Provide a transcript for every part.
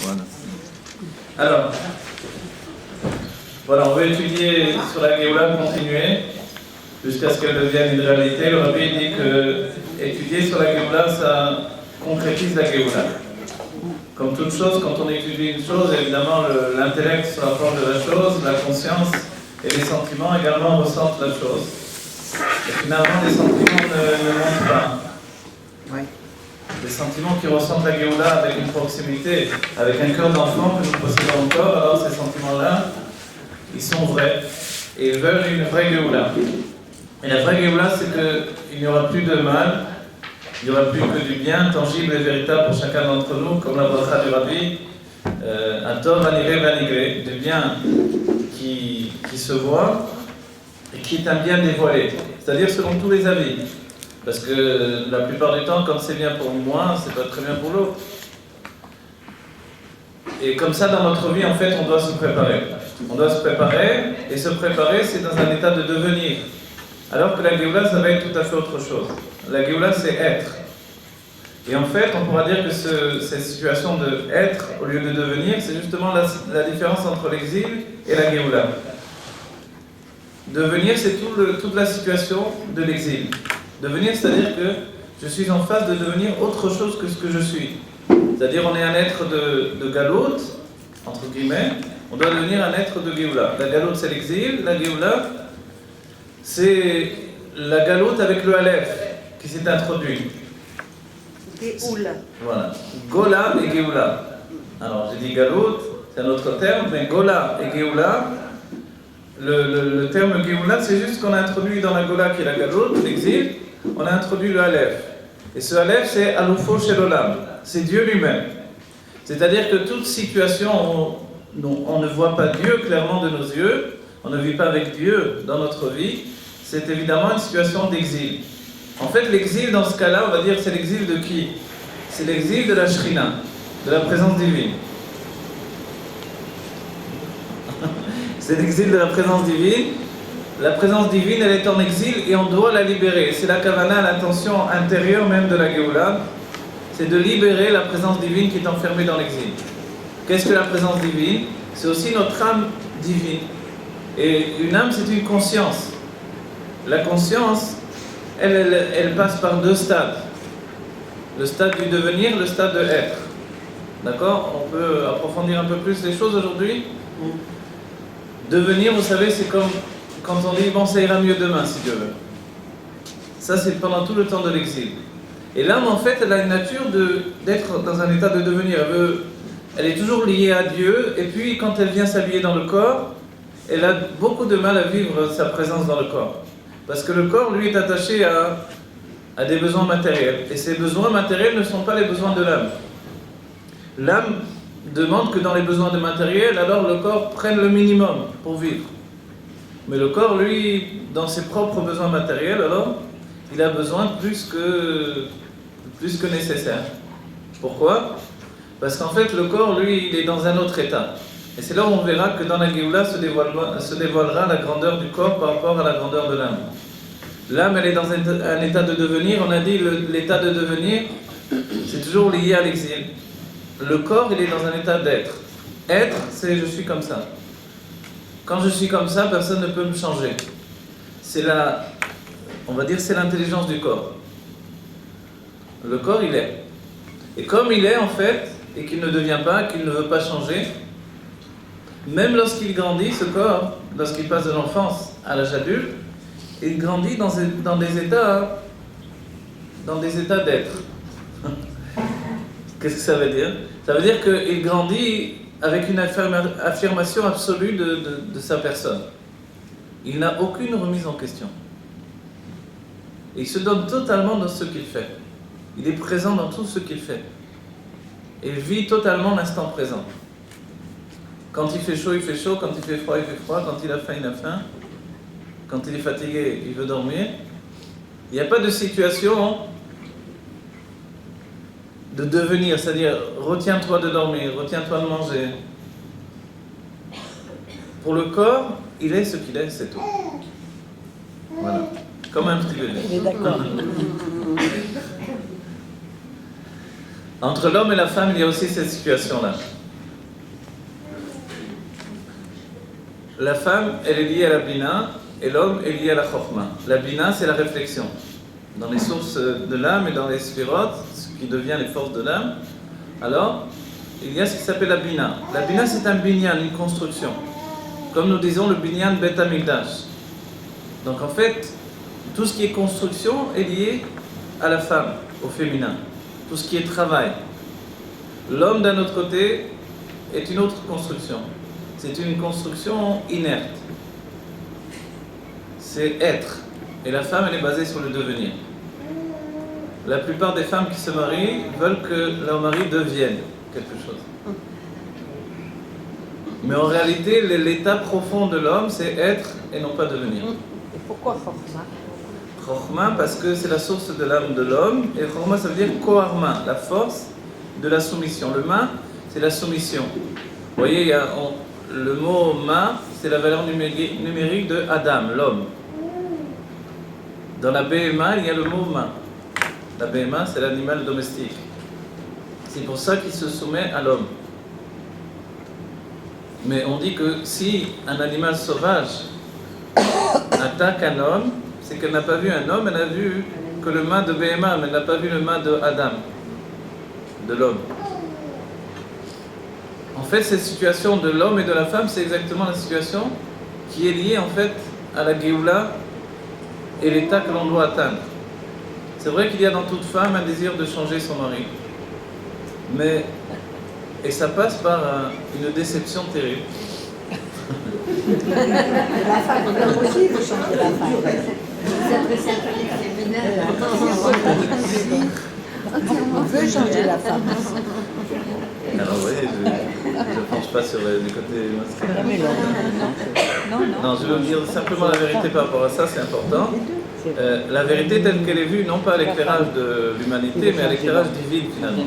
Voilà. Alors, voilà, on va étudier sur la Géoula, continuer, jusqu'à ce qu'elle devienne une réalité. Le Rabbi dit que étudier sur la Géoula, ça concrétise la Géoula. Comme toute chose, quand on étudie une chose, évidemment, l'intellect se rapproche de la chose, la conscience et les sentiments également ressentent la chose. Et finalement, les sentiments ne montent pas. Oui. Les sentiments qui ressentent la Géoula avec une proximité, avec un cœur d'enfant que nous possédons encore, alors ces sentiments-là, ils sont vrais. Et ils veulent une vraie Géoula. Et la vraie Géoula, c'est qu'il n'y aura plus de mal, il n'y aura plus que du bien tangible et véritable pour chacun d'entre nous, comme la bracha du Rabbi, un tov vaniré vanigré, du bien qui se voit et qui est un bien dévoilé, c'est-à-dire selon tous les avis. Parce que la plupart du temps, quand c'est bien pour moi, c'est pas très bien pour l'autre. Et comme ça, dans notre vie, en fait, on doit se préparer. On doit se préparer, et se préparer, c'est dans un état de devenir. Alors que la Géoula, ça va être tout à fait autre chose. La Géoula, c'est être. Et en fait, on pourra dire que cette situation de être au lieu de devenir, c'est justement la différence entre l'exil et la Géoula. Devenir, c'est toute la situation de l'exil. Devenir, c'est-à-dire que je suis en phase de devenir autre chose que ce que je suis. C'est-à-dire, on est un être de galoute, entre guillemets, on doit devenir un être de Géoula. La galoute, c'est l'exil, la Géoula, c'est la galoute avec le Aleph qui s'est introduit. Géoula. Voilà. Gola et Géoula. Alors, j'ai dit galoute, c'est un autre terme, mais Gola et Géoula, le terme Géoula, c'est juste qu'on a introduit dans la Gola, qui est la galoute, l'exil, on a introduit le Aleph. Et ce Aleph, c'est Alufo Shel Olam. C'est Dieu lui-même. C'est-à-dire que toute situation où on ne voit pas Dieu clairement de nos yeux, on ne vit pas avec Dieu dans notre vie, c'est évidemment une situation d'exil. En fait, l'exil, dans ce cas-là, on va dire, c'est l'exil de qui? C'est l'exil de la Shrina, de la présence divine. C'est l'exil de la présence divine. La présence divine, elle est en exil et on doit la libérer. C'est la kavana, l'intention intérieure même de la Géoula, c'est de libérer la présence divine qui est enfermée dans l'exil. Qu'est-ce que la présence divine? C'est aussi notre âme divine. Et une âme, c'est une conscience. La conscience, elle passe par deux stades. Le stade du devenir, le stade de être. D'accord? On peut approfondir un peu plus les choses aujourd'hui. Devenir, vous savez, c'est comme quand on dit, bon, ça ira mieux demain, si Dieu veut. Ça, c'est pendant tout le temps de l'exil. Et l'âme, en fait, elle a une nature d'être dans un état de devenir. Elle est toujours liée à Dieu, et puis quand elle vient s'habiller dans le corps, elle a beaucoup de mal à vivre sa présence dans le corps. Parce que le corps, lui, est attaché à des besoins matériels. Et ces besoins matériels ne sont pas les besoins de l'âme. L'âme demande que dans les besoins de matériel, alors le corps prenne le minimum pour vivre. Mais le corps, lui, dans ses propres besoins matériels, alors, il a besoin plus que nécessaire. Pourquoi? Parce qu'en fait, le corps, lui, il est dans un autre état. Et c'est là où on verra que dans la Géoula se dévoilera la grandeur du corps par rapport à la grandeur de l'âme. L'âme, elle est dans un état de devenir. On a dit l'état de devenir, c'est toujours lié à l'exil. Le corps, il est dans un état d'être. Être, c'est je suis comme ça. Quand je suis comme ça, personne ne peut me changer. On va dire, c'est l'intelligence du corps. Le corps, il est. Et comme il est, en fait, et qu'il ne devient pas, qu'il ne veut pas changer, même lorsqu'il grandit, ce corps, lorsqu'il passe de l'enfance à l'âge adulte, il grandit dans des états d'être. Qu'est-ce que ça veut dire? Ça veut dire qu'il grandit avec une affirmation absolue de sa personne. Il n'a aucune remise en question. Et il se donne totalement dans ce qu'il fait. Il est présent dans tout ce qu'il fait. Et il vit totalement l'instant présent. Quand il fait chaud, il fait chaud. Quand il fait froid, il fait froid. Quand il a faim, il a faim. Quand il est fatigué, il veut dormir. Il n'y a pas de situation de devenir, c'est-à-dire retiens-toi de dormir, retiens-toi de manger. Pour le corps, il est ce qu'il est, c'est tout. Voilà. Comme un petit bébé. Il est d'accord. Entre l'homme et la femme, il y a aussi cette situation-là. la femme, elle est liée à la bina et l'homme est lié à la chokma. La bina, c'est la réflexion. Dans les sources de l'âme et dans les sphirotes, ce qui devient les forces de l'âme, alors, il y a ce qui s'appelle la bina. La bina, c'est un binyan, une construction. Comme nous disons le binyan Bet Hamikdash. Donc en fait, tout ce qui est construction est lié à la femme, au féminin. Tout ce qui est travail. L'homme, d'un autre côté, est une autre construction. C'est une construction inerte. C'est être. Et la femme, elle est basée sur le devenir. La plupart des femmes qui se marient veulent que leur mari devienne quelque chose. Mais en réalité, l'état profond de l'homme, c'est être et non pas devenir. Et pourquoi Chorma? Chorma, parce que c'est la source de l'âme de l'homme. Et Chorma, ça veut dire Koharma, la force de la soumission. Le ma, c'est la soumission. Vous voyez, le mot ma, c'est la valeur numérique de Adam, l'homme. Dans la BMA, il y a le mot ma. La BMA, c'est l'animal domestique. C'est pour ça qu'il se soumet à l'homme. Mais on dit que si un animal sauvage attaque un homme, c'est qu'elle n'a pas vu un homme, elle a vu que le mât de BMA, mais elle n'a pas vu le mât de Adam, de l'homme. En fait, cette situation de l'homme et de la femme, c'est exactement la situation qui est liée en fait à la Géoula et l'état que l'on doit atteindre. C'est vrai qu'il y a dans toute femme un désir de changer son mari. Et ça passe par une déception terrible. La femme, l'homme aussi, il faut changer la femme. On veut changer la femme. Alors vous voyez, je ne penche pas sur les côtés masculins. Non, je veux dire simplement la vérité par rapport à ça, c'est important. La vérité telle qu'elle est vue, non pas à l'éclairage de l'humanité, mais à l'éclairage divin finalement.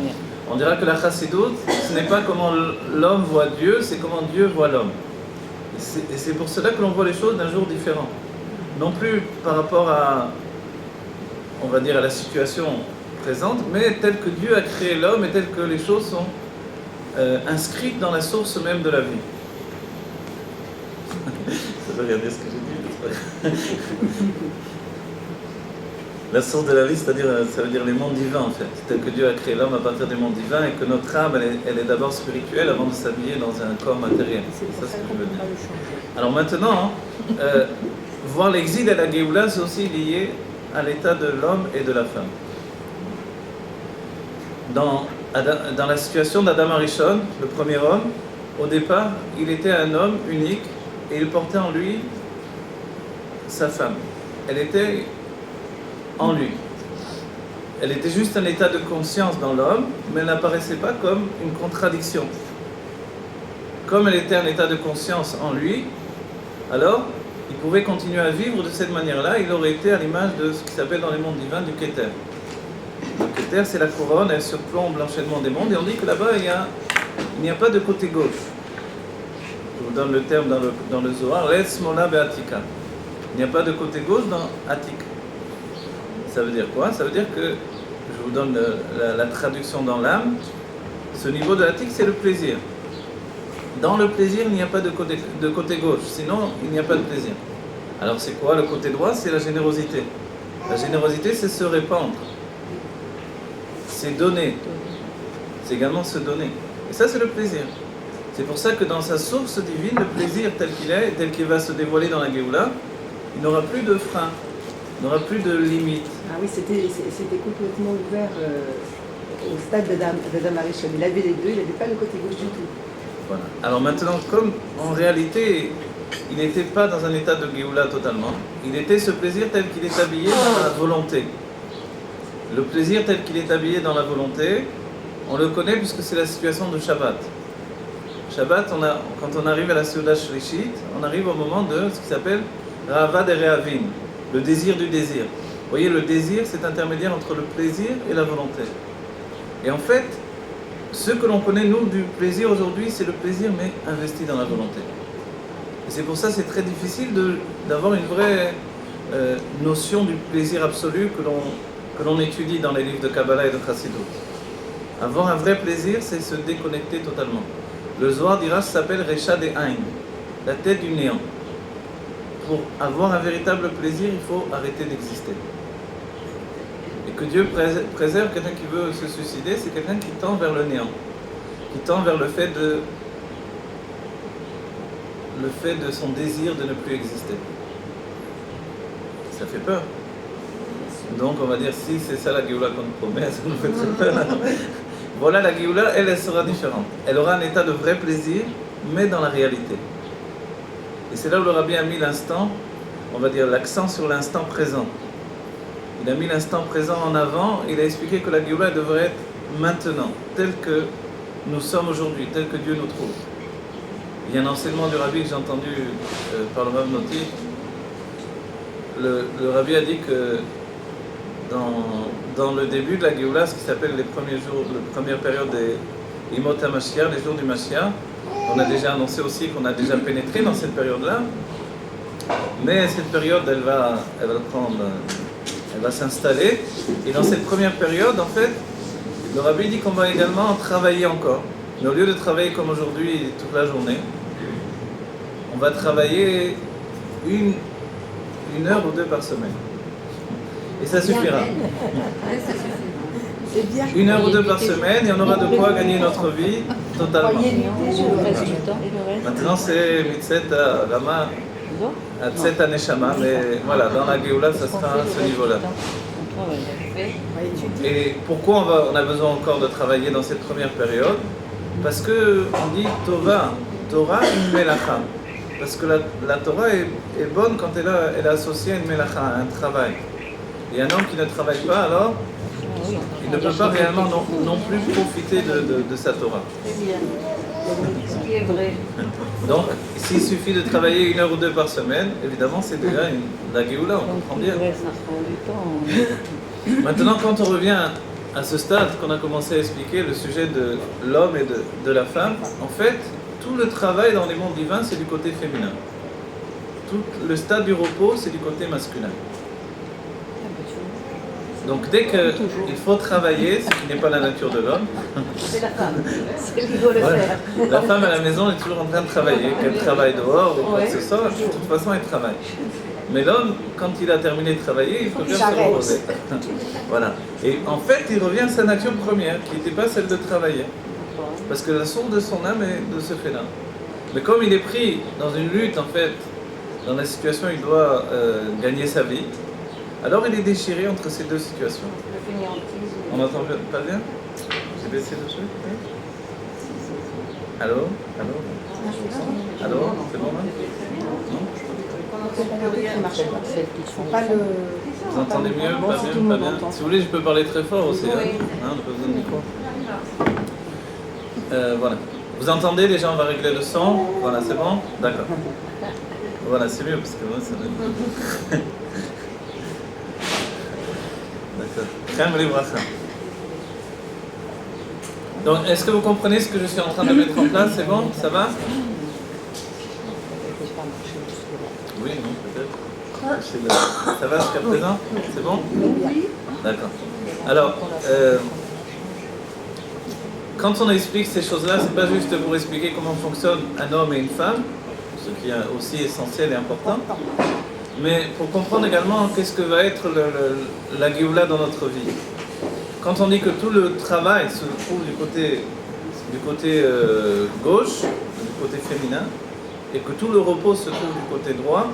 On dira que la chassidoute, ce n'est pas comment l'homme voit Dieu, c'est comment Dieu voit l'homme. Et c'est pour cela que l'on voit les choses d'un jour différent. Non plus par rapport à, on va dire, à la situation présente, mais tel que Dieu a créé l'homme et tel que les choses sont inscrites dans la source même de la vie. Ça veut rien dire ce que j'ai dit, n'est-ce pas? La source de la vie, ça veut dire les mondes divins en fait. Tel que Dieu a créé l'homme à partir des mondes divins et que notre âme, elle est d'abord spirituelle avant de s'habiller dans un corps matériel. C'est ça ce que je veux dire. Alors maintenant, voir l'exil et la Géoula, c'est aussi lié à l'état de l'homme et de la femme. Dans la situation d'Adam Arishon, le premier homme, au départ, il était un homme unique et il portait en lui sa femme. Elle était en lui. Elle était juste un état de conscience dans l'homme, mais elle n'apparaissait pas comme une contradiction. Comme elle était un état de conscience en lui, alors il pouvait continuer à vivre de cette manière-là, il aurait été à l'image de ce qui s'appelle dans les mondes divins du Keter. Le Keter, c'est la couronne, elle surplombe l'enchaînement des mondes, et on dit que là-bas, il n'y a pas de côté gauche. Je vous donne le terme dans le Zohar, l'Etz Mola Be'atika. Il n'y a pas de côté gauche dans Atik. Ça veut dire quoi? Ça veut dire que, je vous donne la traduction dans l'âme, ce niveau de l'Atik, c'est le plaisir. Dans le plaisir, il n'y a pas de côté gauche, sinon il n'y a pas de plaisir. Alors c'est quoi le côté droit? C'est la générosité. La générosité, c'est se répandre. C'est donner. C'est également se donner. Et ça, c'est le plaisir. C'est pour ça que dans sa source divine, le plaisir tel qu'il est, tel qu'il va se dévoiler dans la Géoula, il n'aura plus de frein, il n'aura plus de limite. Ah oui, c'était complètement ouvert au stade d'Adam Arishon. Il avait les deux, il n'avait pas le côté gauche du tout. Voilà. Alors maintenant, comme en réalité, il n'était pas dans un état de Géoula totalement, il était ce plaisir tel qu'il est habillé dans la volonté. Le plaisir tel qu'il est habillé dans la volonté, on le connaît puisque c'est la situation de Shabbat. Shabbat, quand on arrive à la Seuda Shlishit, on arrive au moment de ce qui s'appelle Ravad et Rehavim, le désir du désir. Vous voyez, le désir, c'est intermédiaire entre le plaisir et la volonté. Et en fait, ce que l'on connaît, nous, du plaisir aujourd'hui, c'est le plaisir, mais investi dans la volonté. Et c'est pour ça que c'est très difficile d'avoir une vraie notion du plaisir absolu que l'on étudie dans les livres de Kabbalah et de Chassidut. Avoir un vrai plaisir, c'est se déconnecter totalement. Le Zohar dira, ça s'appelle Recha de Ain. la tête du néant. Pour avoir un véritable plaisir, il faut arrêter d'exister. Et que Dieu préserve quelqu'un qui veut se suicider, c'est quelqu'un qui tend vers le néant, qui tend vers le fait de son désir de ne plus exister. Ça fait peur. Donc on va dire, si c'est ça la Géoula qu'on nous promet, ça nous fait très peur. Voilà, la Géoula, elle sera différente. Elle aura un état de vrai plaisir, mais dans la réalité. Et c'est là où le Rabbi a mis l'instant, on va dire l'accent sur l'instant présent. Il a mis l'instant présent en avant, il a expliqué que la Géoula devrait être maintenant, tel que nous sommes aujourd'hui, tel que Dieu nous trouve. Il y a un enseignement du Rabbi que j'ai entendu par le Rav Noti. Le Rabbi a dit que dans le début de la Géoula, ce qui s'appelle les premiers jours, la première période des Imot HaMashiach, les jours du Mashiach, on a déjà annoncé aussi qu'on a déjà pénétré dans cette période-là, mais cette période, elle va s'installer, et dans cette première période, en fait, le Rabbi dit qu'on va également travailler encore, mais au lieu de travailler comme aujourd'hui toute la journée, on va travailler une heure ou deux par semaine. Et ça suffira. C'est bien. Une heure ou deux par semaine et on aura de quoi gagner notre vie totalement. Maintenant c'est Mitzet à Rama, à Tset à Neshama, mais voilà, dans la Géoula ça sera à ce niveau-là. Et pourquoi on a besoin encore de travailler dans cette première période? Parce que on dit Torah une melacha. Parce que la Torah est bonne quand elle est associée à une melacha, à un travail. Et un homme qui ne travaille pas, alors, il ne peut pas réellement non plus profiter de sa Torah. Ce qui est vrai. Donc, s'il suffit de travailler une heure ou deux par semaine, évidemment, c'est déjà la Géoula, on comprend bien. Maintenant, quand on revient à ce stade qu'on a commencé à expliquer, le sujet de l'homme et de la femme, en fait, tout le travail dans les mondes divins, c'est du côté féminin. Tout le stade du repos, c'est du côté masculin. Donc dès qu'il faut travailler, ce qui n'est pas la nature de l'homme, C'est la femme. C'est lui qui doit le voilà. faire. La femme à la maison est toujours en train de travailler, qu'elle travaille dehors ou quoi que ce soit, de toute façon elle travaille. Mais l'homme, quand il a terminé de travailler, il faut bien se reposer. Voilà. Et en fait, il revient à sa nature première, qui n'était pas celle de travailler. Parce que la source de son âme est de ce fait-là. Mais comme il est pris dans une lutte, en fait, dans la situation où il doit gagner sa vie, alors il est déchiré entre ces deux situations. Le fainéantise. On n'entend pas bien? J'ai baissé le truc? Oui. Allô? Allô? Allô? C'est bon là? Non? Vous entendez mieux? Pas bien? Pas bien? Si vous voulez, je peux parler très fort aussi. Hein? On n'a pas besoin de micro. Voilà. Vous entendez déjà? On va régler le son. Voilà, c'est bon? D'accord. Voilà, c'est mieux parce que moi, ça va. D'accord. Donc, est-ce que vous comprenez ce que je suis en train de mettre en place? C'est bon? Ça va? Oui, non, peut-être. Ça va jusqu'à présent? C'est bon? D'accord. Alors, quand on explique ces choses-là, c'est pas juste pour expliquer comment fonctionne un homme et une femme, ce qui est aussi essentiel et important, mais pour comprendre également qu'est-ce que va être la Géoula dans notre vie. Quand on dit que tout le travail se trouve du côté gauche, du côté féminin, et que tout le repos se trouve du côté droit,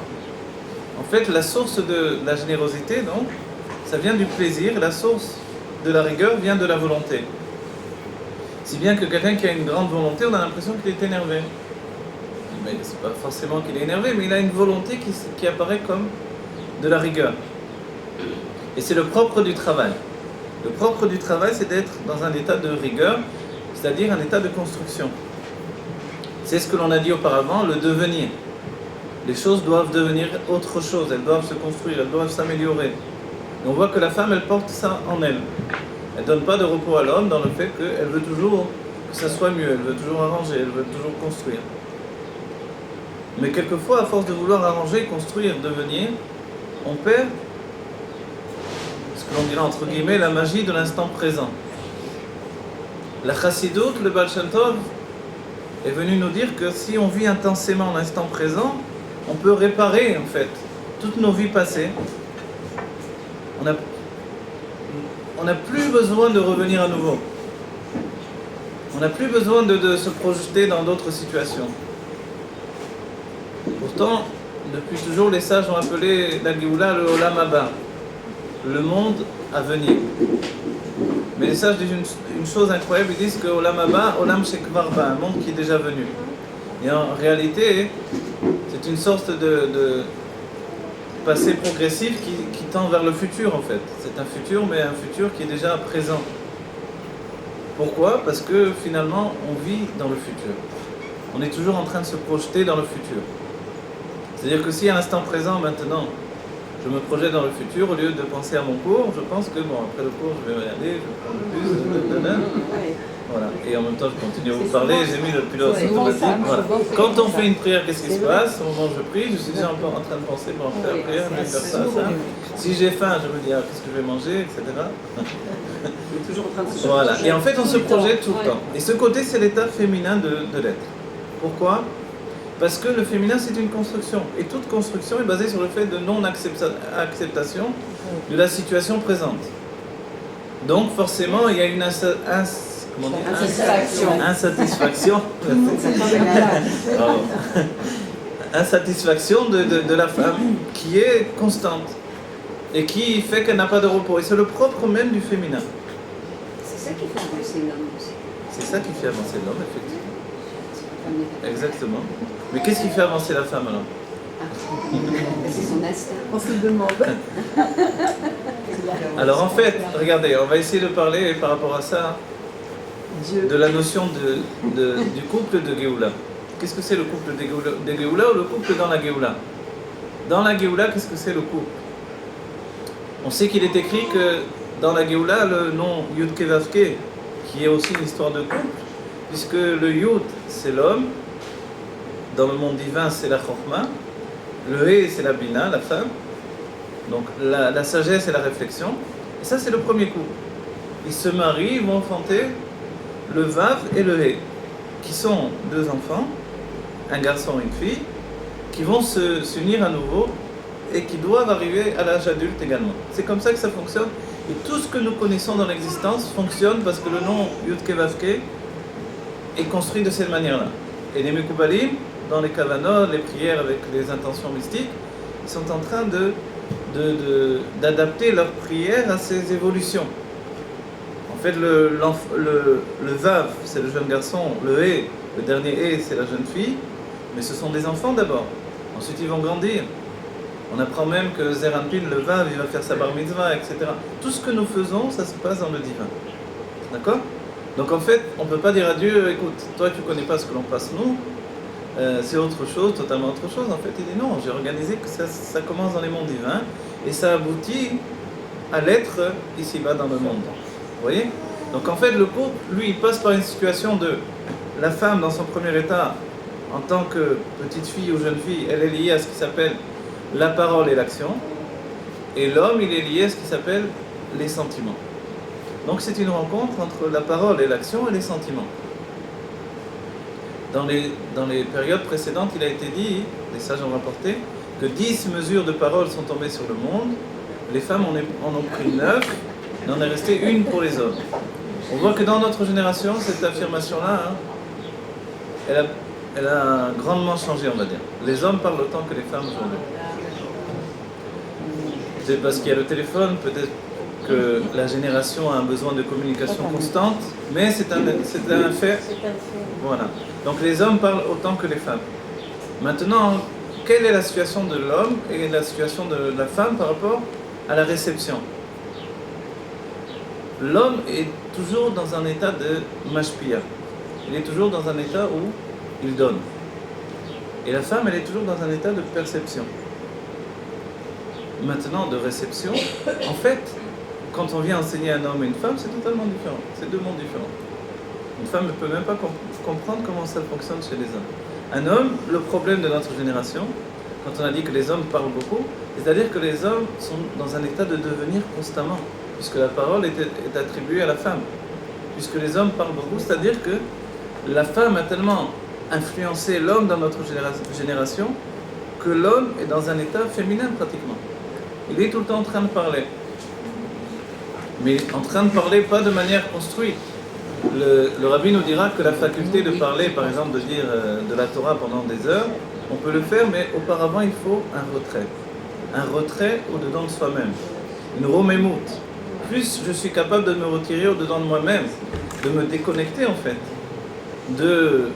en fait la source de la générosité, donc, ça vient du plaisir, la source de la rigueur vient de la volonté. Si bien que quelqu'un qui a une grande volonté, on a l'impression qu'il est énervé. Mais c'est pas forcément qu'il est énervé, mais il a une volonté qui apparaît comme de la rigueur. Et c'est le propre du travail. Le propre du travail, c'est d'être dans un état de rigueur, c'est-à-dire un état de construction. C'est ce que l'on a dit auparavant, le devenir. Les choses doivent devenir autre chose, elles doivent se construire, elles doivent s'améliorer. Et on voit que la femme, elle porte ça en elle. Elle ne donne pas de repos à l'homme dans le fait qu'elle veut toujours que ça soit mieux, elle veut toujours arranger, elle veut toujours construire. Mais quelquefois, à force de vouloir arranger, construire, devenir, on perd ce que l'on dirait entre guillemets la magie de l'instant présent. La chassidoute, le Baal Shem Tov, est venu nous dire que si on vit intensément l'instant présent, on peut réparer en fait toutes nos vies passées. On n'a plus besoin de revenir à nouveau. On n'a plus besoin de se projeter dans d'autres situations. Pourtant, depuis toujours, les sages ont appelé la Géoula le Olam Haba, le monde à venir. Mais les sages disent une chose incroyable, ils disent que Olam Haba, Olam Shekvar Ba, un monde qui est déjà venu. Et en réalité, c'est une sorte de passé progressif qui tend vers le futur en fait. C'est un futur, mais un futur qui est déjà présent. Pourquoi ? Parce que finalement, on vit dans le futur. On est toujours en train de se projeter dans le futur. C'est-à-dire que si à l'instant présent, maintenant, je me projette dans le futur, au lieu de penser à mon cours, je pense que bon, après le cours, je vais regarder, je vais prendre le bus, voilà. Et en même temps, je continue à vous parler, j'ai mis le pilote automatique. Voilà. Quand on fait une prière, qu'est-ce qui se passe ? Au moment où je prie, je suis déjà en train de penser, bon, faire la prière, je vais faire ça. Si j'ai faim, je me dis, qu'est-ce que je vais manger, etc. On est toujours en train de se Voilà. Et en fait, on se projette tout le temps. Et ce côté, c'est l'état féminin de l'être. Pourquoi ? Parce que le féminin, c'est une construction. Et toute construction est basée sur le fait de non-acceptation de la situation présente. Donc, forcément, il y a une insatisfaction. Insatisfaction de la femme qui est constante et qui fait qu'elle n'a pas de repos. Et c'est le propre même du féminin. C'est ça qui fait avancer l'homme aussi. C'est ça qui fait avancer l'homme, effectivement. Exactement. Mais qu'est-ce qui fait avancer la femme alors ? C'est son instinct. On se le demande. Alors en fait, regardez, on va essayer de parler par rapport à ça de la notion du couple de Géoula. Qu'est-ce que c'est le couple de Géoula ou le couple dans la Géoula ? Dans la Géoula, qu'est-ce que c'est le couple ? On sait qu'il est écrit que dans la Géoula, le nom Yud Kevavke, qui est aussi une histoire de couple, puisque le Yud, c'est l'homme, dans le monde divin, c'est la Chokhmah, le He, c'est la Bina, la femme, donc la sagesse et la réflexion, et ça, c'est le premier couple. Ils se marient, ils vont enfanter le Vav et le He, qui sont deux enfants, un garçon et une fille, qui vont s'unir à nouveau et qui doivent arriver à l'âge adulte également. C'est comme ça que ça fonctionne. Et tout ce que nous connaissons dans l'existence fonctionne parce que le nom Yud Kevavke est construit de cette manière-là. Et les Mekoubalim, dans les kavanot, les prières avec les intentions mystiques, ils sont en train d'adapter leurs prières à ces évolutions. En fait, le Vav, c'est le jeune garçon, le He, le dernier He, c'est la jeune fille, mais ce sont des enfants d'abord. Ensuite, ils vont grandir. On apprend même que Zeranpin, le Vav, il va faire sa bar mitzvah, etc. Tout ce que nous faisons, ça se passe dans le divin. D'accord ? Donc en fait, on ne peut pas dire à Dieu, écoute, toi tu ne connais pas ce que l'on passe nous, c'est autre chose, totalement autre chose. En fait, il dit non, j'ai organisé que ça commence dans les mondes divins et ça aboutit à l'être ici-bas dans le monde. Vous voyez ? Donc en fait, le couple, lui, il passe par une situation de la femme dans son premier état, en tant que petite fille ou jeune fille, elle est liée à ce qui s'appelle la parole et l'action, et l'homme, il est lié à ce qui s'appelle les sentiments. Donc c'est une rencontre entre la parole et l'action et les sentiments. Dans les périodes précédentes, il a été dit, les sages ont rapporté, que 10 mesures de parole sont tombées sur le monde, les femmes en ont pris 9, il en est resté une pour les hommes. On voit que dans notre génération, cette affirmation-là, elle a grandement changé, on va dire. Les hommes parlent autant que les femmes aujourd'hui. C'est parce qu'il y a le téléphone, peut-être que la génération a un besoin de communication constante, mais c'est un fait. Voilà. Donc les hommes parlent autant que les femmes. Maintenant, quelle est la situation de l'homme et la situation de la femme par rapport à la réception ? L'homme est toujours dans un état de mashpia. Il est toujours dans un état où il donne. Et la femme, elle est toujours dans un état de perception. Maintenant, de réception, en fait, quand on vient enseigner un homme et une femme, c'est totalement différent. C'est deux mondes différents. Une femme ne peut même pas comprendre comment ça fonctionne chez les hommes. Un homme, le problème de notre génération, quand on a dit que les hommes parlent beaucoup, c'est-à-dire que les hommes sont dans un état de devenir constamment, puisque la parole est attribuée à la femme. Puisque les hommes parlent beaucoup, c'est-à-dire que la femme a tellement influencer l'homme dans notre génération que l'homme est dans un état féminin pratiquement. Il est tout le temps en train de parler. Mais en train de parler pas de manière construite. Le rabbi nous dira que la faculté de parler, par exemple de dire de la Torah pendant des heures, on peut le faire, mais auparavant il faut un retrait. Un retrait au-dedans de soi-même. Une romémoute. Plus je suis capable de me retirer au-dedans de moi-même, de me déconnecter en fait, de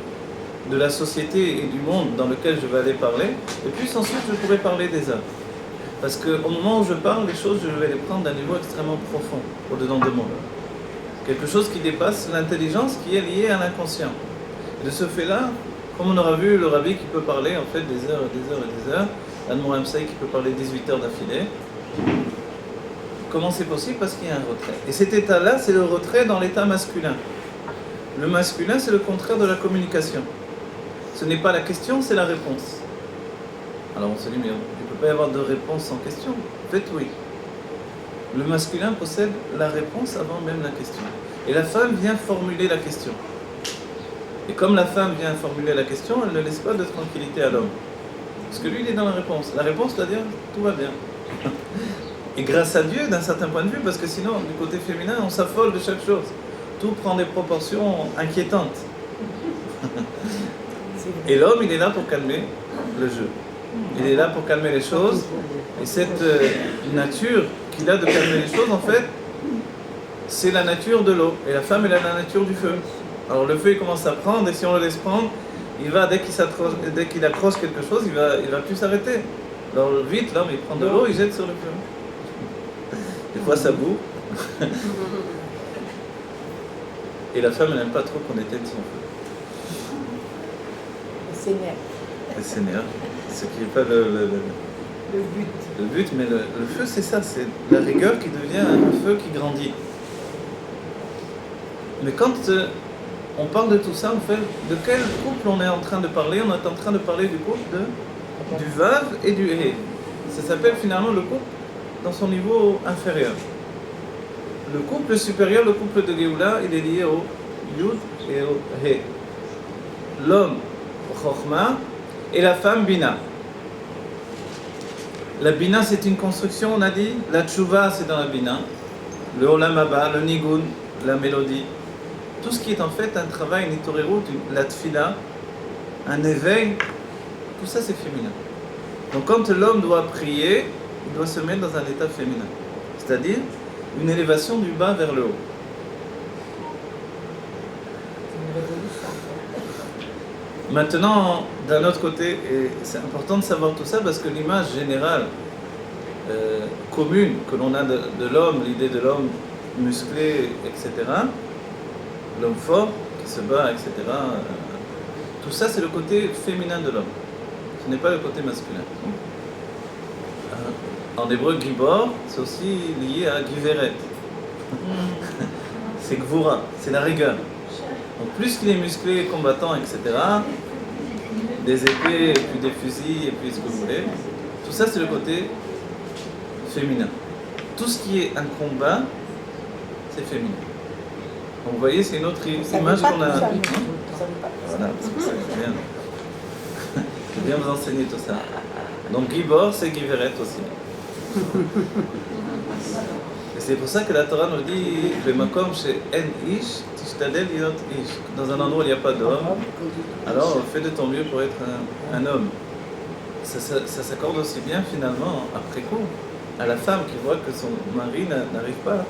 la société et du monde dans lequel je vais aller parler, et plus ensuite je pourrai parler des heures. Parce qu'au moment où je parle, les choses, je vais les prendre d'un niveau extrêmement profond, au-dedans de moi. Quelque chose qui dépasse l'intelligence qui est liée à l'inconscient. Et de ce fait-là, comme on aura vu le rabbi qui peut parler en fait des heures et des heures et des heures, l'Admor Hamsai qui peut parler 18 heures d'affilée, comment c'est possible? Parce qu'il y a un retrait. Et cet état-là, c'est le retrait dans l'état masculin. Le masculin, c'est le contraire de la communication. Ce n'est pas la question, c'est la réponse. Alors on se dit, mais il ne peut pas y avoir de réponse sans question. En fait, oui. Le masculin possède la réponse avant même la question. Et la femme vient formuler la question. Et comme la femme vient formuler la question, elle ne laisse pas de tranquillité à l'homme. Parce que lui, il est dans la réponse. La réponse doit dire, tout va bien. Et grâce à Dieu, d'un certain point de vue, parce que sinon, du côté féminin, on s'affole de chaque chose. Tout prend des proportions inquiétantes. Et l'homme, il est là pour calmer le jeu. Il est là pour calmer les choses. Et cette nature qu'il a de calmer les choses, en fait, c'est la nature de l'eau. Et la femme, elle a la nature du feu. Alors le feu, il commence à prendre, et si on le laisse prendre, il va, dès qu'il accroche quelque chose, il va plus s'arrêter. Alors vite, l'homme, il prend de l'eau, il jette sur le feu. Des fois, ça boue. Et la femme, elle n'aime pas trop qu'on éteigne son feu. Elle s'énerve. Ce qui n'est pas le but. Le but, mais le feu, c'est ça, c'est la rigueur qui devient un feu qui grandit. Mais quand on parle de tout ça, en fait, de quel couple on est en train de parler? On est en train de parler du couple du Vav et du He. Ça s'appelle finalement le couple dans son niveau inférieur. Le couple supérieur, le couple de Géoula, il est lié au Yud et au He. L'homme, Chokhmah, et la femme, Bina. La Bina, c'est une construction, on a dit. La Tchouva, c'est dans la Bina. Le Olam Haba, le Nigun, la mélodie. Tout ce qui est en fait un travail, une itorerut, la Tfila, un éveil, tout ça c'est féminin. Donc quand l'homme doit prier, il doit se mettre dans un état féminin. C'est-à-dire une élévation du bas vers le haut. Maintenant, d'un autre côté, et c'est important de savoir tout ça parce que l'image générale commune que l'on a de l'homme, l'idée de l'homme musclé, etc., l'homme fort qui se bat, etc., tout ça c'est le côté féminin de l'homme. Ce n'est pas le côté masculin. En hébreu, Gibor, c'est aussi lié à Giveret. C'est Gvura, c'est la rigueur. Donc plus qu'il est musclé, combattant, etc., des épées, et puis des fusils, et puis ce que vous voulez, tout ça c'est le côté féminin. Tout ce qui est un combat, c'est féminin. Donc vous voyez, c'est une autre image qu'on a. Voilà, c'est bien. Je vais bien vous enseigner tout ça. Donc Gibor, c'est Giveret aussi. Et c'est pour ça que la Torah nous dit Bemakom chez En Ish, Tishtadel Yot Ish. Dans un endroit où il n'y a pas d'homme, alors fais de ton mieux pour être un homme. Ça s'accorde aussi bien finalement, après coup, à la femme qui voit que son mari n'arrive pas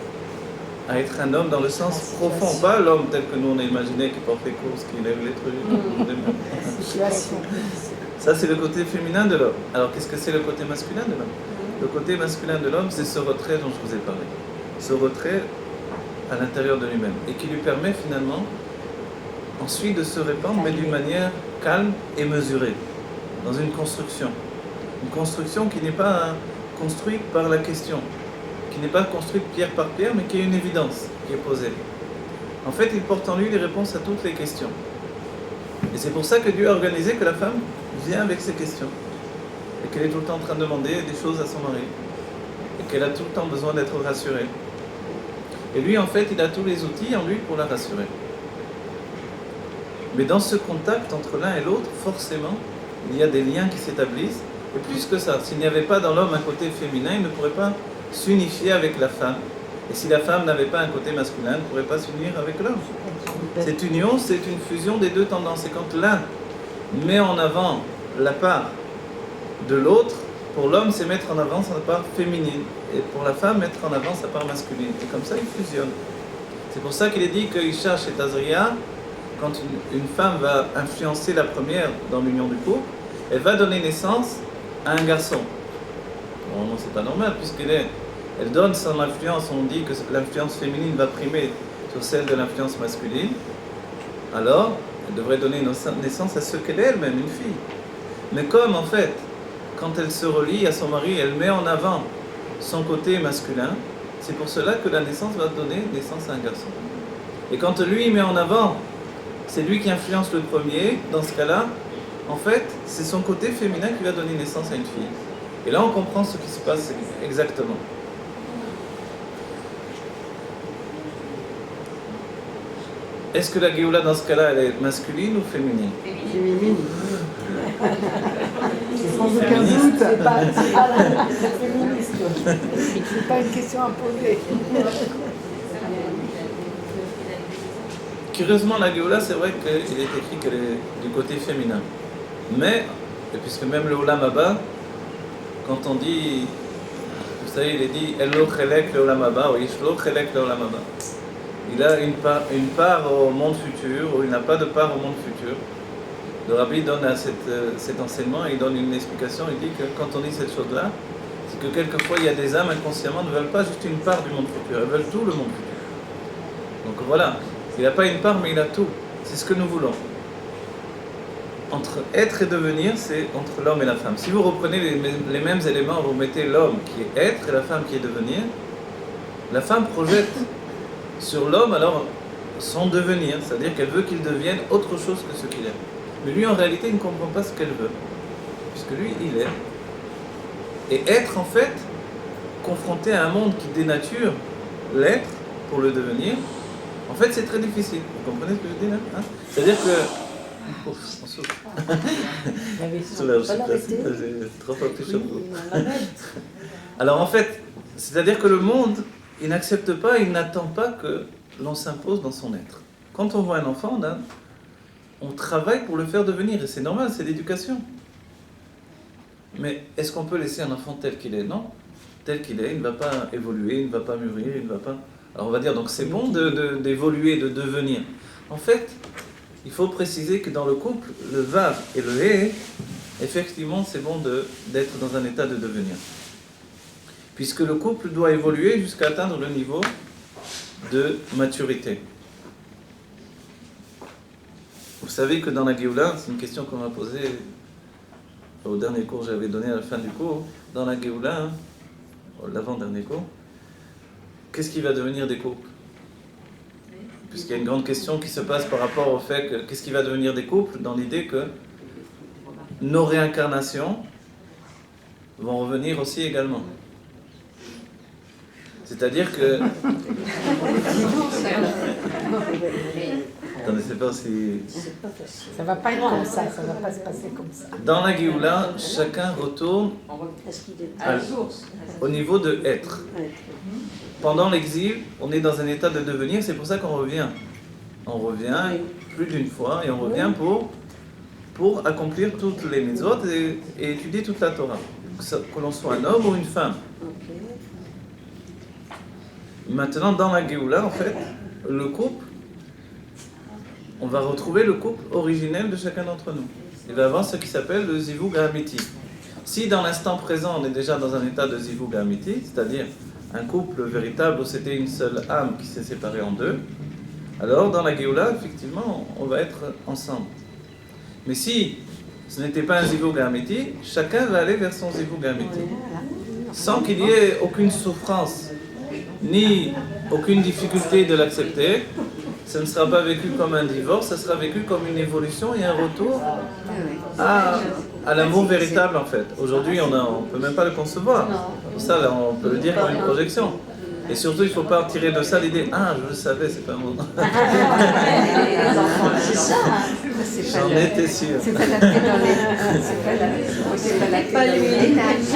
à être un homme dans le sens profond, pas l'homme tel que nous on a imaginé, qui porte les courses, qui lève les trucs. Ça c'est le côté féminin de l'homme. Alors qu'est-ce que c'est le côté masculin de l'homme? Le côté masculin de l'homme, c'est ce retrait dont je vous ai parlé. Ce retrait à l'intérieur de lui-même. Et qui lui permet finalement ensuite de se répandre, mais d'une manière calme et mesurée. Dans une construction. Une construction qui n'est pas construite par la question. Qui n'est pas construite pierre par pierre, mais qui est une évidence qui est posée. En fait, il porte en lui les réponses à toutes les questions. Et c'est pour ça que Dieu a organisé que la femme vient avec ses questions. Et qu'elle est tout le temps en train de demander des choses à son mari. Et qu'elle a tout le temps besoin d'être rassurée. Et lui, en fait, il a tous les outils en lui pour la rassurer. Mais dans ce contact entre l'un et l'autre, forcément, il y a des liens qui s'établissent. Et plus que ça, s'il n'y avait pas dans l'homme un côté féminin, il ne pourrait pas s'unifier avec la femme. Et si la femme n'avait pas un côté masculin, elle ne pourrait pas s'unir avec l'homme. Cette union, c'est une fusion des deux tendances. Et quand l'un met en avant la part de l'autre, pour l'homme, c'est mettre en avant sa part féminine. Et pour la femme, mettre en avant sa part masculine. Et comme ça, ils fusionnent. C'est pour ça qu'il est dit que Isha chez Tazria, quand une femme va influencer la première dans l'union du couple, elle va donner naissance à un garçon. Bon, non, c'est pas normal, elle donne son influence, on dit que l'influence féminine va primer sur celle de l'influence masculine, alors elle devrait donner naissance à ce qu'elle est elle-même, une fille. Mais comme en fait, quand elle se relie à son mari, elle met en avant son côté masculin, c'est pour cela que la naissance va donner naissance à un garçon. Et quand lui il met en avant, c'est lui qui influence le premier, dans ce cas-là, en fait, c'est son côté féminin qui va donner naissance à une fille. Et là, on comprend ce qui se passe exactement. Est-ce que la Géoula, dans ce cas-là, elle est masculine ou féminine? Féminine. Sans aucun doute. C'est pas féministe. C'est pas une question à poser. Curieusement, la Géoula, c'est vrai qu'il est écrit qu'elle est du côté féminin. Mais, et puisque même le Olam Haba, quand on dit, vous savez, il est dit Elo Chelek le Olam Haba, ou Ishlo Chelek le Olam Haba. Il a une part au monde futur, ou il n'a pas de part au monde futur. Le Rabbi donne à cet enseignement, il donne une explication, il dit que quand on dit cette chose-là, c'est que quelquefois il y a des âmes inconsciemment ne veulent pas juste une part du monde futur, elles veulent tout le monde futur. Donc voilà, il n'a pas une part mais il a tout, c'est ce que nous voulons. Entre être et devenir, c'est entre l'homme et la femme. Si vous reprenez les mêmes éléments, vous mettez l'homme qui est être et la femme qui est devenir, la femme projette sur l'homme alors son devenir, c'est-à-dire qu'elle veut qu'il devienne autre chose que ce qu'il est. Mais lui en réalité il ne comprend pas ce qu'elle veut, puisque lui il est. Et être en fait, confronté à un monde qui dénature l'être pour le devenir, en fait c'est très difficile. Vous comprenez ce que je dis là, hein? C'est-à-dire que... Ouf, on souffle. J'ai 3 fois plus chaud. Alors en fait, c'est-à-dire que le monde, il n'accepte pas, il n'attend pas que l'on s'impose dans son être. Quand on voit un enfant, on travaille pour le faire devenir, et c'est normal, c'est l'éducation. Mais est-ce qu'on peut laisser un enfant tel qu'il est? Non. Tel qu'il est, il ne va pas évoluer, il ne va pas mûrir, il ne va pas... Alors on va dire, donc c'est bon d'évoluer, de devenir. En fait, il faut préciser que dans le couple, le vav et le hé, effectivement, c'est bon d'être dans un état de devenir. Puisque le couple doit évoluer jusqu'à atteindre le niveau de maturité. Vous savez que dans la Géoula, c'est une question qu'on m'a posée au dernier cours que j'avais donné à la fin du cours. Dans la Géoula, l'avant-dernier cours, qu'est-ce qui va devenir des couples? Puisqu'il y a une grande question qui se passe par rapport au fait que qu'est-ce qui va devenir des couples, dans l'idée que nos réincarnations vont revenir aussi également. C'est-à-dire que... Attendez, c'est pas si... Ça va pas être comme ça va pas se passer comme ça. Dans la Géoula, chacun retourne au niveau de être. Pendant l'exil, on est dans un état de devenir, c'est pour ça qu'on revient. On revient plus d'une fois et on revient pour accomplir toutes les mitzvot et étudier toute la Torah. Que l'on soit un homme ou une femme. Maintenant, dans la Géoula, en fait, le couple, on va retrouver le couple originel de chacun d'entre nous. Il va y avoir ce qui s'appelle le Zivug Amiti. Si dans l'instant présent, on est déjà dans un état de Zivug Amiti, c'est-à-dire un couple véritable où c'était une seule âme qui s'est séparée en deux, alors dans la Géoula, effectivement, on va être ensemble. Mais si ce n'était pas un Zivug Amiti, chacun va aller vers son Zivug Amiti. Sans qu'il y ait aucune souffrance, ni aucune difficulté de l'accepter, ça ne sera pas vécu comme un divorce, ça sera vécu comme une évolution et un retour à l'amour véritable en fait. Aujourd'hui, on ne peut même pas le concevoir. Ça, là, on peut le dire comme une projection. Et surtout, il ne faut pas tirer de ça l'idée « Ah, je le savais, c'est pas moi. C'est ça. C'est pas J'en la- étais sûr. C'est pas la paix dans les. C'est pas la paix dans les ménages.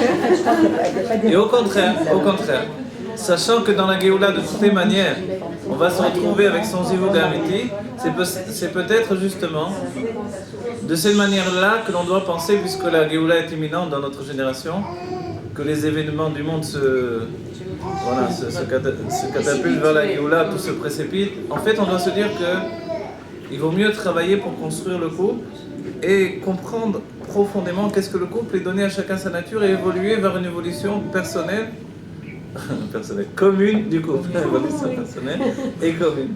Et au contraire, sachant que dans la Géoula, de toutes les manières, on va se retrouver avec son Zivug Amiti, c'est peut-être justement de cette manière-là que l'on doit penser, puisque la Géoula est imminente dans notre génération, que les événements du monde se catapultent vers la Géoula, tout se précipite. En fait, on doit se dire qu'il vaut mieux travailler pour construire le couple et comprendre profondément qu'est-ce que le couple est donné à chacun sa nature et évoluer vers une évolution personnelle, commune du couple, évolution personnelle et commune.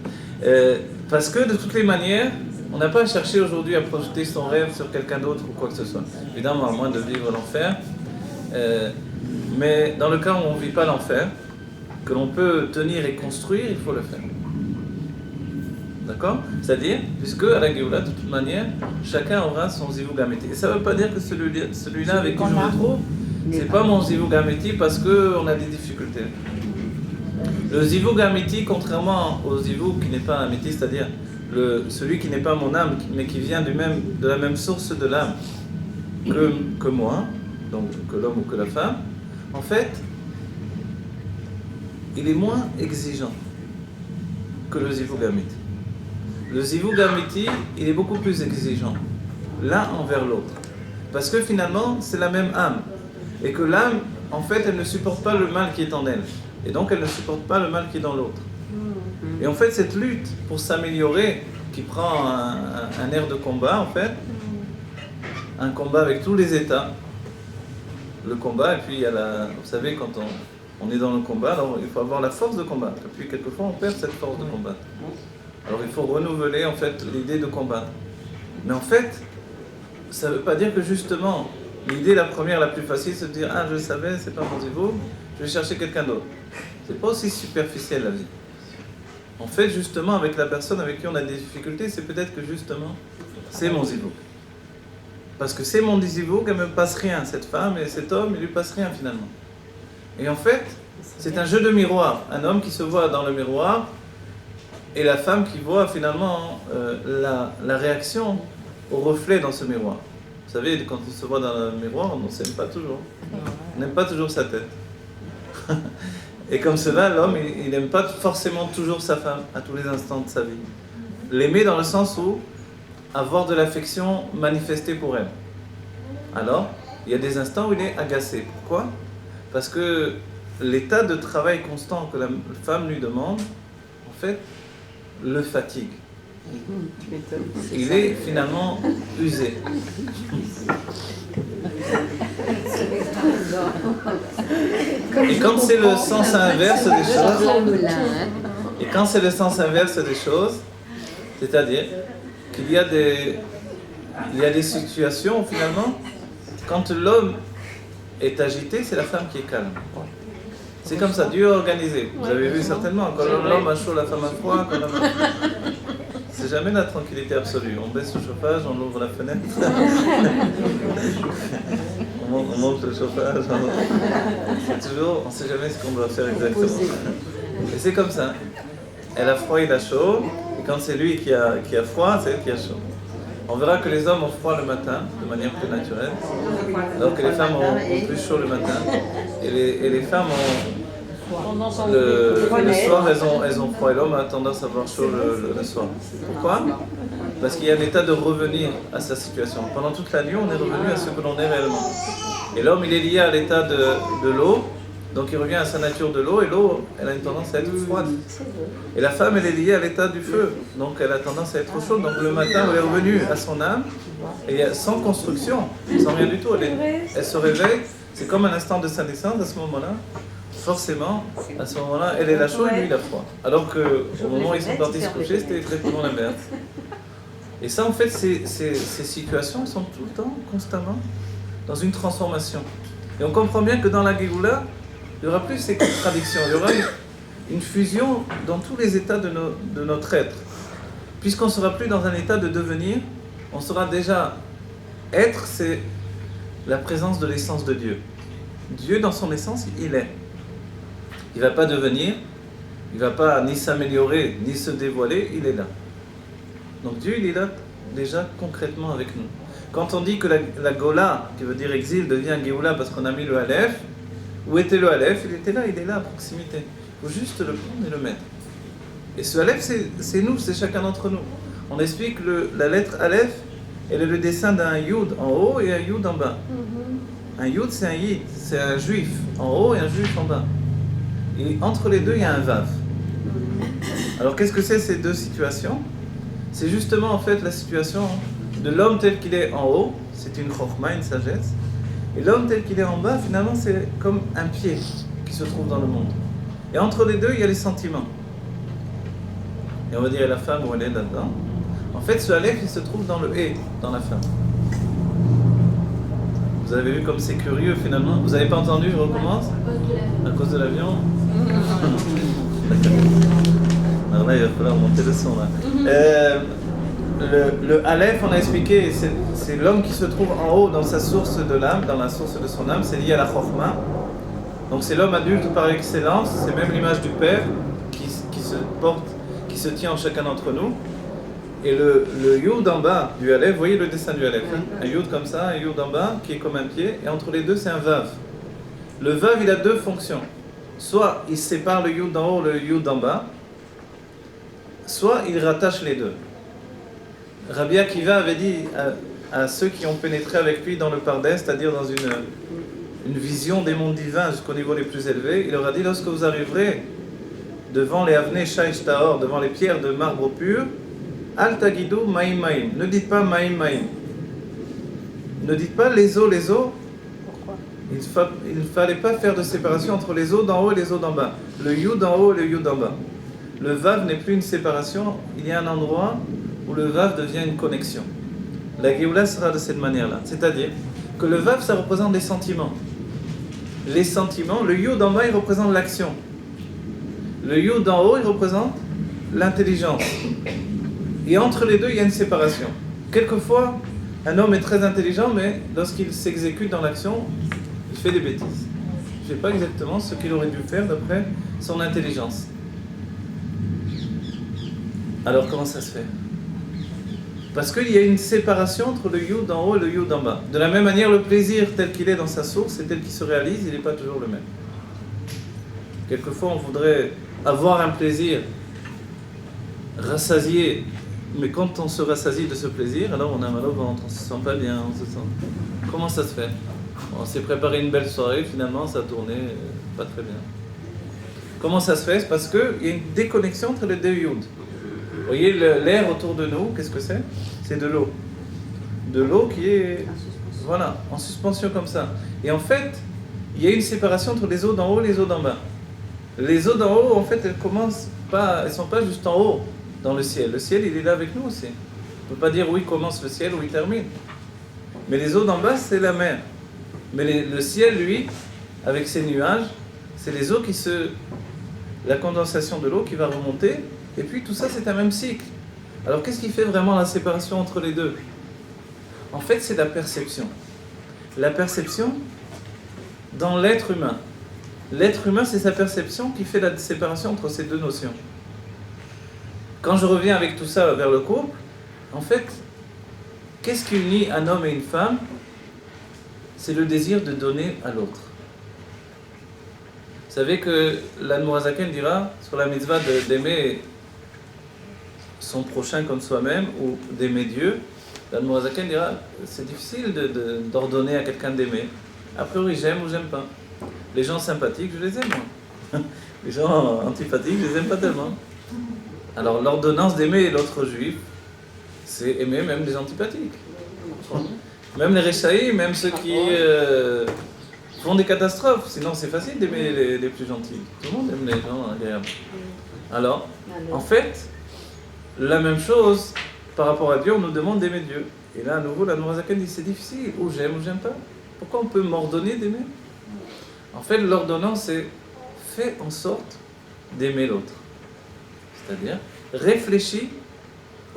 Parce que de toutes les manières, on n'a pas à chercher aujourd'hui à projeter son rêve sur quelqu'un d'autre ou quoi que ce soit. Évidemment, à moins de vivre l'enfer. Mais dans le cas où on ne vit pas l'enfer, que l'on peut tenir et construire, il faut le faire. D'accord? C'est-à-dire, puisque à la Géoula, de toute manière, chacun aura son Zivug Amiti. Et ça ne veut pas dire que celui-là avec qui je me trouve, c'est pas mon Zivug Amiti parce qu'on a des difficultés. Le Zivug Amiti, contrairement au Zivug qui n'est pas un Amiti, c'est-à-dire celui qui n'est pas mon âme, mais qui vient de la même source de l'âme que moi, donc que l'homme ou que la femme, en fait, il est moins exigeant que le Zivug Amiti. Le Zivug Amiti, il est beaucoup plus exigeant, l'un envers l'autre. Parce que finalement, c'est la même âme. Et que l'âme, en fait, elle ne supporte pas le mal qui est en elle. Et donc, elle ne supporte pas le mal qui est dans l'autre. Et en fait, cette lutte pour s'améliorer, qui prend un air de combat, en fait, un combat avec tous les états, le combat, et puis il y a vous savez, quand on est dans le combat, alors il faut avoir la force de combattre. Et puis quelquefois, on perd cette force de combattre. Alors il faut renouveler, en fait, l'idée de combattre. Mais en fait, ça ne veut pas dire que justement, l'idée la première, la plus facile, c'est de dire « Ah, je le savais, c'est pas mon Zivug, je vais chercher quelqu'un d'autre. » C'est pas aussi superficiel la vie. En fait, justement, avec la personne avec qui on a des difficultés, c'est peut-être que justement, c'est mon Zivug. Parce que c'est mon Zivug, elle ne me passe rien. Cette femme et cet homme, il ne lui passe rien finalement. Et en fait, c'est un jeu de miroir. Un homme qui se voit dans le miroir et la femme qui voit finalement la réaction au reflet dans ce miroir. Vous savez, quand on se voit dans le miroir, on ne s'aime pas toujours. On n'aime pas toujours sa tête. Et comme cela, l'homme, il n'aime pas forcément toujours sa femme à tous les instants de sa vie. L'aimer dans le sens où avoir de l'affection manifestée pour elle. Alors, il y a des instants où il est agacé. Pourquoi? Parce que l'état de travail constant que la femme lui demande, en fait, le fatigue. Il est finalement usé. Et quand c'est le sens inverse des choses, c'est-à-dire qu'il y a des situations où finalement, quand l'homme est agité, c'est la femme qui est calme. C'est comme ça, Dieu a organisé. Vous avez vu certainement, quand l'homme a chaud, la femme a froid. C'est jamais la tranquillité absolue. On baisse le chauffage, on ouvre la fenêtre. on monte le chauffage. C'est toujours, on ne sait jamais ce qu'on doit faire exactement. Et c'est comme ça. Elle a froid, il a chaud. Et quand c'est lui qui a froid, c'est elle qui a chaud. On verra que les hommes ont froid le matin, de manière plus naturelle, alors que les femmes ont plus chaud le matin. Et les femmes ont... Le soir, elles ont froid et l'homme a tendance à avoir chaud le soir. Pourquoi? Parce qu'il y a un état de revenir à sa situation. Pendant toute la nuit, on est revenu à ce que l'on est réellement. Et l'homme, il est lié à l'état de l'eau, donc il revient à sa nature de l'eau, et l'eau, elle a une tendance à être froide. Et la femme, elle est liée à l'état du feu, donc elle a tendance à être chaude. Donc le matin, elle est revenue à son âme, et sans construction, sans rien du tout. Elle se réveille, c'est comme un instant de sa naissance à ce moment-là. Forcément, à ce moment-là, elle est chaud et lui il a froid. Alors qu'au moment où ils sont partis se coucher, c'était exactement l'inverse. Et ça, en fait, ces situations sont tout le temps, constamment, dans une transformation. Et on comprend bien que dans la Géoula, il n'y aura plus ces contradictions, il y aura une fusion dans tous les états de notre être. Puisqu'on ne sera plus dans un état de devenir, on sera déjà être, c'est la présence de l'essence de Dieu. Dieu, dans son essence, il est. Il ne va pas devenir, il ne va pas ni s'améliorer, ni se dévoiler, il est là. Donc Dieu, il est là déjà concrètement avec nous. Quand on dit que la Gola, qui veut dire exil, devient Géoula parce qu'on a mis le Aleph, où était le Aleph? Il était là, il est là à proximité. Il faut juste le prendre et le mettre. Et ce Aleph, c'est nous, c'est chacun d'entre nous. On explique la lettre Aleph, elle est le dessin d'un Yud en haut et un Yud en bas. Un Yud, c'est un Yid, c'est un juif en haut et un juif en bas. Et entre les deux, il y a un Vav. Alors qu'est-ce que c'est ces deux situations? C'est justement en fait la situation de l'homme tel qu'il est en haut, c'est une chokhma, une sagesse. Et l'homme tel qu'il est en bas, finalement, c'est comme un pied qui se trouve dans le monde. Et entre les deux, il y a les sentiments. Et on va dire la femme où elle est là-dedans. En fait, ce Aleph, il se trouve dans le et, dans la femme. Vous avez vu comme c'est curieux finalement. Vous n'avez pas entendu, je recommence? À cause de l'avion. Alors là, il va falloir monter le son là. Le Aleph, on a expliqué, c'est l'homme qui se trouve en haut dans sa source de l'âme, dans la source de son âme, c'est lié à la Chokhma. Donc c'est l'homme adulte par excellence, c'est même l'image du Père qui se porte, qui se tient en chacun d'entre nous. Et le Yud en bas du Aleph, vous voyez le dessin du Aleph, hein? Un Yud comme ça, un Yud en bas qui est comme un pied, et entre les deux c'est un Vav. Le Vav, il a deux fonctions. Soit il sépare le Yud d'en haut, le Yud d'en bas, soit il rattache les deux. Rabbi Akiva avait dit à ceux qui ont pénétré avec lui dans le Pardès, c'est-à-dire dans une vision des mondes divins jusqu'au niveau les plus élevés, il leur a dit, lorsque vous arriverez devant les Avnei Shaish Tahor, devant les pierres de marbre pur, Al Tagidou Maïm Maïm, ne dites pas Maïm Maïm, ne dites pas les eaux. Pourquoi? Il ne fallait pas faire de séparation entre les eaux d'en haut et les eaux d'en bas, le Yud en haut et le Yud en bas. Le Vav n'est plus une séparation, il y a un endroit où le Vav devient une connexion. La Géoula sera de cette manière-là. C'est-à-dire que le Vav, ça représente des sentiments. Les sentiments, le Yud en bas, il représente l'action. Le Yud en haut, il représente l'intelligence. Et entre les deux, il y a une séparation. Quelquefois, un homme est très intelligent, mais lorsqu'il s'exécute dans l'action, il fait des bêtises. Il ne fait pas exactement ce qu'il aurait dû faire d'après son intelligence. Alors comment ça se fait? Parce qu'il y a une séparation entre le Yud en haut et le Yud en bas. De la même manière, le plaisir tel qu'il est dans sa source et tel qu'il se réalise, il n'est pas toujours le même. Quelquefois, on voudrait avoir un plaisir rassasié, mais quand on se rassasie de ce plaisir, alors on a mal au ventre, on ne se sent pas bien, on se sent... Comment ça se fait? On s'est préparé une belle soirée, finalement ça tournait pas très bien. Comment ça se fait? C'est parce qu'il y a une déconnexion entre les deux Yud. Vous voyez l'air autour de nous, qu'est-ce que c'est? C'est de l'eau. De l'eau qui est, voilà, en suspension comme ça. Et en fait, il y a une séparation entre les eaux d'en haut et les eaux d'en bas. Les eaux d'en haut, en fait, elles sont pas juste en haut dans le ciel. Le ciel, il est là avec nous aussi. On ne peut pas dire où il commence le ciel, où il termine. Mais les eaux d'en bas, c'est la mer. Mais le ciel, lui, avec ses nuages, c'est les eaux la condensation de l'eau qui va remonter. Et puis tout ça, c'est un même cycle. Alors qu'est-ce qui fait vraiment la séparation entre les deux? En fait, c'est la perception. La perception dans l'être humain. L'être humain, c'est sa perception qui fait la séparation entre ces deux notions. Quand je reviens avec tout ça vers le couple, en fait, qu'est-ce qui unit un homme et une femme? C'est le désir de donner à l'autre. Vous savez que l'Admorazaken dira sur la mitzvah d'aimer son prochain comme soi-même ou d'aimer Dieu. L'Admorazaken dira c'est difficile d'ordonner à quelqu'un d'aimer. A priori, j'aime ou j'aime pas. Les gens sympathiques, je les aime moi. Les gens antipathiques, je les aime pas tellement. Alors l'ordonnance d'aimer l'autre juif, c'est aimer même les antipathiques. Même les Réchaïs, même ceux qui font des catastrophes. Sinon c'est facile d'aimer les plus gentils. Tout le monde aime les gens agréables. Alors, en fait, la même chose par rapport à Dieu, on nous demande d'aimer Dieu. Et là, à nouveau, la Nourazaken dit c'est difficile, ou j'aime pas. Pourquoi on peut m'ordonner d'aimer? En fait, l'ordonnance, c'est fais en sorte d'aimer l'autre. C'est-à-dire, réfléchis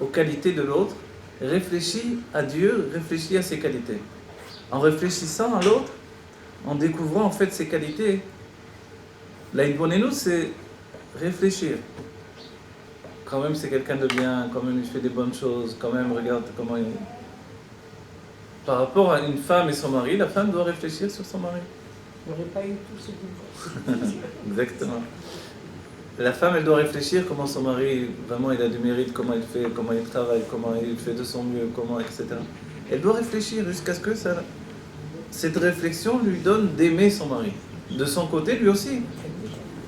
aux qualités de l'autre, réfléchis à Dieu, réfléchis à ses qualités. En réfléchissant à l'autre, en découvrant en fait ses qualités, L'Aïdbonenu, c'est réfléchir. Quand même, c'est quelqu'un de bien, quand même, il fait des bonnes choses, quand même, regarde comment il... Par rapport à une femme et son mari, la femme doit réfléchir sur son mari. Il n'y aurait pas eu tout ce divorce. Exactement. La femme, elle doit réfléchir comment son mari, vraiment, il a du mérite, comment il fait, comment il travaille, comment il fait de son mieux, comment, etc. Elle doit réfléchir jusqu'à ce que cette réflexion lui donne d'aimer son mari. De son côté, lui aussi,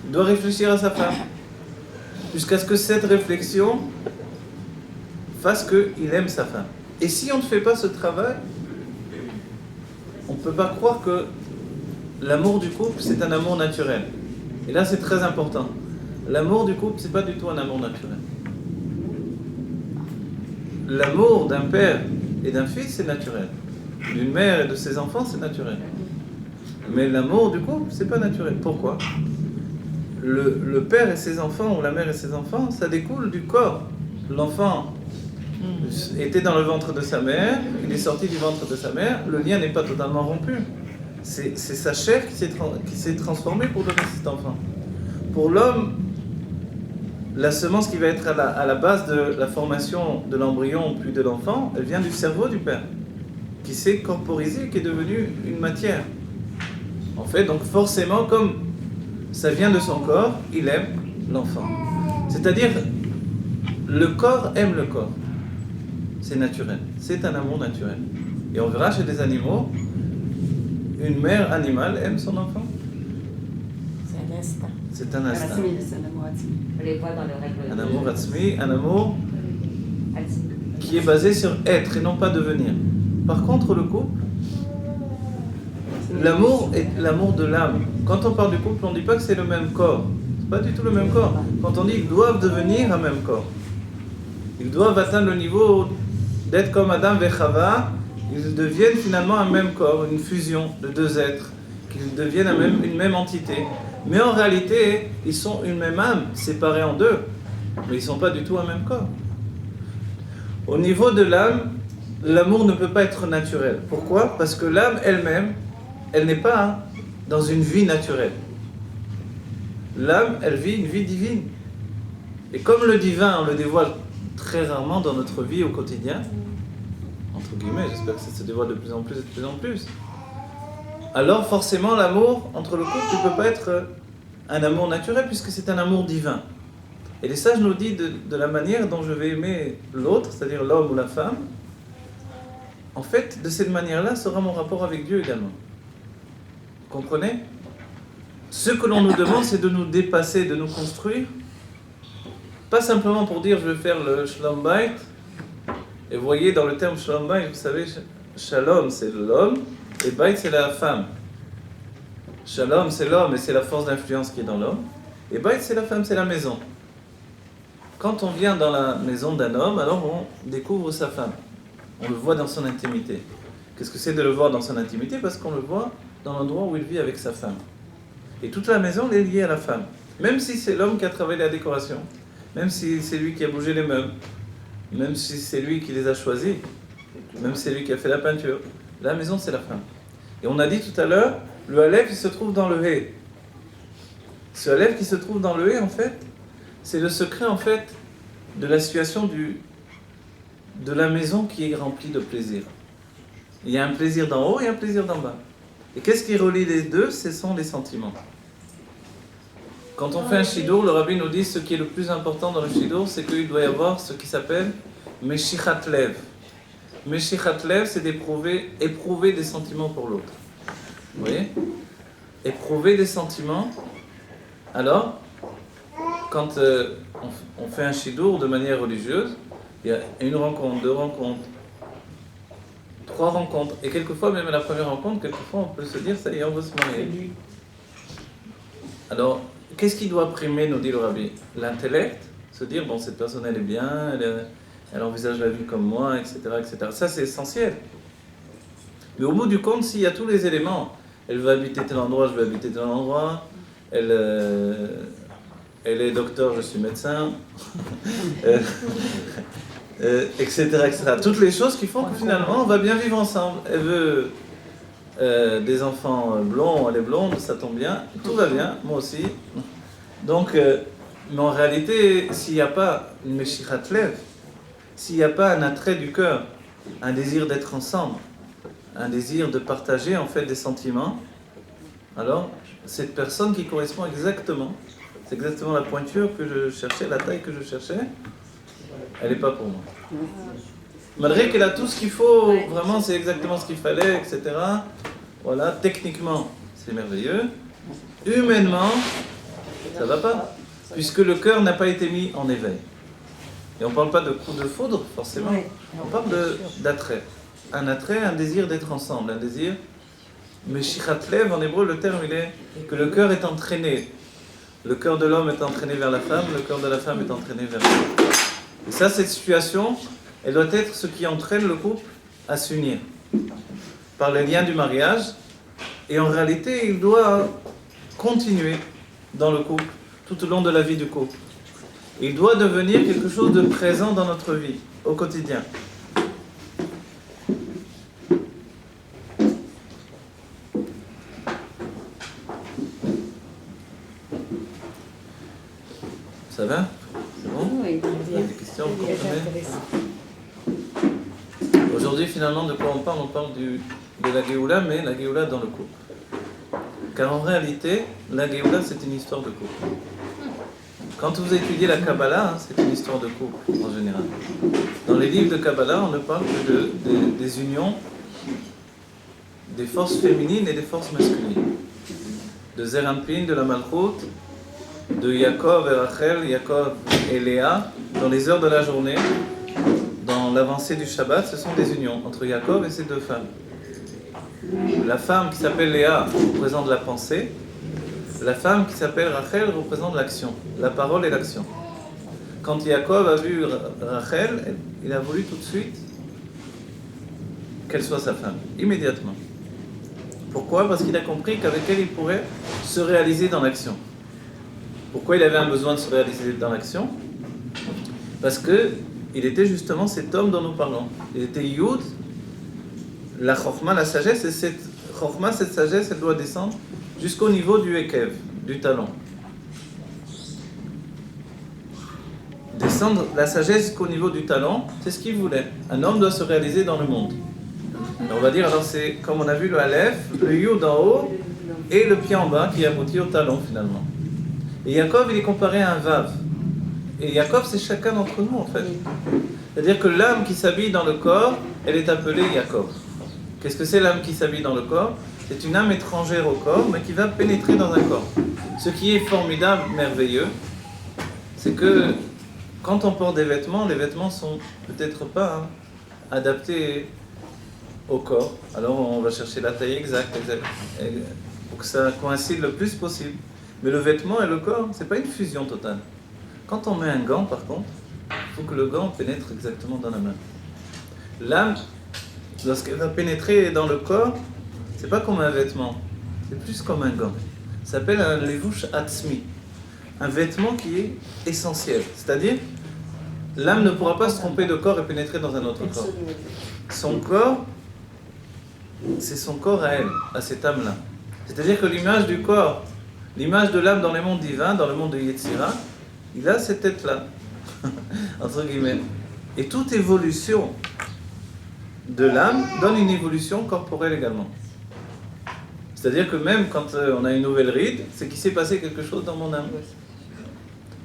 il doit réfléchir à sa femme. Jusqu'à ce que cette réflexion fasse qu'il aime sa femme. Et si on ne fait pas ce travail, on ne peut pas croire que l'amour du couple, c'est un amour naturel. Et là, c'est très important. L'amour du couple, c'est pas du tout un amour naturel. L'amour d'un père et d'un fils, c'est naturel. D'une mère et de ses enfants, c'est naturel. Mais l'amour du couple, c'est pas naturel. Pourquoi ? Le père et ses enfants, ou la mère et ses enfants, ça découle du corps. L'enfant était dans le ventre de sa mère, il est sorti du ventre de sa mère, le lien n'est pas totalement rompu. C'est sa chair qui s'est transformée pour donner cet enfant. Pour l'homme, la semence qui va être à la base de la formation de l'embryon puis de l'enfant, elle vient du cerveau du père, qui s'est corporisé, qui est devenu une matière. En fait, donc forcément, comme ça vient de son corps, il aime l'enfant. C'est-à-dire, le corps aime le corps. C'est naturel. C'est un amour naturel. Et on verra chez des animaux, une mère animale aime son enfant. C'est un instinct. C'est un instinct. C'est un amour atzmi. On les voit dans le règle. Un amour atzmi, un amour Atzmi. qui est basé sur être et non pas devenir. Par contre, le couple, l'amour est l'amour de l'âme. Quand on parle du couple, on ne dit pas que c'est le même corps. C'est pas du tout le même corps. Quand on dit qu'ils doivent devenir un même corps, ils doivent atteindre le niveau d'être comme Adam et Chava, ils deviennent finalement un même corps, une fusion de deux êtres, qu'ils deviennent une même entité. Mais en réalité, ils sont une même âme, séparée en deux, mais ils ne sont pas du tout un même corps. Au niveau de l'âme, l'amour ne peut pas être naturel. Pourquoi ? Parce que l'âme elle-même, elle n'est pas dans une vie naturelle. L'âme, elle vit une vie divine. Et comme le divin, on le dévoile très rarement dans notre vie au quotidien, entre guillemets, j'espère que ça se dévoile de plus en plus et de plus en plus, alors forcément l'amour entre le couple ne peut pas être un amour naturel puisque c'est un amour divin. Et les sages nous disent de la manière dont je vais aimer l'autre, c'est-à-dire l'homme ou la femme, en fait, de cette manière-là sera mon rapport avec Dieu également. Vous comprenez ? Ce que l'on nous demande, c'est de nous dépasser, de nous construire. Pas simplement pour dire je vais faire le Shalom Bayit. Et vous voyez, dans le terme Shalom Bayit, vous savez, Shalom c'est l'homme et Bayit c'est la femme. Shalom c'est l'homme et c'est la force d'influence qui est dans l'homme. Et Bayit c'est la femme, c'est la maison. Quand on vient dans la maison d'un homme, alors on découvre sa femme. On le voit dans son intimité. Qu'est-ce que c'est de le voir dans son intimité ? Parce qu'on le voit dans l'endroit où il vit avec sa femme. Et toute la maison est liée à la femme. Même si c'est l'homme qui a travaillé la décoration, même si c'est lui qui a bougé les meubles, même si c'est lui qui les a choisis, même si c'est lui qui a fait la peinture, la maison c'est la femme. Et on a dit tout à l'heure, le Aleph il se trouve dans le Hé. Ce Aleph qui se trouve dans le Hé, en fait, c'est le secret en fait de la situation de la maison qui est remplie de plaisir. Il y a un plaisir d'en haut et un plaisir d'en bas. Et qu'est-ce qui relie les deux ? Ce sont les sentiments. Quand on fait un shidur, le rabbi nous dit ce qui est le plus important dans le shidur, c'est qu'il doit y avoir ce qui s'appelle Meshichat Lev. Meshichat Lev, c'est éprouver des sentiments pour l'autre. Vous voyez ? Éprouver des sentiments. Alors, quand on fait un shidur de manière religieuse, il y a une rencontre, deux rencontres, trois rencontres, et quelquefois, même à la première rencontre, quelquefois on peut se dire, ça y est, on veut se marier. Alors, qu'est-ce qui doit primer, nous dit le rabbi ? L'intellect, se dire, bon, cette personne elle est bien, elle envisage la vie comme moi, etc., etc. Ça c'est essentiel. Mais au bout du compte, s'il y a tous les éléments, elle veut habiter tel endroit, je veux habiter tel endroit, elle est docteur, je suis médecin, etc., etc. Toutes les choses qui font que finalement on va bien vivre ensemble. Elle veut des enfants blonds, elle est blonde, ça tombe bien, tout va bien, moi aussi. Donc, mais en réalité, s'il n'y a pas une Meshirat Lev, s'il n'y a pas un attrait du cœur, un désir d'être ensemble, un désir de partager en fait des sentiments, alors cette personne qui correspond exactement, c'est exactement la pointure que je cherchais, la taille que je cherchais, elle n'est pas pour moi. Malgré qu'elle a tout ce qu'il faut, vraiment c'est exactement ce qu'il fallait, etc. Voilà, techniquement c'est merveilleux. Humainement, ça ne va pas, puisque le cœur n'a pas été mis en éveil. Et on ne parle pas de coup de foudre, forcément. On parle d'attrait. Un attrait, un désir d'être ensemble, un désir. Mais Meshirat Lev, en hébreu, le terme, il est que le cœur est entraîné. Le cœur de l'homme est entraîné vers la femme, le cœur de la femme est entraîné vers l'homme. Et ça, cette situation, elle doit être ce qui entraîne le couple à s'unir. Par les liens du mariage. Et en réalité, il doit continuer dans le couple, tout au long de la vie du couple. Il doit devenir quelque chose de présent dans notre vie, au quotidien. Ça va? C'est bon? Oui, Vous avez des questions, vous Très comprenez? intéressant. Aujourd'hui, finalement, de quoi on parle? On parle de la Géoula, mais la Géoula dans le couple. Car en réalité, la Géoula, c'est une histoire de couple. Quand vous étudiez la Kabbalah, c'est une histoire de couple, en général. Dans les livres de Kabbalah, on ne parle que des unions, des forces féminines et des forces masculines. De Zeir Anpin, de la Malchut, de Yaakov et Rachel, Yaakov et Léa, dans les heures de la journée, dans l'avancée du Shabbat, ce sont des unions entre Yaakov et ses deux femmes. La femme qui s'appelle Léa représente la pensée, la femme qui s'appelle Rachel représente l'action, la parole et l'action. Quand Yaakov a vu Rachel, il a voulu tout de suite qu'elle soit sa femme, immédiatement. Pourquoi? Parce qu'il a compris qu'avec elle, il pourrait se réaliser dans l'action. Pourquoi il avait un besoin de se réaliser dans l'action? Parce qu'il était justement cet homme dont nous parlons. Il était Yud, la Chokhma, la sagesse, et cette Chokhma, cette sagesse, elle doit descendre jusqu'au niveau du Ekev, du talon. Descendre la sagesse jusqu'au niveau du talon, c'est ce qu'il voulait. Un homme doit se réaliser dans le monde. Et on va dire, alors c'est comme on a vu le Aleph, le Yud en haut et le pied en bas qui aboutit au talon finalement. Et Yaakov, il est comparé à un Vav. Et Yaakov, c'est chacun d'entre nous en fait. C'est-à-dire que l'âme qui s'habille dans le corps, elle est appelée Yaakov. Qu'est-ce que c'est l'âme qui s'habille dans le corps? C'est une âme étrangère au corps, mais qui va pénétrer dans un corps. Ce qui est formidable, merveilleux, c'est que quand on porte des vêtements, les vêtements sont peut-être pas adaptés au corps. Alors on va chercher la taille exacte pour que ça coïncide le plus possible. Mais le vêtement et le corps, c'est pas une fusion totale. Quand on met un gant, par contre, il faut que le gant pénètre exactement dans la main. L'âme, lorsqu'elle va pénétrer dans le corps, c'est pas comme un vêtement, c'est plus comme un gant. Ça s'appelle un levush atzmi, un vêtement qui est essentiel. C'est-à-dire, l'âme ne pourra pas se tromper de corps et pénétrer dans un autre corps. Son corps, c'est son corps à elle, à cette âme-là. C'est-à-dire que l'image du corps, l'image de l'âme dans les mondes divins, dans le monde de Yetzira, il a cette tête-là, entre guillemets. Et toute évolution de l'âme donne une évolution corporelle également. C'est-à-dire que même quand on a une nouvelle ride, c'est qu'il s'est passé quelque chose dans mon âme.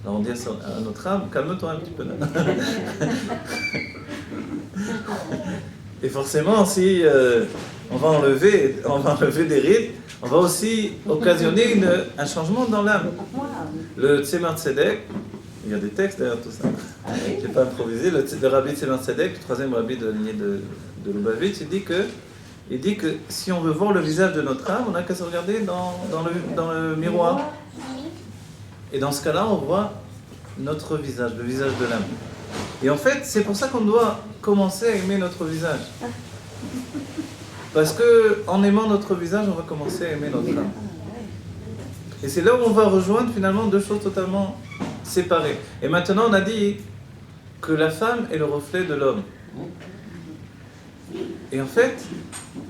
Alors on dit à notre âme, calme-toi un petit peu là. Et forcément, si on va enlever des rides, on va aussi occasionner un changement dans l'âme. Le Tzemar Tzedek, il y a des textes derrière tout ça. Je n'ai pas improvisé. Le rabbi Tzemar Tzedek, le troisième rabbi de la lignée de Lubavitch, il dit que si on veut voir le visage de notre âme, on n'a qu'à se regarder dans le miroir. Et dans ce cas-là, on voit notre visage, le visage de l'âme. Et en fait, c'est pour ça qu'on doit commencer à aimer notre visage. Parce que en aimant notre visage, on va commencer à aimer notre âme. Et c'est là où on va rejoindre finalement deux choses totalement séparées. Et maintenant, on a dit que la femme est le reflet de l'homme. Et en fait,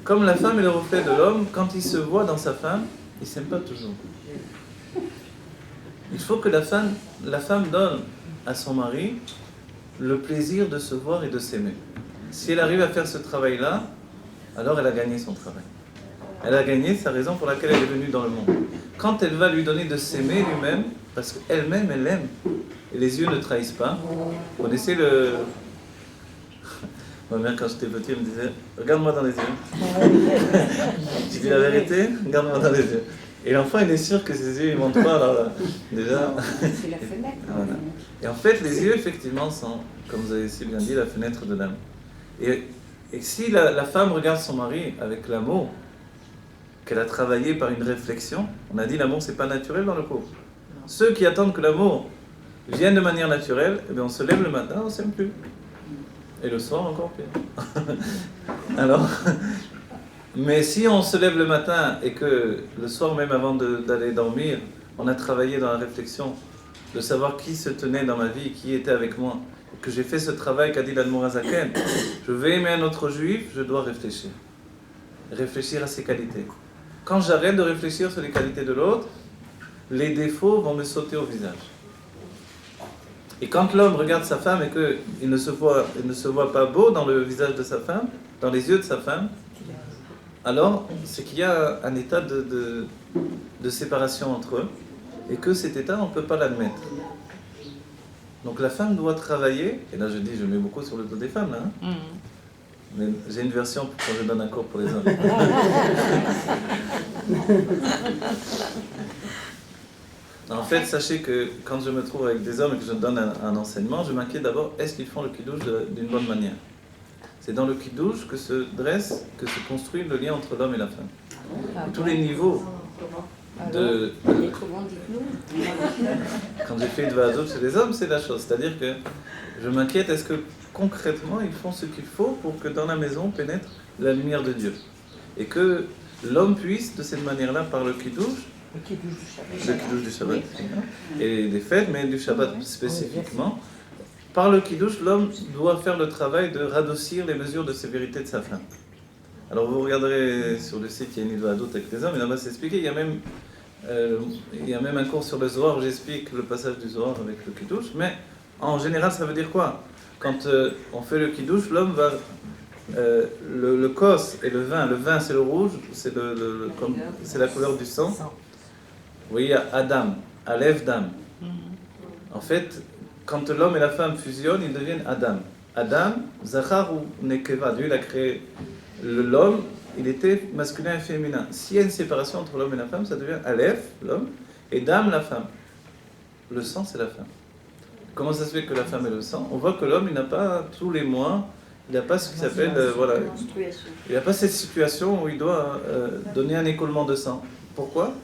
comme la femme est le reflet de l'homme, quand il se voit dans sa femme, il ne s'aime pas toujours. Il faut que la femme donne à son mari le plaisir de se voir et de s'aimer. Si elle arrive à faire ce travail-là, alors elle a gagné son travail. Elle a gagné sa raison pour laquelle elle est venue dans le monde. Quand elle va lui donner de s'aimer lui-même, parce qu'elle-même, elle l'aime, et les yeux ne trahissent pas. Vous connaissez le... Ma mère, quand j'étais petit, elle me disait « Regarde-moi dans les yeux. » Tu dis la vérité, regarde-moi dans les yeux. Et l'enfant, il est sûr que ses yeux, ils ne montent pas. Alors là, déjà... C'est la fenêtre. Voilà. Et en fait, les yeux, effectivement, sont, comme vous avez si bien dit, la fenêtre de l'âme. Et si la femme regarde son mari avec l'amour, qu'elle a travaillé par une réflexion, on a dit l'amour, c'est pas naturel dans le couple. Ceux qui attendent que l'amour vienne de manière naturelle, eh bien, on se lève le matin, on ne s'aime plus. Et le soir, encore pire. Alors, mais si on se lève le matin et que le soir même avant d'aller dormir, on a travaillé dans la réflexion de savoir qui se tenait dans ma vie, qui était avec moi, que j'ai fait ce travail qu'a dit l'Admorazaken, je vais aimer un autre juif, je dois réfléchir. Réfléchir à ses qualités. Quand j'arrête de réfléchir sur les qualités de l'autre, les défauts vont me sauter au visage. Et quand l'homme regarde sa femme et qu'il ne se voit pas beau dans le visage de sa femme, dans les yeux de sa femme, alors c'est qu'il y a un état de séparation entre eux, et que cet état, on ne peut pas l'admettre. Donc la femme doit travailler, et là je mets beaucoup sur le dos des femmes, là, hein. Mais j'ai une version pour quand je donne un cours pour les hommes. En fait, sachez que quand je me trouve avec des hommes et que je donne un enseignement, je m'inquiète d'abord, est-ce qu'ils font le kiddush d'une bonne manière? C'est dans le kiddush que se construit le lien entre l'homme et la femme. Et tous les niveaux de... Comment dites-nous? Quand j'ai fait de Vazot chez les hommes, c'est la chose. C'est-à-dire que je m'inquiète, est-ce que concrètement, ils font ce qu'il faut pour que dans la maison pénètre la lumière de Dieu. Et que l'homme puisse, de cette manière-là, par le kiddush, le kiddush du Shabbat, et des fêtes, mais du Shabbat spécifiquement, par le kiddush, l'homme doit faire le travail de radoucir les mesures de sévérité de sa femme. Alors vous regarderez sur le site, il y a une idée d'août avec les hommes, et là-bas c'est expliqué, il y a même un cours sur le Zohar où j'explique le passage du Zohar avec le kiddush, mais en général ça veut dire quoi? Quand on fait le kiddush, l'homme va... le kos et le vin c'est le rouge, c'est la couleur du sang. Vous voyez, Adam, Aleph, Dam. En fait, quand l'homme et la femme fusionnent, ils deviennent Adam. Adam, Zachar ou Nekeva, Dieu il a créé l'homme, il était masculin et féminin. S'il y a une séparation entre l'homme et la femme, ça devient Aleph, l'homme, et Dam, la femme. Le sang, c'est la femme. Comment ça se fait que la femme est le sang? On voit que l'homme, il n'a pas tous les mois, il n'a pas ce qui s'appelle, il n'a pas cette situation où il doit donner un écoulement de sang. Pourquoi?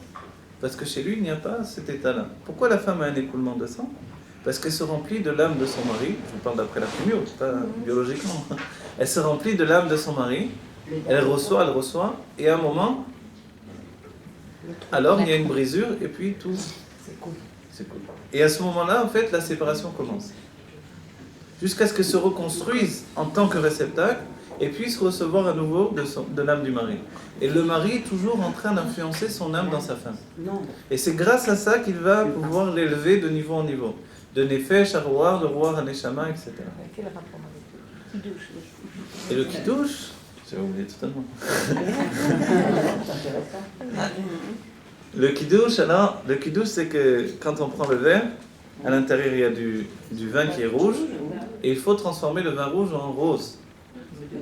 Parce que chez lui, il n'y a pas cet état-là. Pourquoi la femme a un écoulement de sang? Parce qu'elle se remplit de l'âme de son mari. Je vous parle d'après la chimio, pas biologiquement. Elle se remplit de l'âme de son mari. Elle reçoit, et à un moment, alors il y a une brisure, et puis tout. C'est cool. Et à ce moment-là, en fait, la séparation commence. Jusqu'à ce qu'elle se reconstruise en tant que réceptacle, et puisse recevoir à nouveau de l'âme du mari. Et le mari est toujours en train d'influencer son âme dans sa femme. Et c'est grâce à ça qu'il va pouvoir l'élever de niveau en niveau. De Nefesh à Roar, de Roar à Neshama, etc. Quel rapport avec le kiddush? Et le kiddush, j'ai oublié totalement. Le kiddush, c'est que quand on prend le verre, à l'intérieur il y a du vin qui est rouge, et il faut transformer le vin rouge en rose.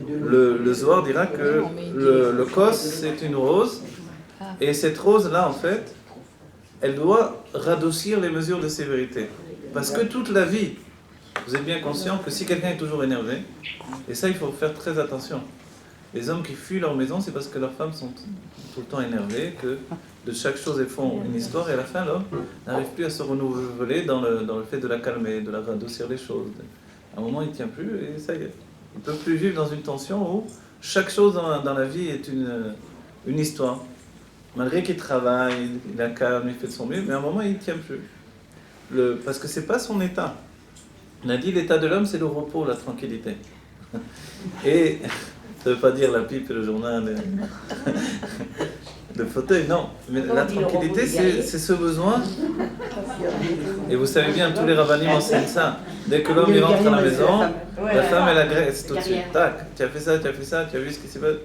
Le Zohar dira que le kos c'est une rose, et cette rose-là, en fait, elle doit radoucir les mesures de sévérité. Parce que toute la vie, vous êtes bien conscient que si quelqu'un est toujours énervé, et ça il faut faire très attention, les hommes qui fuient leur maison, c'est parce que leurs femmes sont tout le temps énervées, que de chaque chose elles font une histoire, et à la fin l'homme n'arrive plus à se renouveler dans le fait de la calmer, de la radoucir les choses. À un moment il ne tient plus, et ça y est. Il ne peut plus vivre dans une tension où chaque chose dans la vie est une histoire. Malgré qu'il travaille, il a calme, il fait de son mieux, mais à un moment il ne tient plus. Parce que ce n'est pas son état. On a dit l'état de l'homme c'est le repos, la tranquillité. Et Ça ne veut pas dire la pipe et le journal, le fauteuil, non. Mais la tranquillité, c'est ce besoin. Et vous savez bien, tous les rabbinim enseignent ça. Dès que l'homme il rentre à la maison, la femme elle agresse tout de suite. Tac, tu as fait ça, tu as fait ça, tu as vu ce qui s'est passé.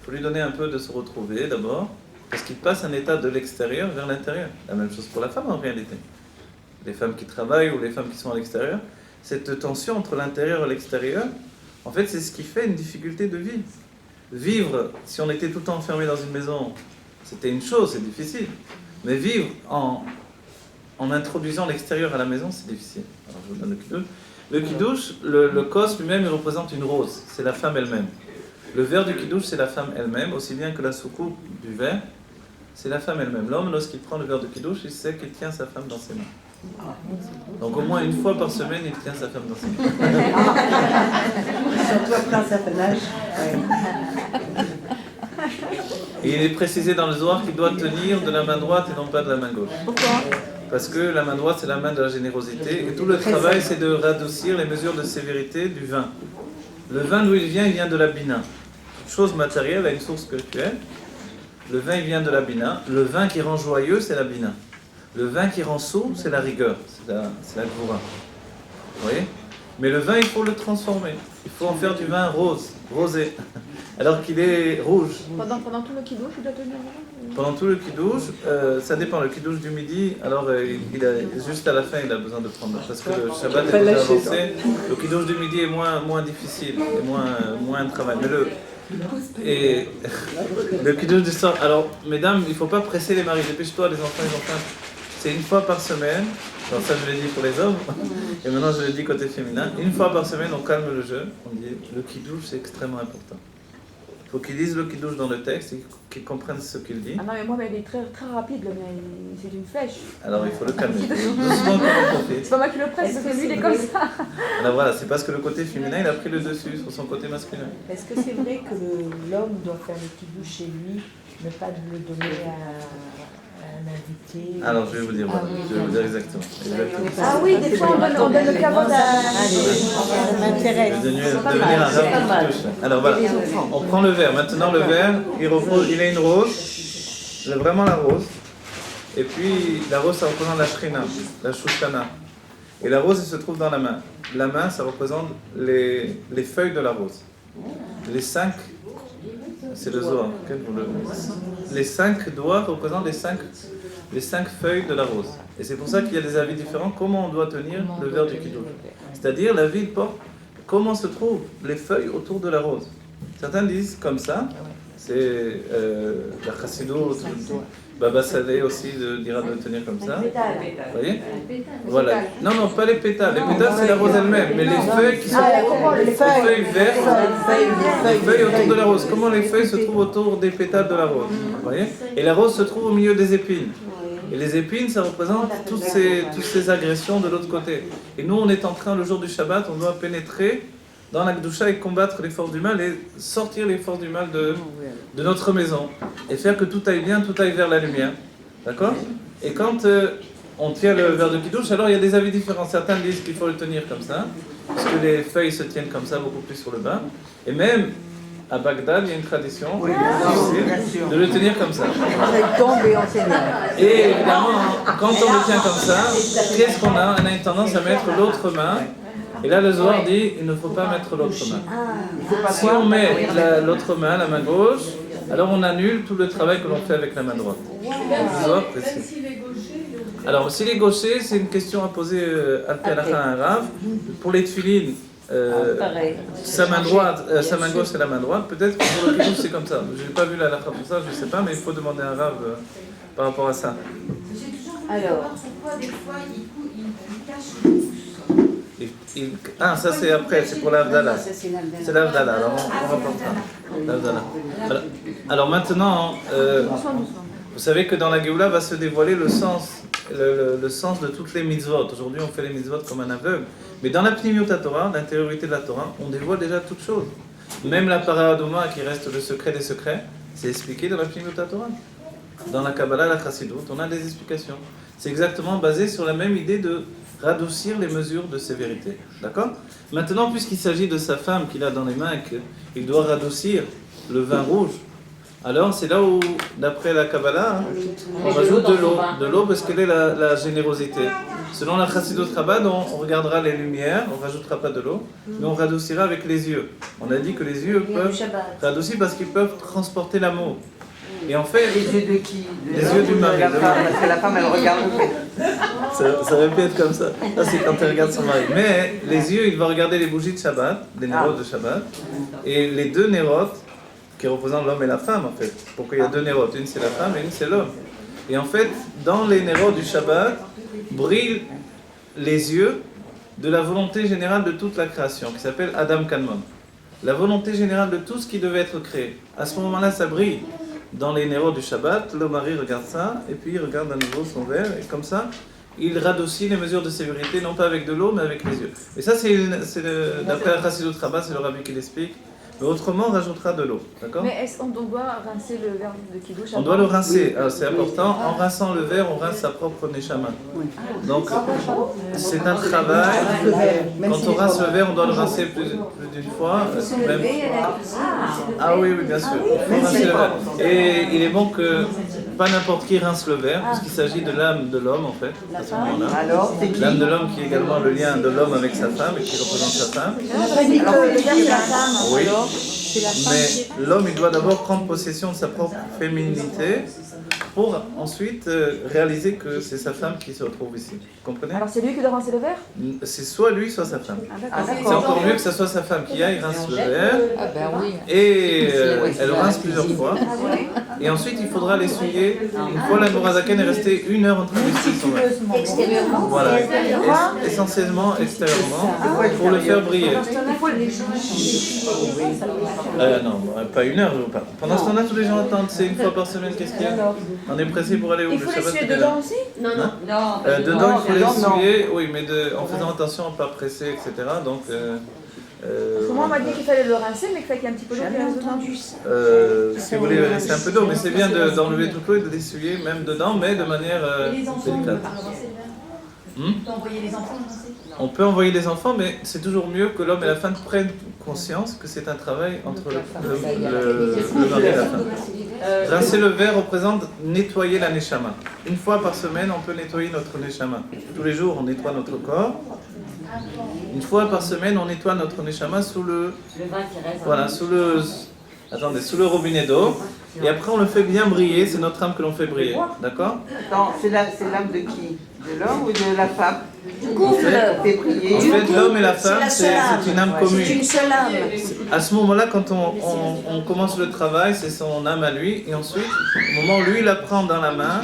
Il faut lui donner un peu de se retrouver d'abord, parce qu'il passe un état de l'extérieur vers l'intérieur. La même chose pour la femme en réalité. Les femmes qui travaillent ou les femmes qui sont à l'extérieur, cette tension entre l'intérieur et l'extérieur, en fait, c'est ce qui fait une difficulté de vie. Vivre, si on était tout le temps enfermé dans une maison, c'était une chose, c'est difficile. Mais vivre en introduisant l'extérieur à la maison, c'est difficile. Alors, je vous donne le kiddush. Le kiddush, le kos lui-même, il représente une rose. C'est la femme elle-même. Le verre du kiddush, c'est la femme elle-même, aussi bien que la soucoupe du verre, c'est la femme elle-même. L'homme, lorsqu'il prend le verre de kiddush, il sait qu'il tient sa femme dans ses mains. Donc au moins une fois par semaine, il tient sa femme dans ses mains. Surtout après un certain âge. Et il est précisé dans le Zohar qu'il doit tenir de la main droite et non pas de la main gauche. Pourquoi? Parce que la main droite, c'est la main de la générosité. Et tout le travail, c'est de radoucir les mesures de sévérité du vin. Le vin, d'où il vient de la bina. Toute chose matérielle a une source spirituelle. Le vin, il vient de la bina. Le vin qui rend joyeux, c'est la bina. Le vin qui rend sourd, c'est la rigueur. C'est la gvoura. Vous voyez? Mais le vin, il faut le transformer. Il faut en faire du vin rose, rosé. Alors qu'il est rouge. Pendant tout le kiddush, il doit tenir le Pendant tout le kiddush, ça dépend. Le kiddush du midi, alors juste à la fin, il a besoin de prendre. Parce que le Shabbat est déjà avancé. Le kiddush du midi est moins difficile, et moins de travail. Mais le kiddush du soir. Alors, mesdames, il ne faut pas presser les maris. Dépêche-toi, les enfants, les enfants. C'est une fois par semaine. Alors ça, je l'ai dit pour les hommes. Et maintenant, je le dis côté féminin. Une fois par semaine, on calme le jeu. On dit le kiddush, c'est extrêmement important. Il faut qu'ils lisent le kiddush dans le texte et qu'ils comprennent ce qu'il dit. Ah non, mais moi, il est très, très rapide, le mien. C'est une flèche. Alors il faut le calmer. Doucement comme on profite. C'est pas moi qui le presse, parce que lui, il est comme ça. Alors voilà, c'est parce que le côté féminin, il a pris le dessus sur son côté masculin. Est-ce que c'est vrai que l'homme doit faire le kiddush chez lui, ne pas le donner à un invité? Alors je vais vous dire, voilà. Je vais vous dire exactement. Ah oui, des fois, on donne le kavod à... Ça m'intéresse. Je vais devenir un rave qui touche. Alors voilà, on prend le verre. Maintenant le verre, il a une rose, vraiment la rose. Et puis la rose, ça représente la shrina, la shushana. Et la rose, elle se trouve dans la main. La main, ça représente les feuilles de la rose. Les 5, c'est le Zohar. Les 5 doigts représentent les 5 feuilles de la rose. Et c'est pour ça qu'il y a des avis différents. Comment on doit tenir le verre du kiddush? C'est-à-dire, la vie porte comment se trouvent les feuilles autour de la rose. Certains disent comme ça. C'est la Chassidut, Baba Saleh aussi dira de le tenir comme ça. Vous voyez? Voilà. Non, pas les pétales. Les pétales, c'est la rose elle-même. Mais les feuilles qui sont les feuilles vertes, les feuilles autour de la rose. Comment les feuilles se trouvent autour des pétales de la rose? Vous voyez? Et la rose se trouve au milieu des épines. Et les épines, ça représente toutes ces agressions de l'autre côté. Et nous, on est en train, le jour du Shabbat, on doit pénétrer dans la Kedusha et combattre les forces du mal et sortir les forces du mal de notre maison. Et faire que tout aille bien, tout aille vers la lumière. D'accord? Et quand on tient le verre de Kiddush, alors il y a des avis différents. Certains disent qu'il faut le tenir comme ça, parce que les feuilles se tiennent comme ça, beaucoup plus sur le bas. Et même à Bagdad, il y a une tradition de le tenir comme ça. Et évidemment, quand on le tient comme ça, qu'est-ce qu'on a? On a une tendance à mettre l'autre main. Et là, le Zohar dit, il ne faut pas mettre l'autre main. Si on met l'autre main, la main gauche, alors on annule tout le travail que l'on fait avec la main droite. Le Zohar précise. Alors, s'il est gaucher, c'est une question à poser à un rave. Pour les tefilines, sa main gauche c'est la main droite. Peut-être que pour le kiddush c'est comme ça. Je n'ai pas vu la halakha pour ça, je ne sais pas, mais il faut demander à un rave par rapport à ça. J'ai toujours voulu savoir pourquoi des fois il cache le pouce. Ça c'est après, c'est pour l'Avdallah. C'est l'Avdallah, alors on rapportera. L'Avdallah. Alors maintenant, vous savez que dans la Géoula va se dévoiler le sens de toutes les mitzvot. Aujourd'hui on fait les mitzvot comme un aveugle. Mais dans la Pnimiut Torah, l'intériorité de la Torah, on dévoile déjà toutes choses. Même la Paradoma qui reste le secret des secrets, c'est expliqué dans la Pnimiut Torah. Dans la Kabbalah, la Chassidut, on a des explications. C'est exactement basé sur la même idée de radoucir les mesures de sévérité. D'accord? Maintenant, puisqu'il s'agit de sa femme qu'il a dans les mains et qu'il doit radoucir le vin rouge, alors c'est là où, d'après la Kabbalah, on rajoute de l'eau parce qu'elle est la générosité. Selon la Chassidut Chabad, on regardera les lumières, on ne rajoutera pas de l'eau, mais on radoucira avec les yeux. On a dit que les yeux peuvent radoucir parce qu'ils peuvent transporter l'amour. Et en fait, Les yeux de qui? Les yeux du mari. De la femme, parce que la femme, elle regarde. ça aurait pu être comme ça. Ça, c'est quand elle regarde son mari. Mais les yeux, il va regarder les bougies de Shabbat, les nérotes de Shabbat. Et les deux nérotes, qui représentent l'homme et la femme, en fait. Pourquoi il y a deux nérotes? Une, c'est la femme et une, c'est l'homme. Et en fait, dans les nérotes du Shabbat, brillent les yeux de la volonté générale de toute la création, qui s'appelle Adam Kanmon. La volonté générale de tout ce qui devait être créé. À ce moment-là, ça brille. Dans les nérotes du Shabbat, le mari regarde ça, et puis il regarde à nouveau son verre, et comme ça, il radoucit les mesures de sévérité, non pas avec de l'eau, mais avec les yeux. Et ça, d'après la Chassidut Rabbah, c'est le rabbi qui l'explique. Mais autrement, on rajoutera de l'eau, d'accord? Mais est-ce qu'on doit rincer le verre de kidouche? On doit le rincer, alors, c'est important. En rinçant le verre, on rince sa propre neshama. Donc, c'est un travail. Quand on rince le verre, on doit le rincer plus d'une fois. Même... Ah oui, bien sûr. Il faut rincer le verre. Et il est bon que pas n'importe qui rince le verre, puisqu'il s'agit de l'âme de l'homme, en fait, à ce moment-là. Alors, c'est qui? L'âme de l'homme qui est également le lien de l'homme avec sa femme et qui représente sa femme. Oui. Mais l'homme, il doit d'abord prendre possession de sa propre féminité pour ensuite réaliser que c'est sa femme qui se retrouve ici. Vous comprenez? Alors c'est lui qui doit rincer le verre? C'est soit lui, soit sa femme. Ah, C'est encore mieux que ce soit sa femme qui aille, rince le verre, Ah ben oui. et elle rince plusieurs fois. Et ensuite, il faudra l'essuyer. Une fois, la Nourazaken est restée 1 heure en train d'essuyer son verre. Extérieurement? Voilà, essentiellement extérieurement, pour le faire briller. Non, pas 1 heure. Pendant ce temps-là, tous les gens attendent. C'est 1 fois par semaine, qu'est-ce qu'il y a? On est pressé pour aller où? Il faut l'essuyer dedans aussi? Non. Dedans, il faut l'essuyer, oui, mais en faisant attention à ne pas presser, etc. Donc, Parce que moi, on m'a dit qu'il fallait le rincer, mais qu'il fallait qu'il y ait un petit peu d'eau qui reste dedans. si vous voulez rester un peu d'eau, mais c'est bien d'enlever toute l'eau et de l'essuyer même dedans, mais de manière délicate. Envoyer les enfants danser? On peut envoyer les enfants, mais c'est toujours mieux que l'homme et la femme prennent conscience que c'est un travail entre le mari et la femme. Rincer le verre représente nettoyer la neshama. 1 fois par semaine, on peut nettoyer notre neshama. Tous les jours, on nettoie notre corps. 1 fois par semaine, on nettoie notre neshama sous le robinet d'eau. Et après, on le fait bien briller. C'est notre âme que l'on fait briller. D'accord? Attends, c'est l'âme de qui? De l'homme ou de la femme? En fait, l'homme et la femme, c'est une âme commune. C'est une seule âme. À ce moment-là, quand on commence le travail, c'est son âme à lui. Et ensuite, au moment où lui la prend dans la main,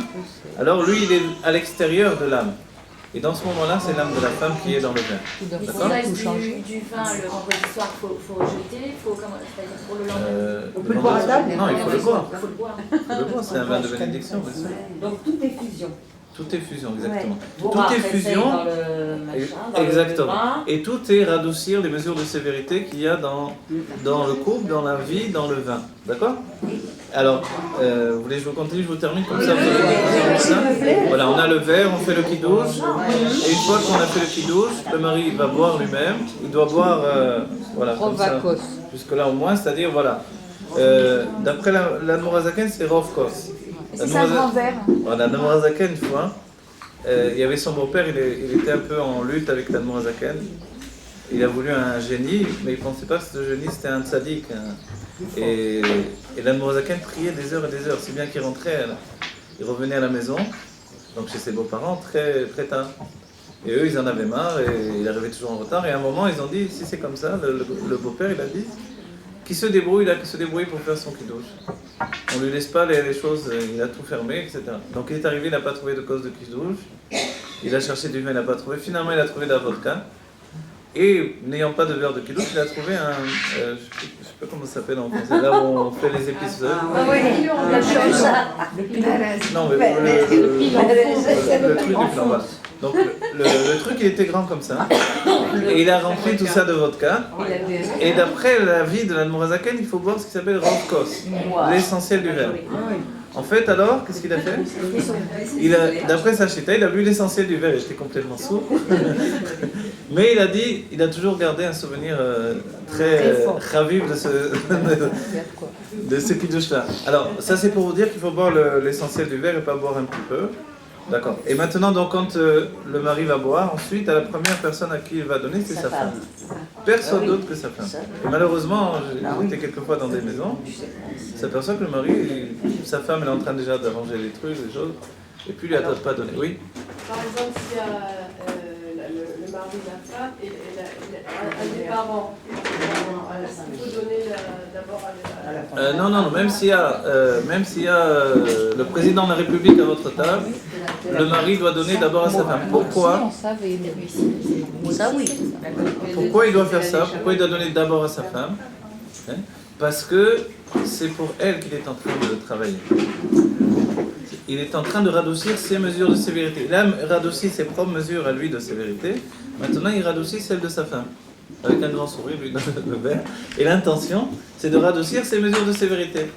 alors lui, il est à l'extérieur de l'âme. Et dans ce moment-là, c'est l'âme de la femme qui est dans le verre. Et s'il reste du vin le vendredi soir, il faut rejeter, c'est-à-dire pour le lendemain. On peut le boire à table? Non, il faut le boire. Il faut le boire. Il faut le boire, c'est un vin de bénédiction, bien sûr. Donc tout est fusion. Tout est fusion, exactement. Vous Tout est rafraîchissez fusion, dans le machin, dans exactement. le vin. Et tout est radoucir les mesures de sévérité qu'il y a dans le couple, dans la vie, dans le vin. D'accord? Alors, vous voulez que je vous continue, je vous termine comme ça, vous avez des questions comme ça. Voilà, on a le verre, on fait le kidouche, et une fois qu'on a fait le kidouche, le mari va boire lui-même, il doit boire, voilà, comme ça, jusque-là au moins, c'est-à-dire, voilà. D'après la Nourazaken, c'est Rovkos. C'est un grand verre. Voilà, Nourazaken, une fois, il y avait son beau-père, il était un peu en lutte avec la Nourazaken. Il a voulu un génie, mais il ne pensait pas que ce génie c'était un tzaddik. Et la Nourazaken priait des heures et des heures, si bien qu'il rentrait, il revenait à la maison, donc chez ses beaux-parents, très, très tard. Et eux, ils en avaient marre, et il arrivait toujours en retard. Et à un moment, ils ont dit, si c'est comme ça, le beau-père, il a dit, qui se débrouille, il a qu'à se débrouiller pour faire son kidouche. On ne lui laisse pas les choses, il a tout fermé, etc. Donc il est arrivé, il n'a pas trouvé de cause de kidouche. Il a cherché du vin, il n'a pas trouvé. Finalement, il a trouvé de la vodka. Et n'ayant pas de verre de kidouche, il a trouvé je ne sais pas comment ça s'appelle en français, là où on fait les épices. Non, mais le truc du flan, voilà. Donc le truc, il était grand comme ça. Et il a rempli tout ça de vodka. Et d'après la vie de la Nourazaken, il faut boire ce qui s'appelle Rovkos, l'essentiel du verre. En fait, alors, qu'est-ce qu'il a fait? D'après sa chita, il a bu l'essentiel du verre, il était complètement sourd. Mais il a toujours gardé un souvenir très chaviv de ce kiddush-là. Alors, ça c'est pour vous dire qu'il faut boire l'essentiel du verre et pas boire un petit peu. D'accord. Et maintenant, donc, quand le mari va boire, ensuite, à la première personne à qui il va donner, c'est sa femme. Personne d'autre que sa femme. Et malheureusement, j'ai été quelquefois dans des maisons, on s'aperçoit que le mari, sa femme, elle est en train déjà d'arranger les trucs, les choses, et puis il lui a pas donné. Oui. Par exemple, s'il y a le mari de la femme et un des parents, il faut donner d'abord à la femme. Non, même s'il y a le président de la République à votre table, le mari doit donner d'abord à sa femme. Pourquoi? Ça oui. Pourquoi il doit faire ça? Pourquoi il doit donner d'abord à sa femme? Parce que c'est pour elle qu'il est en train de travailler. Il est en train de radoucir ses mesures de sévérité. Il a radouci ses propres mesures à lui de sévérité. Maintenant, il radoucit celles de sa femme. Avec un grand sourire, lui donne le verre. Et l'intention, c'est de radoucir ses mesures de sévérité.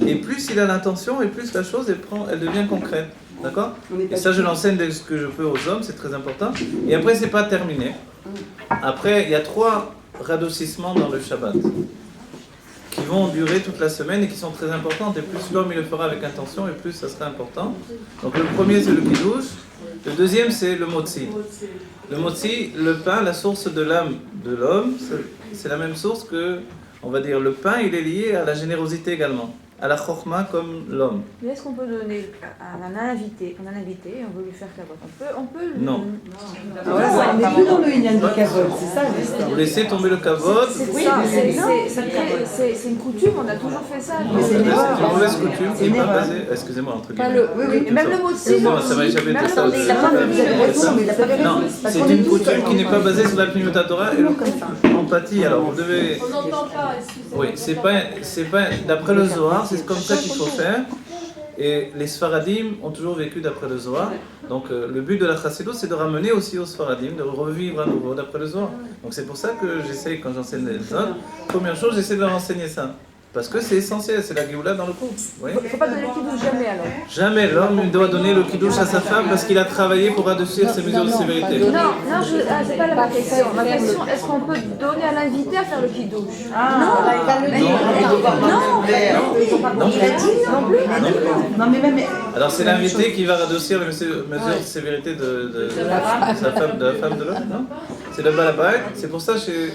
Et plus il a l'intention, et plus la chose, elle devient concrète. D'accord? Et ça, je l'enseigne dès ce que je peux aux hommes, c'est très important. Et après, c'est pas terminé. Après, il y a 3 radoucissements dans le Shabbat qui vont durer toute la semaine et qui sont très importantes. Et plus l'homme il le fera avec intention, et plus ça sera important. Donc le premier, c'est le kiddush. Le deuxième, c'est le motzi. Le motzi, le pain, la source de l'âme de l'homme, c'est la même source que, on va dire, le pain, il est lié à la générosité également, à la chokhma comme l'homme. Mais est-ce qu'on peut donner à un invité, on veut lui faire kavod, on peut lui... Non. On n'est plus dans le Inyan du Kavod, c'est ça l'histoire. Vous laissez tomber le kavod. Oui, c'est une coutume, on a toujours fait ça. C'est une mauvaise coutume qui n'est pas basée. Excusez-moi, entre guillemets. Oui, même le mot de Excusez-moi, ça va échapper de ça. Non, c'est une coutume qui n'est pas basée sur la Pnimiut Torah et l'empathie. Alors vous devez. On n'entend pas, excusez-moi. Oui, c'est pas d'après le Zohar, c'est comme ça qu'il faut faire. Et les Sfaradim ont toujours vécu d'après le Zohar. Donc le but de la Chassidut, c'est de ramener aussi aux Sfaradim, de revivre à nouveau d'après le Zohar. Donc c'est pour ça que j'essaie, quand j'enseigne les hommes, première chose, j'essaie de leur enseigner ça. Parce que c'est essentiel, c'est la Géoula dans le couple. Il ne faut pas donner le kiddush jamais alors. Jamais l'homme doit donner le kiddush à sa femme parce qu'il a travaillé pour adoucir ses mesures de sévérité. Non, c'est pas ma question. Ma question, est-ce qu'on peut donner à l'invité à faire le kiddush? Non, mais même. Alors c'est l'invité qui va radoucir les mesures de sévérité de la femme de l'homme, non? C'est le balabait. C'est pour ça chez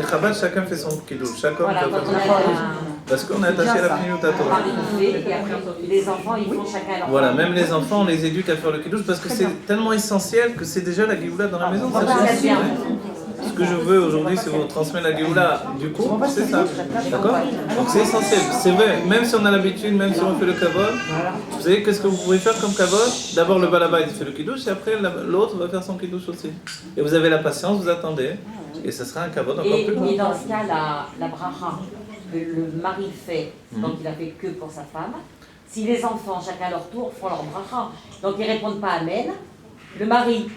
Chabad, chacun fait son kiddush. Chaque homme doit faire son kiddush. Parce qu'on est attaché à la Pnimiut Torah. Et après, les enfants, ils font chacun leur. Voilà, même les enfants, on les éduque à faire le kiddush parce que c'est tellement essentiel que c'est déjà la Géoula dans la maison. Ce que je veux aujourd'hui, c'est vous transmettre la Géoula du couple, c'est ça. D'accord? Donc c'est essentiel. C'est vrai, même si on a l'habitude, même si on fait le kavod, vous savez qu'est-ce que vous pouvez faire comme kavod? D'abord le balabait fait le kiddush et après l'autre va faire son kiddush aussi. Et vous avez la patience, vous attendez, et ce sera un kavod encore plus grand. Et dans ce cas, la bracha que le mari fait, donc il a fait que pour sa femme, si les enfants, chacun à leur tour, font leur bracha, donc ils ne répondent pas Amen, le mari...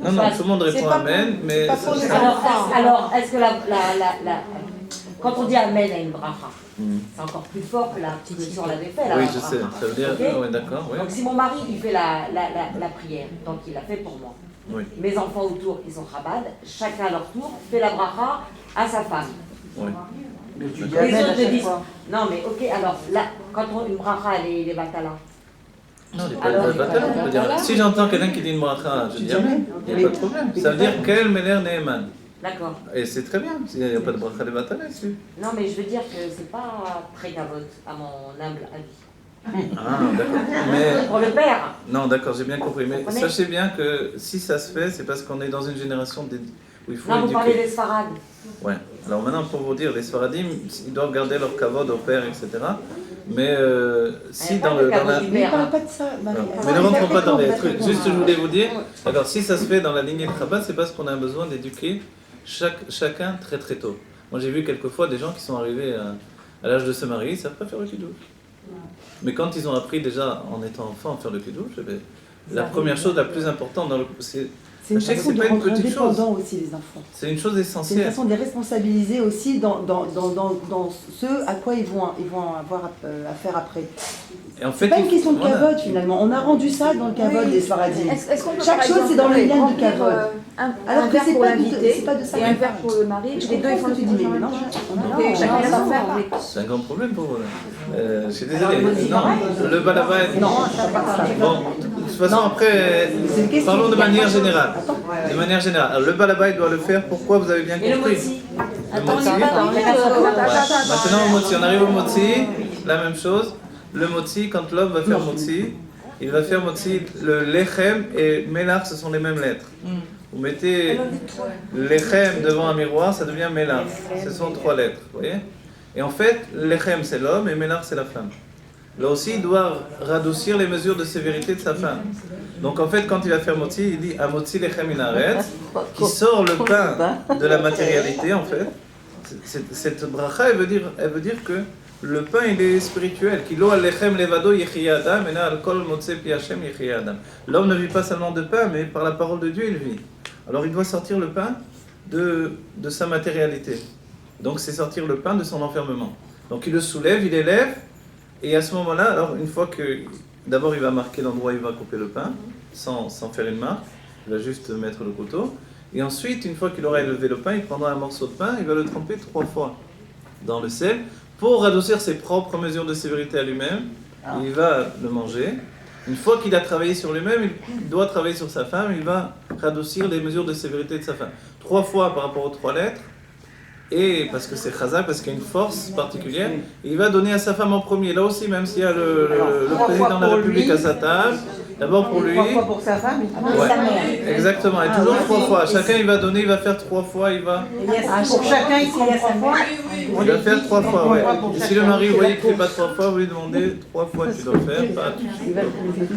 Non, tout le monde répond Amen, mais... Alors, est-ce que quand on dit Amen à une bracha, c'est encore plus fort que si on l'avait fait. Oui, je sais, ça veut dire... Okay. Oui, d'accord, oui. Donc si mon mari, il fait la prière, donc il l'a fait pour moi. Oui. Mes enfants autour, ils sont Chabad, chacun à leur tour fait la bracha à sa femme. Oui. Les autres me disent, non mais ok, alors là, quand une bracha, elle est batala. Non, il n'y a pas de bataille, on peut dire. Si j'entends quelqu'un qui dit une bracha, je dis Amen, il n'y a pas de problème. Ça veut dire quel meler ne'eman. D'accord. Et c'est très bien, il n'y a pas de bracha de bataille là-dessus. Non mais je veux dire que c'est pas très kavod, à mon humble avis. Ah, d'accord. Mais... Pour le père. Non, d'accord, j'ai bien compris. Mais sachez bien que si ça se fait, c'est parce qu'on est dans une génération où il faut éduquer. Non, vous parlez des Sfarad. Ouais. Alors maintenant, pour vous dire, les Sfaradim, ils doivent garder leur kavod au père, etc. Mais si dans le... Mais il ne parle pas de ça. Mais ne rentrons pas dans les trucs. Juste, je voulais vous dire, alors si ça se fait dans la lignée de Chabad, c'est parce qu'on a besoin d'éduquer chacun très très tôt. Moi, j'ai vu quelquefois des gens qui sont arrivés à l'âge de se marier, ils ne savent pas faire le kiddush. Mais quand ils ont appris déjà en étant enfant à faire le kiddush, la première chose la plus importante, c'est C'est une Sachez que façon c'est de pas une rendre petite chose. indépendants aussi les enfants. C'est une chose C'est une essentielle. façon de les responsabiliser aussi dans ce à quoi ils vont avoir à faire après. Et en C'est fait, pas une question de voilà. cavode finalement. On a rendu ça dans le cavode des Sfaradim. Est-ce qu'on peut Chaque par chose, exemple, c'est dans le lien du remplir, cavode. un Alors que verre c'est pour pas l'invité c'est pas de ça et qu'on un verre parle. pour le mari. Je Les deux, ils comprends font ce que le tu dis, truc mais en même non, temps. non, Et chacun non, sa non, faire. non. C'est un grand problème pour vous. Je suis désolé. Alors, le motif, Non, pareil. le balabait. Non, c'est pas ça. Bon, de toute façon, après, C'est une question. parlons de Il y a manière pas- générale. Attends. De manière générale. Alors, le balabait doit le faire. Pourquoi vous avez bien Et le compris? moti. Le moti. Maintenant, au moti, on arrive au moti, la même chose. Le moti, quand l'homme va faire moti, il va faire moti, le lechem et melach, ce sont les mêmes lettres. Vous mettez lechem devant un miroir, ça devient melach. Ce sont 3 lettres, vous voyez? Et en fait, lechem c'est l'homme et melach c'est la femme. Là aussi, il doit radoucir les mesures de sévérité de sa femme. Donc en fait, quand il va faire moti, il dit amoti lechem inaret, qui sort le pain de la matérialité en fait. Cette bracha, elle veut dire que le pain il est spirituel. Kilo alechem levado yechiye adam, ena al kol motze pi Hashem yechiye adam. L'homme ne vit pas seulement de pain, mais par la parole de Dieu il vit. Alors il doit sortir le pain de sa matérialité. Donc c'est sortir le pain de son enfermement. Donc il le soulève, il élève, et à ce moment-là, alors une fois que d'abord il va marquer l'endroit où il va couper le pain, sans faire une marque, il va juste mettre le couteau. Et ensuite, une fois qu'il aura élevé le pain, il prendra un morceau de pain, il va le tremper 3 fois dans le sel pour adoucir ses propres mesures de sévérité à lui-même. Il va le manger. Une fois qu'il a travaillé sur lui-même, il doit travailler sur sa femme, il va radoucir les mesures de sévérité de sa femme. 3 fois par rapport aux 3 lettres, et parce que c'est chazak, parce qu'il y a une force particulière, il va donner à sa femme en premier. Là aussi, même s'il y a le président de la République à sa table, d'abord pour lui. 3 fois pour sa femme et 3 Ouais, pour sa mère. exactement, et toujours 3 fois. Chacun il va donner, il va faire 3 fois, il va. Pour chacun, il y a sa fois. Il va faire 3 fois, ouais. Et si le mari, vous voyez qu'il ne fait pas 3 fois, vous lui demandez 3 fois tu dois le faire. Pas...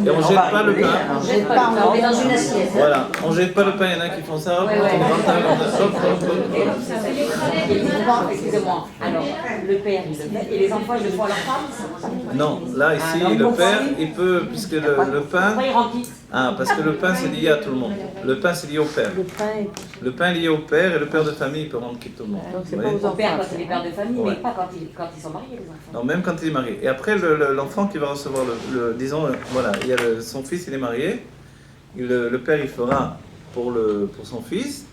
Et on ne jette pas le pain. On jette pas, on met dans une assiette. Voilà, on ne jette pas le pain, il y en a qui font ça. Ouais, quand ouais. on rentre dans la hop, hop, hop. Et souvent, excusez-moi, alors le père il le fait, et les enfants ils le font à leur femme. Non, là ici, Ah, non, le bon, père, si. il peut, puisque le pain. Après ils remplissent. Ah, parce que le pain c'est lié à tout le monde. Le pain c'est lié au père. Le pain est... Le pain est lié au père et le père de famille il peut rendre quitte tout le monde. Donc c'est Vous pas voyez aux Au père enfants. quand c'est les pères de famille, Ouais. mais pas quand ils sont mariés les enfants. Non, même quand il est marié. Et après, l'enfant qui va recevoir disons, voilà, il y a son fils, il est marié. Le père, il fera pour son fils.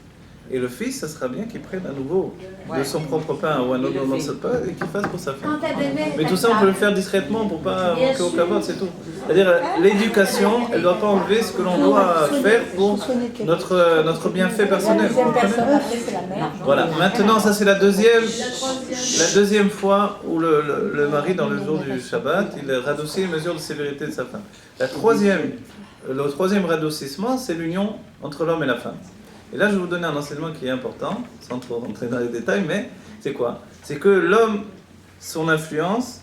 Et le fils, ça sera bien qu'il prenne à nouveau de son propre pain ou un autre morceau de pain et qu'il fasse pour sa femme. Quand ta belle-mère Mais tout ça, on peut le faire discrètement pour pas manquer au cavode, c'est tout. C'est-à-dire, l'éducation, elle ne doit pas enlever ce que l'on doit faire pour notre bienfait personnel. Vous comprenez ? Voilà, maintenant, ça c'est la deuxième fois où le mari, dans le jour du Shabbat, il radoucit les mesures de sévérité de sa femme. Le troisième radoucissement, c'est l'union entre l'homme et la femme. Et là, je vais vous donner un enseignement qui est important, sans trop rentrer dans les détails, mais c'est quoi? C'est que l'homme, son influence,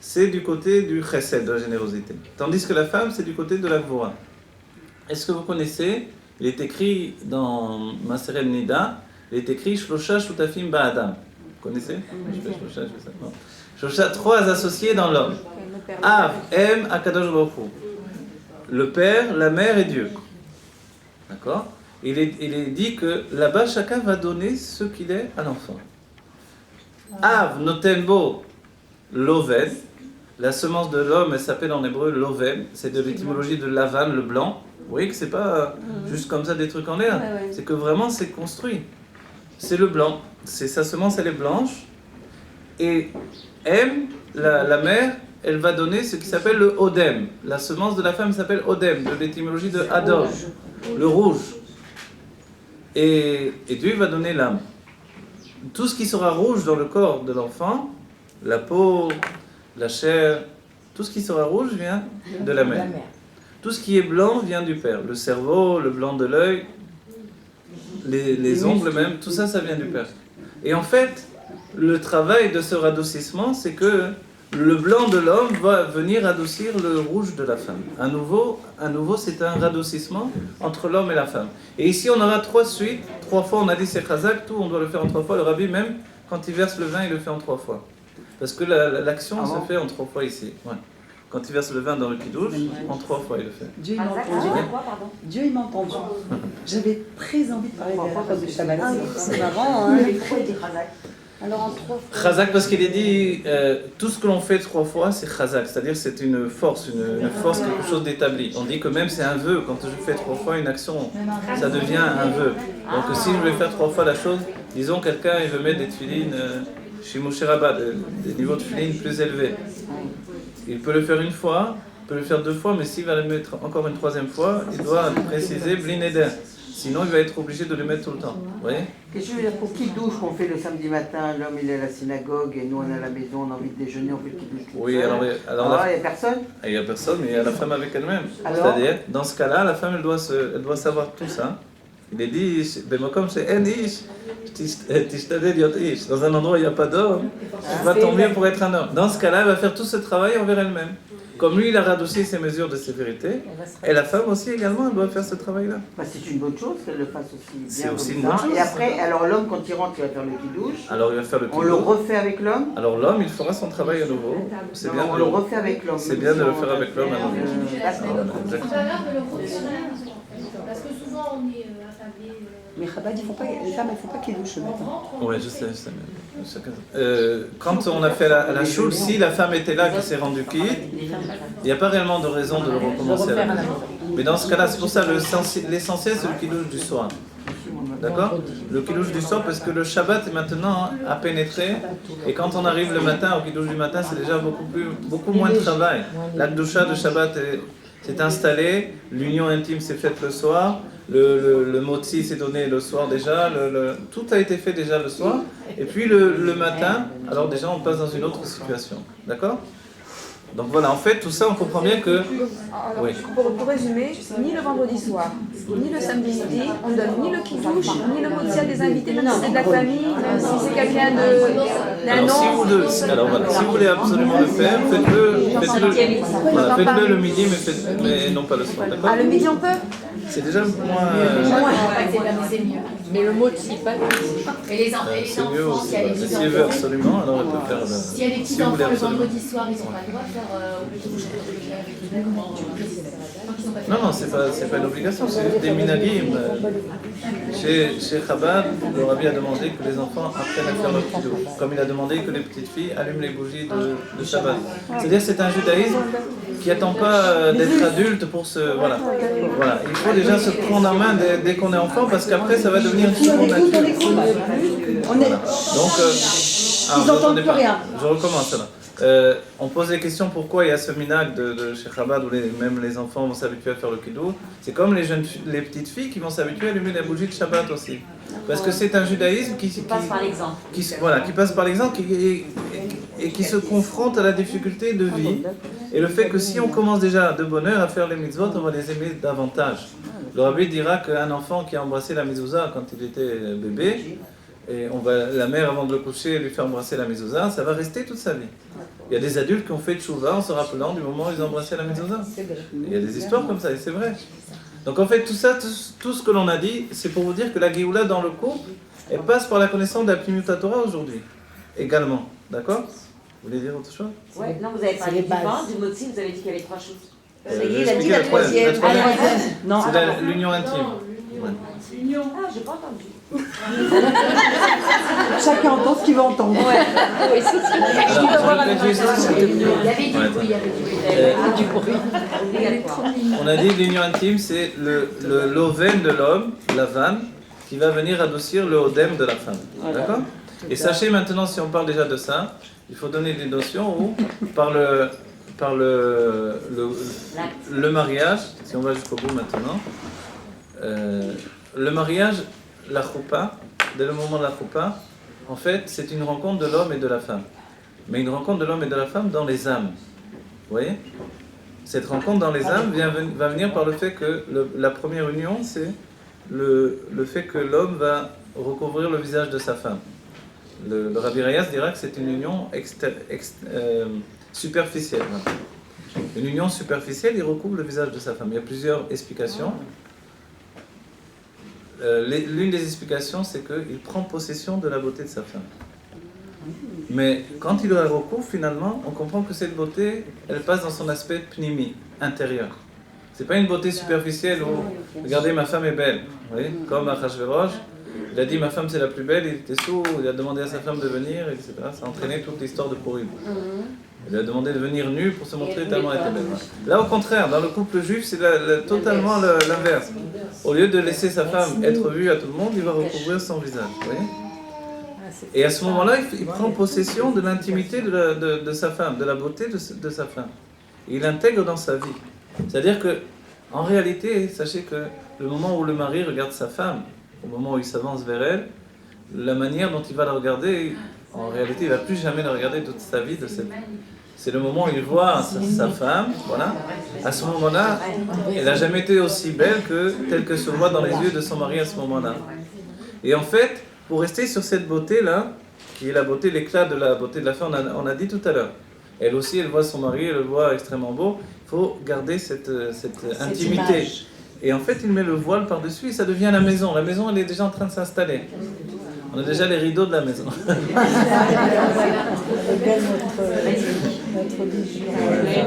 c'est du côté du chesed, de la générosité. Tandis que la femme, c'est du côté de la gvura. Est-ce que vous connaissez? Il est écrit dans Maseret Nida, il est écrit Shlosha Shutafim Ba'adam. Vous connaissez? Je fais Shlosha, je fais ça. Non. Shlosha, 3 associés dans l'homme. Av, Em, Akadosh Baruch Hu. Le père, la mère et Dieu. D'accord? Il est dit que là-bas, chacun va donner ce qu'il est à l'enfant. Av notenbo loven. La semence de l'homme, elle s'appelle en hébreu loven. C'est de l'étymologie de lavan, le blanc. Vous voyez que c'est pas juste comme ça des trucs en l'air. C'est que vraiment, c'est construit. C'est le blanc. Sa semence, elle est blanche. Et M, la mère, elle va donner ce qui s'appelle le odem. La semence de la femme s'appelle odem, de l'étymologie de adom, le rouge. Et Dieu va donner l'âme. Tout ce qui sera rouge dans le corps de l'enfant, la peau, la chair, tout ce qui sera rouge vient de la mère. Tout ce qui est blanc vient du père. Le cerveau, le blanc de l'œil, les ongles même, tout ça, ça vient du père. Et en fait, le travail de ce radoucissement, c'est que le blanc de l'homme va venir adoucir le rouge de la femme. À nouveau, c'est un radoucissement entre l'homme et la femme. Et ici, on aura 3 suites. 3 fois, on a dit c'est chazak, tout, on doit le faire en 3 fois. Le rabbi, même, quand il verse le vin, il le fait en 3 fois. Parce que l'action se fait en 3 fois ici. Ouais. quand il verse le vin dans le kiddush, en 3 fois il le fait. Dieu, il m'a Razak, entendu. quoi, pardon? Dieu, il m'a entendu. J'avais très envie de parler de la phrase du Shabbat. C'est marrant, hein. Alors en 3 fois. Chazak, parce qu'il est dit, tout ce que l'on fait 3 fois, c'est chazak, c'est-à-dire c'est une force, quelque chose d'établi. On dit que même c'est un vœu, quand je fais 3 fois une action, ça devient un vœu. Donc si je vais faire 3 fois la chose, disons quelqu'un il veut mettre des tefilines chez Moshe Rabba, des niveaux de tefilines plus élevés. Il peut le faire une fois, il peut le faire 2 fois, mais s'il va le mettre encore une 3e fois, il doit préciser Bli Neder. Sinon, il va être obligé de le mettre tout le temps. Vous voyez? Qu'est-ce que je veux dire, pour kidouche qu'on fait le samedi matin, l'homme il est à la synagogue et nous on est à la maison, on a envie de déjeuner, on fait le kidouche. Oui, alors il n'y a personne? il n'y a personne, mais il y a la femme avec elle-même. Alors? C'est-à-dire, dans ce cas-là, la femme, elle doit savoir tout ça. Il est dit, comme c'est un ish, dans un endroit où il n'y a pas d'homme, tu vas tant mieux pour être un homme. Dans ce cas-là, elle va faire tout ce travail envers elle-même. Comme lui, il a radouci ses mesures de sévérité, et la femme aussi également, elle doit faire ce travail-là. Bah, c'est une bonne chose qu'elle le fasse aussi bien. C'est aussi comme une bonne ça. chose. Et après, alors l'homme, quand il rentre, il va faire le kidouche. Alors il va faire le On le kiddush. refait avec l'homme. Alors l'homme, il fera son travail à nouveau. C'est Non, bien, on le refait avec l'homme. c'est bien de le faire avec l'homme à nouveau. D'accord. C'est pas grave de le retirer, parce que souvent on est affamé. Mais Chabad, les femmes, elles ne font pas qu'ils douchent le matin. Ouais, je sais. Quand on a fait la choule, si la femme était là qui s'est rendue quitte, il n'y a pas réellement de raison de le recommencer à la maison. Mais dans ce cas-là, c'est pour ça l'essentiel c'est le kiddush du soir. D'accord? Le kiddush du soir, parce que le Shabbat est maintenant à pénétrer, et quand on arrive le matin au kiddush du matin, c'est déjà beaucoup moins de travail. La doucha de Shabbat s'est installée, l'union intime s'est faite le soir, le motzi s'est donné le soir déjà, tout a été fait déjà le soir, et puis le matin, alors déjà on passe dans une autre situation. D'accord? Donc voilà, en fait, tout ça, on comprend bien que... Alors, Oui. pour résumer, ni le vendredi soir, ni le samedi midi, on donne ni le kidouche, ni le motzi à des invités, même si c'est de la famille, même si c'est quelqu'un d'un Alors, si vous, nom. alors voilà, si vous voulez absolument le faire, faites-le le midi, mais non pas le soir. D'accord? Ah, le midi on peut? C'est déjà moins... C'est mieux. Mais le mot type, Et les enfants, c'est mieux aussi. s'il y a des Si petits elle veut enfants, absolument, alors elle peut faire... s'il y a des petits si vous voulez enfants le absolument. vendredi soir, ils n'ont pas le droit de faire Non, c'est pas une obligation, c'est juste des minagim. Chez Chabad, le Rabbi a demandé que les enfants apprennent à faire leur kiddush, comme il a demandé que les petites filles allument les bougies de Shabbat. C'est-à-dire que c'est un judaïsme qui n'attend pas d'être adulte pour se... Voilà. Il faut déjà se prendre en main dès qu'on est enfant, parce qu'après ça va devenir une seconde nature. Voilà. Donc, Ils n'entendent plus rien. Je recommence là. On pose les questions pourquoi il y a ce minag de chez Chabad où même les enfants vont s'habituer à faire le kiddush. C'est comme les petites filles qui vont s'habituer à allumer la bougie de Shabbat aussi. Parce que c'est un judaïsme qui passe par l'exemple. Qui passe par l'exemple et qui se confronte à la difficulté de vie. Et le fait que si on commence déjà de bonne heure à faire les mitzvot, on va les aimer davantage. Le Rabbi dira qu'un enfant qui a embrassé la mezouza quand il était bébé, et la mère, avant de le coucher, lui faire embrasser la mezouza, ça va rester toute sa vie. Il y a des adultes qui ont fait tchouva en se rappelant du moment où ils ont embrassé la mezouza. Il y a des histoires comme ça, et c'est vrai. Donc en fait, tout ça, tout ce que l'on a dit, c'est pour vous dire que la Géoula dans le couple, elle passe par la connaissance de la Pnimiut Torah aujourd'hui, également. D'accord? Vous voulez dire autre chose? Ouais, non, vous avez parlé du vin, du motzi, vous avez dit qu'il y avait 3 choses. Ça y est, il a dit la troisième. Non, c'est l'union intime. Ah, j'ai pas entendu. chacun entend ce qu'il veut entendre. Il y avait du bruit, il y avait du bruit. Obligatoire. On a dit que l'union intime, c'est l'oven de l'homme, la vanne, qui va venir adoucir le odem de la femme. D'accord? Et sachez maintenant, si on parle déjà de ça, il faut donner des notions où, par le mariage, si on va jusqu'au bout maintenant, le mariage, la choupa, dès le moment de la choupa, en fait, c'est une rencontre de l'homme et de la femme. Mais une rencontre de l'homme et de la femme dans les âmes. Vous voyez? Cette rencontre dans les âmes va venir par le fait que la première union, c'est le fait que l'homme va recouvrir le visage de sa femme. Le Rabbi Rayas dira que c'est une union superficielle. Une union superficielle, il recouvre le visage de sa femme. Il y a plusieurs explications. L'une des explications, c'est qu'il prend possession de la beauté de sa femme. Mais quand il la recouvre, finalement, on comprend que cette beauté, elle passe dans son aspect pnimi, intérieur. C'est pas une beauté superficielle où, regardez, ma femme est belle. Vous voyez, comme Achashverosh, il a dit, ma femme c'est la plus belle, il était sourd, il a demandé à sa femme de venir, etc. Ça a entraîné toute l'histoire de Purim. Il a demandé de venir nu pour se montrer tellement elle était belle. Là, au contraire, dans le couple juif, c'est totalement l'inverse. Au lieu de laisser sa femme être vue à tout le monde, il va recouvrir son visage. Vous voyez ? Et à ce moment-là, il prend possession de l'intimité de sa femme, de la beauté de sa femme. Et il l'intègre dans sa vie. C'est-à-dire que, en réalité, sachez que le moment où le mari regarde sa femme, au moment où il s'avance vers elle, la manière dont il va la regarder, en réalité, il ne va plus jamais la regarder toute sa vie. C'est le moment où il voit sa femme, voilà. À ce moment-là, elle n'a jamais été aussi belle que telle que se voit dans les yeux de son mari à ce moment-là. Et en fait, pour rester sur cette beauté-là, qui est la beauté, l'éclat de la beauté de la femme, on a dit tout à l'heure. Elle aussi, elle voit son mari, elle le voit extrêmement beau. Il faut garder cette intimité. Image. Et en fait, il met le voile par-dessus et ça devient la maison. La maison, elle est déjà en train de s'installer. On a déjà les rideaux de la maison.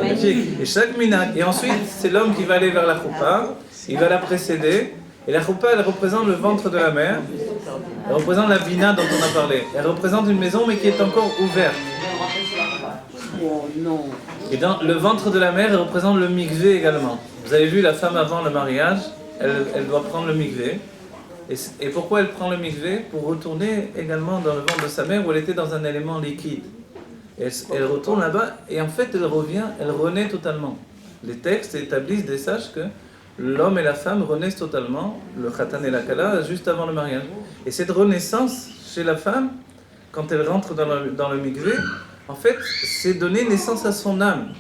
Magnifique. Et chaque minag. Et ensuite, c'est l'homme qui va aller vers la choupa. Il va la précéder. Et la choupa, elle représente le ventre de la mère. Elle représente la bina dont on a parlé. Elle représente une maison, mais qui est encore ouverte. Oh non. Et dans le ventre de la mère, elle représente le mikvé également. Vous avez vu la femme avant le mariage, elle doit prendre le mikvé. Et pourquoi elle prend le mikvé? Pour retourner également dans le ventre de sa mère où elle était dans un élément liquide. Elle retourne là-bas et en fait elle revient, elle renaît totalement. Les textes établissent des sages que l'homme et la femme renaissent totalement, le khatan et la kala, juste avant le mariage. Et cette renaissance chez la femme, quand elle rentre dans le mikvé, en fait, c'est donner naissance à son âme,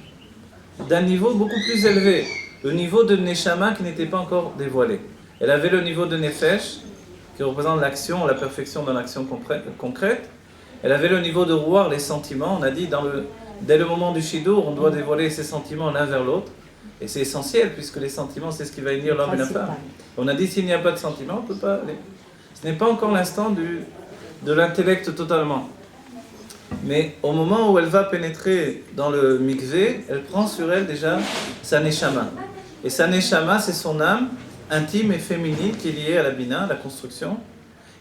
d'un niveau beaucoup plus élevé, le niveau de Neshama qui n'était pas encore dévoilé. Elle avait le niveau de Nefesh, qui représente l'action, la perfection dans l'action concrète. Elle avait le niveau de Ruach, les sentiments. On a dit, dès le moment du Shidur, on doit dévoiler ses sentiments l'un vers l'autre. Et c'est essentiel, puisque les sentiments, c'est ce qui va unir l'homme et la femme. On a dit, s'il n'y a pas de sentiments, on ne peut pas aller. Ce n'est pas encore l'instant de l'intellect totalement. Mais au moment où elle va pénétrer dans le mikvé, elle prend sur elle déjà sa neshama. Et sa neshama, c'est son âme intime et féminine qui est liée à la bina, la construction.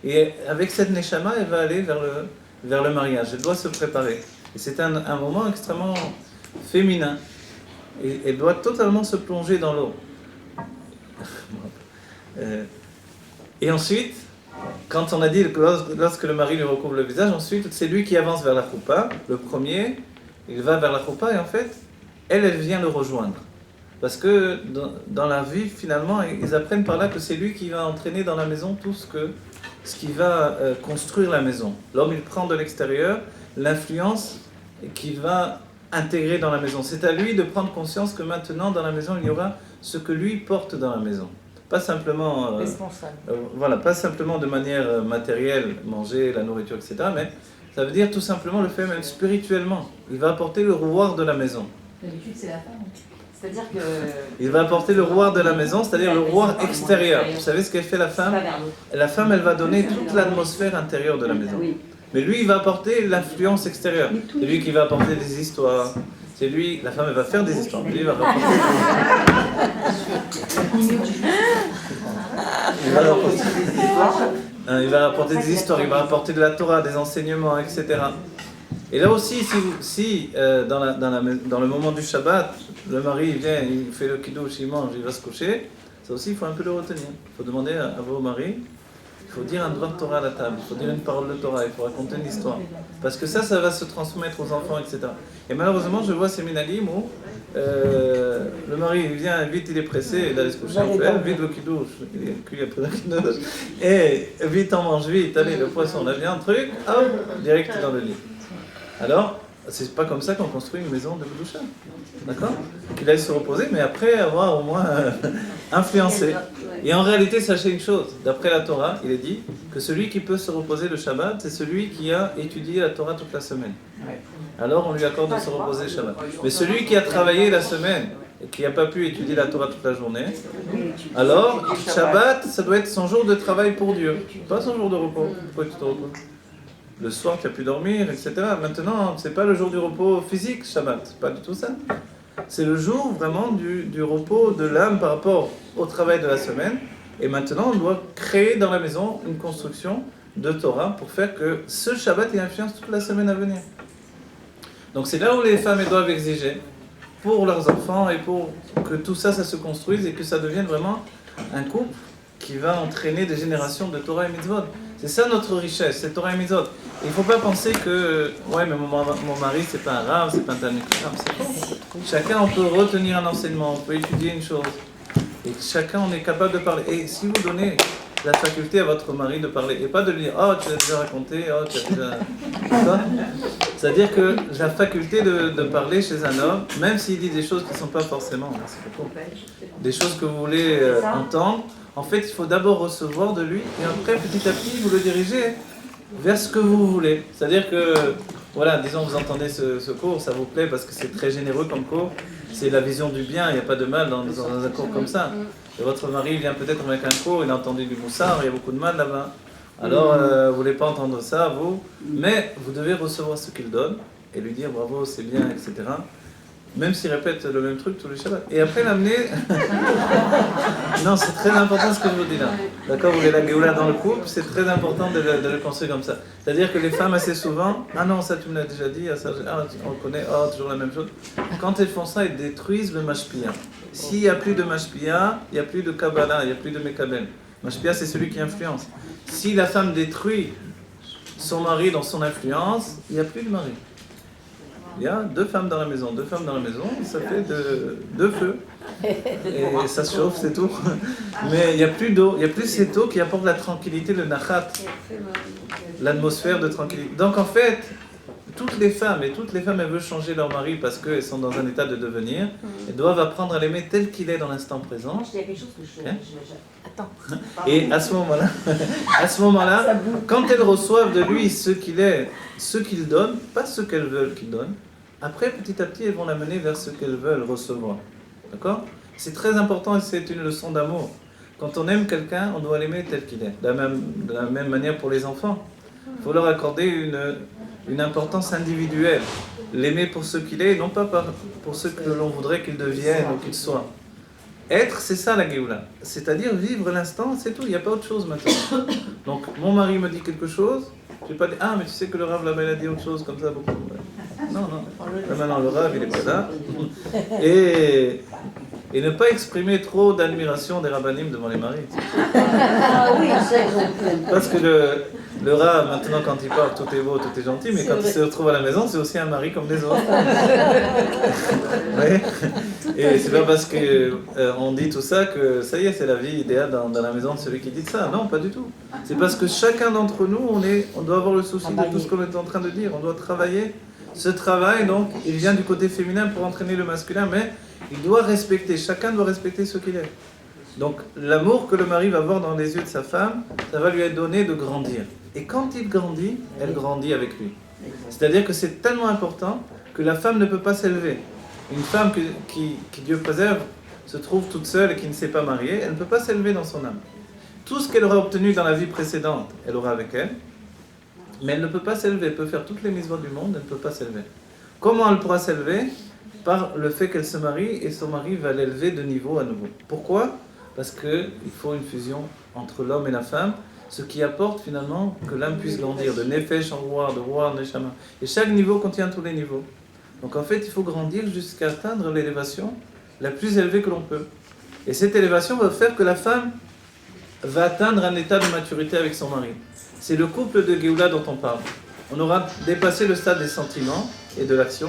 Et avec cette neshama, elle va aller vers le mariage. Elle doit se préparer. Et c'est un moment extrêmement féminin. Et elle doit totalement se plonger dans l'eau. Et ensuite, quand on a dit que lorsque le mari lui recouvre le visage, ensuite c'est lui qui avance vers la choupa, le premier, il va vers la choupa et en fait, elle vient le rejoindre. Parce que dans la vie, finalement, ils apprennent par là que c'est lui qui va entraîner dans la maison tout ce qui va construire la maison. L'homme, il prend de l'extérieur l'influence qu'il va intégrer dans la maison. C'est à lui de prendre conscience que maintenant, dans la maison, il y aura ce que lui porte dans la maison. Pas simplement, voilà, pas simplement de manière matérielle, manger, la nourriture, etc. Mais ça veut dire tout simplement le fait même spirituellement. Il va apporter le rouard de la maison. D'habitude, c'est la femme. C'est-à-dire que... Il va apporter le rouard de la maison, c'est-à-dire le rouard extérieur. Vous savez ce qu'elle fait la femme? La femme, elle va donner toute l'atmosphère intérieure de la maison. Mais lui, il va apporter l'influence extérieure. C'est lui qui va apporter des histoires. C'est lui, la femme, elle va faire des histoires. Lui, il va rapporter il va rapporter des histoires, il va apporter de la Torah, des enseignements, etc. Et là aussi, si dans le moment du Shabbat, le mari il vient, il fait le kiddush, il mange, il va se coucher, ça aussi, il faut un peu le retenir. Il faut demander à vos maris, il faut dire un droit de Torah à la table, il faut dire une parole de Torah, il faut raconter une histoire. Parce que ça va se transmettre aux enfants, etc. Et malheureusement, je vois ces minagim où le mari il vient, vite il est pressé d'aller se coucher, vite le kiddush, il est cuit après le kiddush, et vite on mange, vite, allez, le poisson, la viande, truc, hop, direct dans le lit. Alors, c'est pas comme ça qu'on construit une maison de Kedusha, d'accord? Qu'il aille se reposer, mais après avoir au moins influencé. Et en réalité, sachez une chose, d'après la Torah, il est dit que celui qui peut se reposer le Shabbat, c'est celui qui a étudié la Torah toute la semaine. Alors on lui accorde de se reposer le Shabbat. Mais celui qui a travaillé la semaine et qui n'a pas pu étudier la Torah toute la journée, alors Shabbat, ça doit être son jour de travail pour Dieu, pas son jour de repos. Pourquoi tu te reposes? le soir tu as pu dormir, etc. Maintenant, c'est pas le jour du repos physique, Shabbat, c'est pas du tout ça. C'est le jour vraiment du repos de l'âme par rapport au travail de la semaine. Et maintenant, on doit créer dans la maison une construction de Torah pour faire que ce Shabbat ait influence toute la semaine à venir. Donc c'est là où les femmes elles doivent exiger pour leurs enfants et pour que tout ça, ça se construise et que ça devienne vraiment un couple qui va entraîner des générations de Torah et Mitzvot. C'est ça notre richesse, c'est Torah et Mitzvot. Il ne faut pas penser que, ouais, mais mon mari, c'est pas un rave, c'est pas un talmid chacham, c'est faux. Chacun, on peut retenir un enseignement, on peut étudier une chose. Et chacun, on est capable de parler. Et si vous donnez la faculté à votre mari de parler, et pas de lui dire, oh, tu l'as déjà raconté, oh, tu as déjà... Ça, c'est-à-dire que la faculté de parler chez un homme, même s'il dit des choses qui ne sont pas forcément, des choses que vous voulez entendre, en fait, il faut d'abord recevoir de lui, et après, petit à petit, vous le dirigez vers ce que vous voulez. C'est-à-dire que, voilà, disons, vous entendez ce cours, ça vous plaît parce que c'est très généreux comme cours, c'est la vision du bien, il n'y a pas de mal dans un cours comme ça. Et votre mari vient peut-être avec un cours, il a entendu du moussard, il y a beaucoup de mal là-bas. Alors, vous ne voulez pas entendre ça, vous, mais vous devez recevoir ce qu'il donne et lui dire bravo, c'est bien, etc. Même s'il répète le même truc tous les Shabbats. Et après l'amener... Non, c'est très important ce que je vous dis là. D'accord, vous voulez la Géoula dans le couple, c'est très important de le construire comme ça. C'est-à-dire que les femmes assez souvent, ah non, ça tu me l'as déjà dit, ah, ça, on le connaît, oh, toujours la même chose. Quand elles font ça, elles détruisent le mashpia. S'il n'y a plus de mashpia, il n'y a plus de Kabbalah, il n'y a plus de Mekabel. Mashpia, c'est celui qui influence. Si la femme détruit son mari dans son influence, il n'y a plus de mari. Il y a deux femmes dans la maison, ça fait deux feux. Et ça se chauffe, c'est tout. Mais il n'y a plus d'eau, il n'y a plus cette eau qui apporte la tranquillité, le nachat, l'atmosphère de tranquillité. Donc en fait, toutes les femmes, elles veulent changer leur mari parce qu'elles sont dans un état de devenir, elles doivent apprendre à l'aimer tel qu'il est dans l'instant présent. Il y a quelque chose que je... Attends. Et à ce moment-là, quand elles reçoivent de lui ce qu'il est, ce qu'il donne, pas ce qu'elles veulent qu'il donne, après, petit à petit, elles vont l'amener vers ce qu'elles veulent recevoir. D'accord ? C'est très important et c'est une leçon d'amour. Quand on aime quelqu'un, on doit l'aimer tel qu'il est. De la même manière pour les enfants. Il faut leur accorder une importance individuelle. L'aimer pour ce qu'il est et non pas pour ce que l'on voudrait qu'il devienne ou qu'il soit. Être, c'est ça la Géoula. C'est-à-dire vivre l'instant, c'est tout, il n'y a pas autre chose maintenant. Donc, mon mari me dit quelque chose, je ne vais pas dire, ah, mais tu sais que le Rav là-bas, il a dit autre chose comme ça, beaucoup. Non. Là, maintenant, le Rav, il n'est pas là. Et ne pas exprimer trop d'admiration des rabbanim devant les maris. Ah oui, c'est Parce que le Rav, maintenant, quand il part, tout est beau, tout est gentil, mais quand il se retrouve à la maison, c'est aussi un mari comme les autres. Oui. Et c'est pas parce qu'on dit tout ça que ça y est, c'est la vie idéale dans la maison de celui qui dit ça. Non, pas du tout. C'est parce que chacun d'entre nous, on doit avoir le souci de tout ce qu'on est en train de dire. On doit travailler. Ce travail, donc, il vient du côté féminin pour entraîner le masculin, mais il doit respecter, chacun doit respecter ce qu'il est. Donc, l'amour que le mari va voir dans les yeux de sa femme, ça va lui être donné de grandir. Et quand il grandit, elle grandit avec lui. C'est-à-dire que c'est tellement important que la femme ne peut pas s'élever. Une femme qui Dieu préserve, se trouve toute seule et qui ne s'est pas mariée, elle ne peut pas s'élever dans son âme. Tout ce qu'elle aura obtenu dans la vie précédente, elle aura avec elle, mais elle ne peut pas s'élever. Elle peut faire toutes les mitzvot du monde, elle ne peut pas s'élever. Comment elle pourra s'élever ? Par le fait qu'elle se marie et son mari va l'élever de niveau à nouveau. Pourquoi ? Parce qu'il faut une fusion entre l'homme et la femme, ce qui apporte finalement que l'âme puisse grandir, de nefesh en roi, de roi en neshama. Et chaque niveau contient tous les niveaux. Donc en fait, il faut grandir jusqu'à atteindre l'élévation la plus élevée que l'on peut. Et cette élévation va faire que la femme va atteindre un état de maturité avec son mari. C'est le couple de Géoula dont on parle. On aura dépassé le stade des sentiments et de l'action,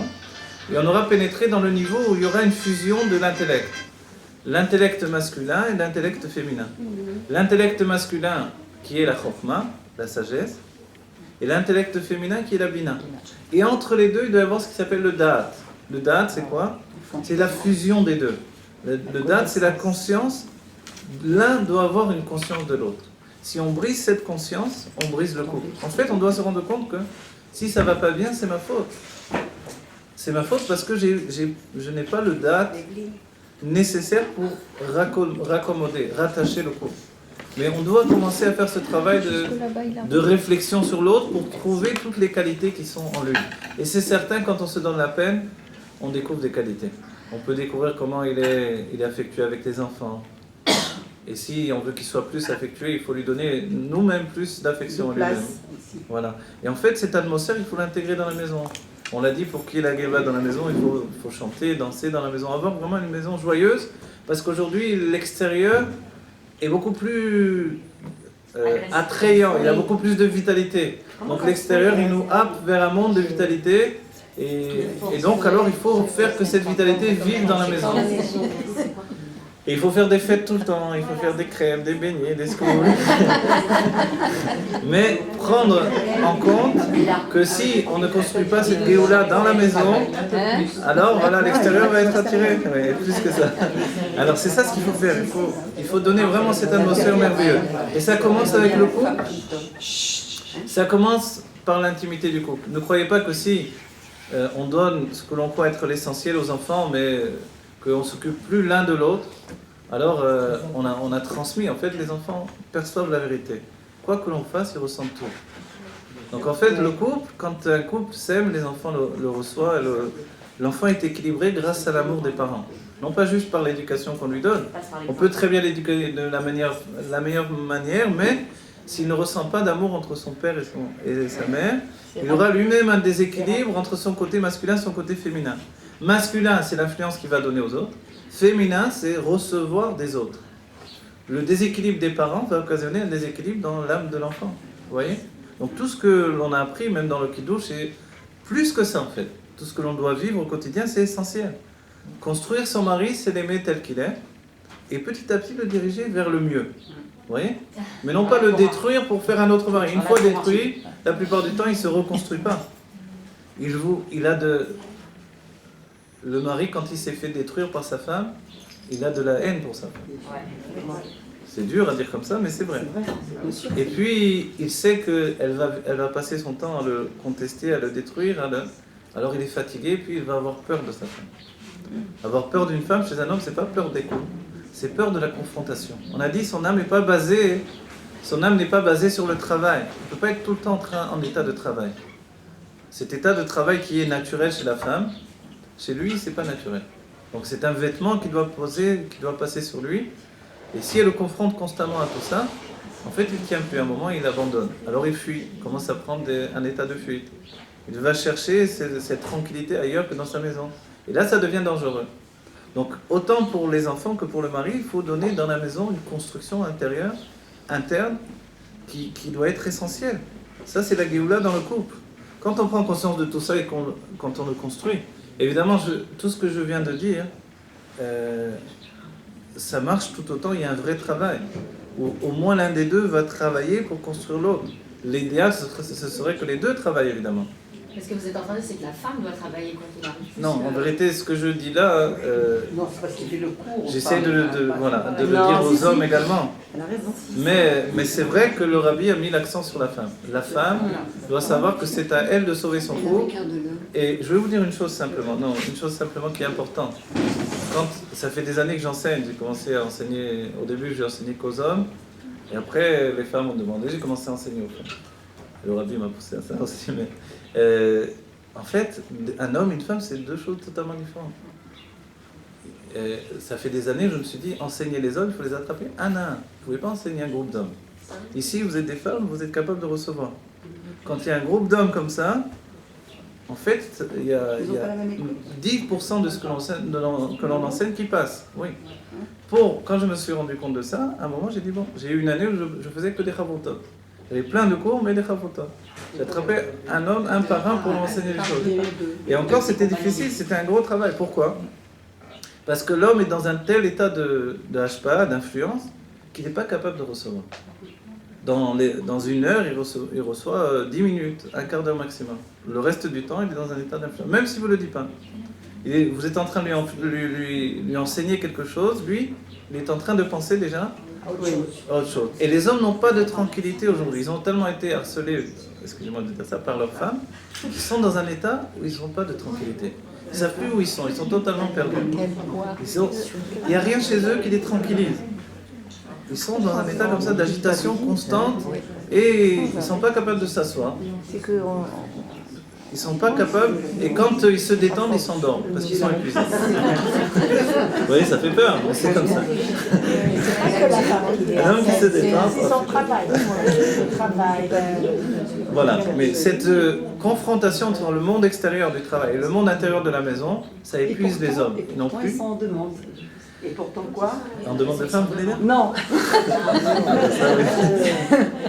et on aura pénétré dans le niveau où il y aura une fusion de l'intellect. L'intellect masculin et l'intellect féminin. L'intellect masculin qui est la chokhma, la sagesse, et l'intellect féminin qui est la bina. Et entre les deux, il doit y avoir ce qui s'appelle le da'at. Le da'at, c'est quoi ? C'est la fusion des deux. Le da'at, c'est la conscience. L'un doit avoir une conscience de l'autre. Si on brise cette conscience, on brise le couple. En fait, on doit se rendre compte que si ça ne va pas bien, c'est ma faute. C'est ma faute parce que je n'ai pas le da'at nécessaire pour raccommoder, rattacher le couple. Mais on doit commencer à faire ce travail de réflexion sur l'autre pour trouver toutes les qualités qui sont en lui. Et c'est certain, quand on se donne la peine, on découvre des qualités. On peut découvrir comment il est affectueux avec les enfants. Et si on veut qu'il soit plus affectueux, il faut lui donner nous-mêmes plus d'affection à lui-même. Voilà. Et en fait, cette atmosphère, il faut l'intégrer dans la maison. On l'a dit, pour qu'il y ait la Géva dans la maison, il faut chanter, danser dans la maison. Avoir vraiment une maison joyeuse, parce qu'aujourd'hui, l'extérieur est beaucoup plus attrayant, il a beaucoup plus de vitalité. Donc l'extérieur, il nous happe vers un monde de vitalité. Et donc, alors, il faut faire que cette vitalité vive dans la maison. Et il faut faire des fêtes tout le temps, il faut faire des crèmes, des beignets, des ce que vous voulez. Mais prendre en compte que si on ne construit pas cette Géoula dans la maison, alors voilà, l'extérieur va être attiré. Oui, plus que ça. Alors c'est ça ce qu'il faut faire, il faut donner vraiment cette atmosphère merveilleuse. Et ça commence avec le couple, ça commence par l'intimité du couple. Ne croyez pas que si on donne ce que l'on croit être l'essentiel aux enfants, mais qu'on ne s'occupe plus l'un de l'autre, alors on a transmis, en fait les enfants perçoivent la vérité. Quoi que l'on fasse, ils ressentent tout. Donc en fait le couple, quand un couple s'aime, les enfants le reçoivent, l'enfant est équilibré grâce à l'amour des parents. Non pas juste par l'éducation qu'on lui donne. On peut très bien l'éduquer de la meilleure manière, mais s'il ne ressent pas d'amour entre son père et sa mère, il aura lui-même un déséquilibre entre son côté masculin et son côté féminin. Masculin, c'est l'influence qu'il va donner aux autres. Féminin, c'est recevoir des autres. Le déséquilibre des parents va occasionner un déséquilibre dans l'âme de l'enfant. Vous voyez ? Donc tout ce que l'on a appris, même dans le Kiddush, c'est plus que ça en fait. Tout ce que l'on doit vivre au quotidien, c'est essentiel. Construire son mari, c'est l'aimer tel qu'il est, et petit à petit le diriger vers le mieux. Vous voyez ? Mais non pas le détruire pour faire un autre mari. Une fois détruit, la plupart du temps, il ne se reconstruit pas. Le mari, quand il s'est fait détruire par sa femme, il a de la haine pour sa femme. C'est dur à dire comme ça, mais c'est vrai. Et puis, il sait qu'elle va passer son temps à le contester, à le détruire. Alors il est fatigué, puis il va avoir peur de sa femme. Avoir peur d'une femme chez un homme, c'est pas peur des coups, c'est peur de la confrontation. On a dit son âme n'est pas basée sur le travail. Il ne peut pas être tout le temps en état de travail. Cet état de travail qui est naturel chez la femme, chez lui, c'est pas naturel. Donc c'est un vêtement qui doit passer sur lui. Et si elle le confronte constamment à tout ça, en fait, il ne tient plus. À un moment, il abandonne. Alors il fuit, il commence à prendre un état de fuite. Il va chercher cette tranquillité ailleurs que dans sa maison. Et là, ça devient dangereux. Donc, autant pour les enfants que pour le mari, il faut donner dans la maison une construction intérieure, interne, qui doit être essentielle. Ça, c'est la Géoula dans le couple. Quand on prend conscience de tout ça et quand on le construit, évidemment, tout ce que je viens de dire, ça marche tout autant, il y a un vrai travail. Où au moins l'un des deux va travailler pour construire l'autre. L'idéal, ce serait que les deux travaillent, évidemment. Ce que vous êtes en train de dire, c'est que la femme doit travailler quand il arrive. Non, en vérité, ce que je dis là, non, c'est parce qu'il fait le cours. j'essaie de le dire aux hommes également. Elle a raison. Mais c'est vrai que le rabbi a mis l'accent sur la femme. La femme doit savoir que c'est à elle de sauver son couple. Et je vais vous dire une chose simplement, qui est importante. Ça fait des années que j'enseigne, j'ai commencé à enseigner, au début j'ai enseigné qu'aux hommes, et après les femmes ont demandé, j'ai commencé à enseigner aux femmes. Le rabbi m'a poussé à ça aussi, mais en fait, un homme et une femme, c'est deux choses totalement différentes. Ça fait des années, je me suis dit, enseigner les hommes, il faut les attraper un à un. Vous ne pouvez pas enseigner un groupe d'hommes. Ici, vous êtes des femmes, vous êtes capables de recevoir. Quand il y a un groupe d'hommes comme ça, en fait, il y a 10% de ce que l'on enseigne qui passe. Oui. Quand je me suis rendu compte de ça, à un moment, j'ai dit, bon, j'ai eu une année où je faisais que des chavotot. J'avais plein de cours, mais des chavotot. J'attrapais un homme, un par un, pour lui enseigner les choses. Et encore, c'était difficile, c'était un gros travail. Pourquoi ? Parce que l'homme est dans un tel état de hashpa, d'influence, qu'il n'est pas capable de recevoir. Dans une heure, il reçoit 10 minutes, un quart d'heure maximum. Le reste du temps, il est dans un état d'influence, même si vous ne le dites pas. Vous êtes en train de lui enseigner quelque chose, lui, il est en train de penser déjà à autre chose. Et les hommes n'ont pas de tranquillité aujourd'hui. Ils ont tellement été harcelés, excusez-moi de dire ça, par leurs femmes, qu'ils sont dans un état où ils n'ont pas de tranquillité. Ils ne savent plus où ils sont totalement perdus. Il n'y a rien chez eux qui les tranquillise. ils sont dans un état comme ça d'agitation constante et ils ne sont pas capables de s'asseoir. C'est que Ils ne sont pas capables, et quand ils se détendent, ils s'endorment, parce qu'ils sont épuisés. Vous voyez, ça fait peur, mais c'est comme ça. C'est pas que la femme qui est Un homme qui se détend. c'est son travail. Le travail. Voilà, mais cette confrontation entre le monde extérieur du travail et le monde intérieur de la maison, ça épuise les hommes. Ils n'ont Ils plus. sont en demande. Et pourtant quoi? En demande de femmes, vous voulez dire? Non.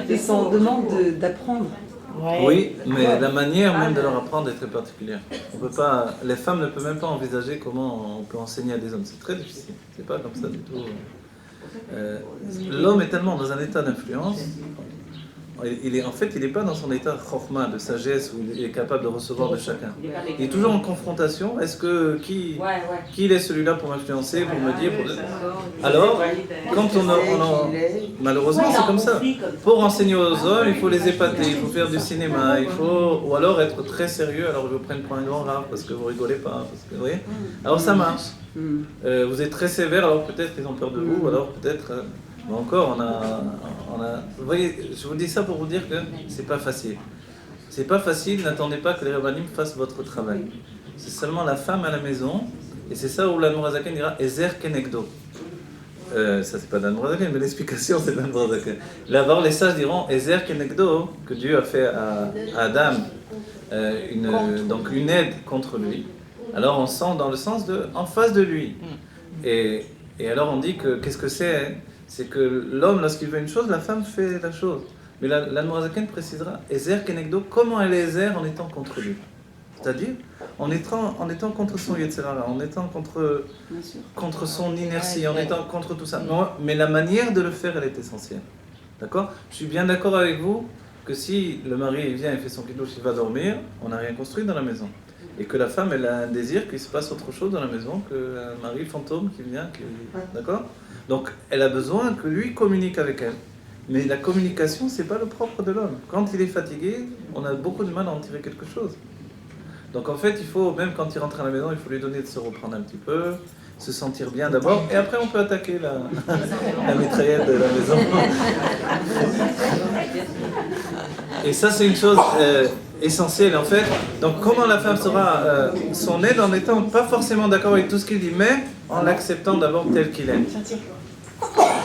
Ils sont en demande d'apprendre. Oui, mais la manière même de leur apprendre est très particulière. On peut pas, les femmes ne peuvent même pas envisager comment on peut enseigner à des hommes. C'est très difficile. C'est pas comme ça du tout. L'homme est tellement dans un état d'influence. En fait, il n'est pas dans son état chorma, de sagesse, où il est capable de recevoir de chacun. Il est toujours en confrontation. Est-ce que qui est celui-là pour m'influencer, pour me dire Alors, quand malheureusement, c'est comme ça. Pour enseigner aux hommes, il faut les épater, il faut faire du cinéma, ou alors être très sérieux. Alors, je vous prenne pour un grand rare parce que vous rigolez pas, parce que vous voyez. Alors, ça marche. Vous êtes très sévère, alors peut-être qu'ils ont peur de vous, alors peut-être. Mais encore, vous voyez, je vous dis ça pour vous dire que c'est pas facile. C'est pas facile, n'attendez pas que les rabbinim fassent votre travail. C'est seulement la femme à la maison, et c'est ça où l'Admorazaken dira Ezer Kenegdo. Ça, c'est pas l'Admorazaken, mais l'explication, c'est l'Admorazaken. Là-bas, les sages diront Ezer Kenegdo, que Dieu a fait à Adam donc une aide contre lui. Alors on sent dans le sens de en face de lui. Et alors on dit que qu'est-ce que c'est? C'est que l'homme, lorsqu'il veut une chose, la femme fait la chose. Mais l'Admorazaken précisera Ezer Kenegdo, comment elle est Ezer en étant contre lui. C'est-à-dire en étant contre son Yetzirara, en étant contre son inertie, en étant contre tout ça. Non, mais la manière de le faire, elle est essentielle. D'accord? Je suis bien d'accord avec vous que si le mari vient et fait son kiddush, il va dormir, on n'a rien construit dans la maison. Et que la femme, elle a un désir qu'il se passe autre chose dans la maison qu'un mari fantôme qui vient. D'accord? Donc, elle a besoin que lui communique avec elle. Mais la communication, c'est pas le propre de l'homme. Quand il est fatigué, on a beaucoup de mal à en tirer quelque chose. Donc, en fait, il faut, même quand il rentre à la maison, il faut lui donner de se reprendre un petit peu, se sentir bien d'abord, et après, on peut attaquer la mitraillette de la maison. Et ça, c'est une chose essentielle, en fait. Donc, comment la femme sera son aide en n'étant pas forcément d'accord avec tout ce qu'il dit, mais en l'acceptant d'abord tel qu'il est.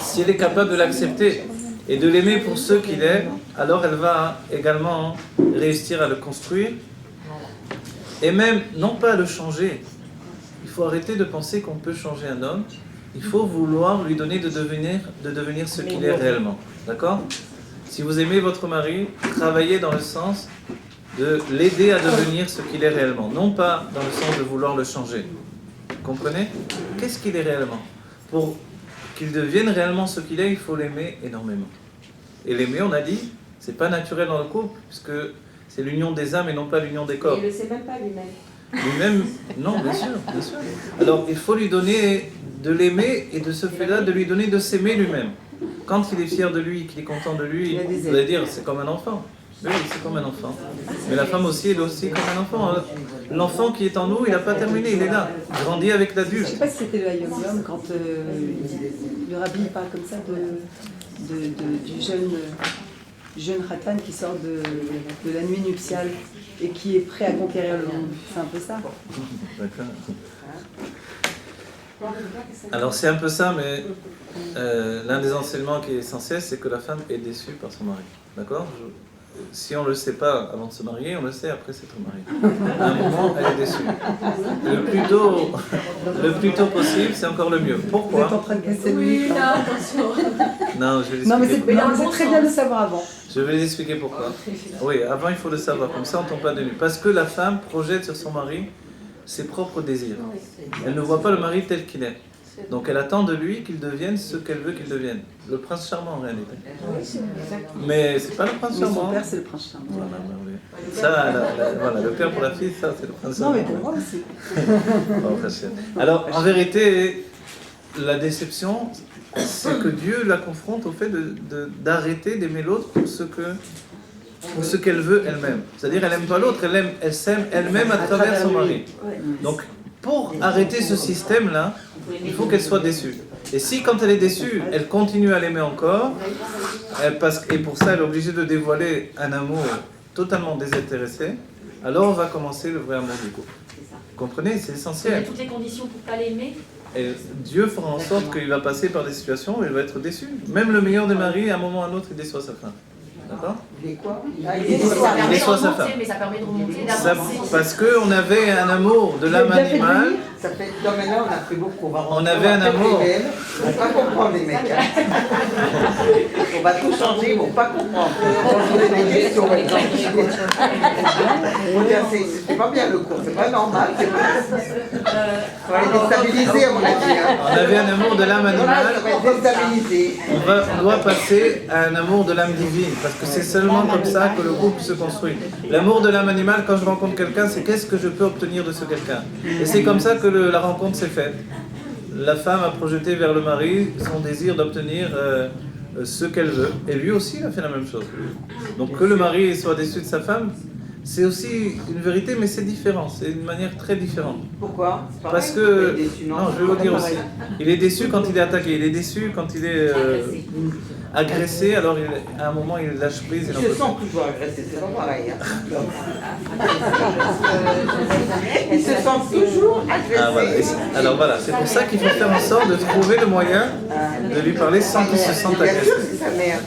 Si elle est capable de l'accepter et de l'aimer pour ce qu'il est, alors elle va également réussir à le construire et même, non pas à le changer. Il faut arrêter de penser qu'on peut changer un homme. Il faut vouloir lui donner de devenir ce qu'il est réellement. D'accord? Si vous aimez votre mari, travaillez dans le sens de l'aider à devenir ce qu'il est réellement. Non pas dans le sens de vouloir le changer. Vous comprenez? Qu'est-ce qu'il est réellement? Pour qu'il devienne réellement ce qu'il est, il faut l'aimer énormément. Et l'aimer, on a dit, c'est pas naturel dans le couple, puisque c'est l'union des âmes et non pas l'union des corps. Il ne le sait même pas lui-même. Lui-même, non, bien sûr, bien sûr. Alors, il faut lui donner de l'aimer et de ce fait-là, de lui donner de s'aimer lui-même. Quand il est fier de lui, qu'il est content de lui, vous allez dire, c'est comme un enfant. Oui, c'est comme un enfant. Mais la femme aussi, elle est aussi comme un enfant. L'enfant qui est en nous, il n'a pas terminé, il est là. Il grandit avec Je ne l'adulte. sais pas si c'était le Hayom Yom quand le rabbi parle comme ça du jeune Khatan qui sort de la nuit nuptiale et qui est prêt à conquérir le monde. C'est un peu ça. D'accord. Alors c'est un peu ça, mais l'un des enseignements qui est essentiel, c'est que la femme est déçue par son mari. D'accord? Si on ne le sait pas avant de se marier, on le sait après s'être marié. À un moment, elle est déçue. Le plus tôt possible, c'est encore le mieux. Vous êtes Pourquoi? en train de casser le micro. Non, je vais Non, mais l'expliquer. c'est très bien de le savoir avant. Je vais vous expliquer pourquoi. Oui, avant il faut le savoir, comme ça on ne tombe pas de nuit. Parce que la femme projette sur son mari ses propres désirs. Elle ne voit pas le mari tel qu'il est. Donc elle attend de lui qu'il devienne ce qu'elle veut qu'il devienne. Le prince charmant en réalité. Mais c'est pas le prince Mais son charmant. père, c'est le prince charmant. Ça, voilà, le père pour la fille, ça c'est le prince Non, charmant. mais pour moi aussi. Oh, Hachem. Alors en vérité, la déception, c'est que Dieu la confronte au fait d'arrêter d'aimer l'autre pour ce qu'elle veut elle-même. C'est-à-dire elle n'aime pas l'autre, elle s'aime elle-même à travers son mari. Donc pour arrêter ce système-là, il faut qu'elle soit déçue. Et si quand elle est déçue, elle continue à l'aimer encore, et pour ça elle est obligée de dévoiler un amour totalement désintéressé, alors va commencer le vrai amour du couple. Vous comprenez? C'est Il y a essentiel. toutes les conditions pour pas l'aimer. Et Dieu fera en sorte qu'il va passer par des situations où il va être déçu. Même le meilleur des maris, à un moment ou à un autre, il déçoit sa femme. D'accord? Il est quoi? Ça Il permet de déçoit sa remonter, femme. mais ça permet de remonter, Ça, d'avancer. parce qu'on avait un amour de l'âme animale. Ça fait, non mais là on a fait beaucoup, on va On avait un amour. Ils vont pas comprendre les mecs. Hein. On va tout changer, ils vont pas comprendre. On va poser des questions. On va dire, c'est pas bien le cours, c'est pas normal. On va les déstabiliser à mon avis. Hein. On avait un amour de l'âme Ça animale. va être déstabilisé. On doit passer à un amour de l'âme divine, parce que c'est seulement comme ça que le couple se construit. L'amour de l'âme animale, quand je rencontre quelqu'un, c'est qu'est-ce que je peux obtenir de ce quelqu'un. Et c'est comme ça que la rencontre s'est faite. La femme a projeté vers le mari son désir d'obtenir ce qu'elle veut. Et lui aussi, il a fait la même chose. Donc que le mari soit déçu de sa femme, c'est aussi une vérité, mais c'est différent. C'est une manière très différente. Pourquoi? Parce que, non, je vais vous dire aussi, il est déçu quand il est attaqué, il est déçu quand il est agressé, alors à un moment il lâche prise. Ils se sentent toujours agressés, c'est pas pareil. Hein. Ils se sentent toujours agressés. Alors voilà, c'est pour ça qu'il faut faire en sorte de trouver le moyen de lui parler sans qu'il se sente Bien sûr, agressé. c'est sa mère.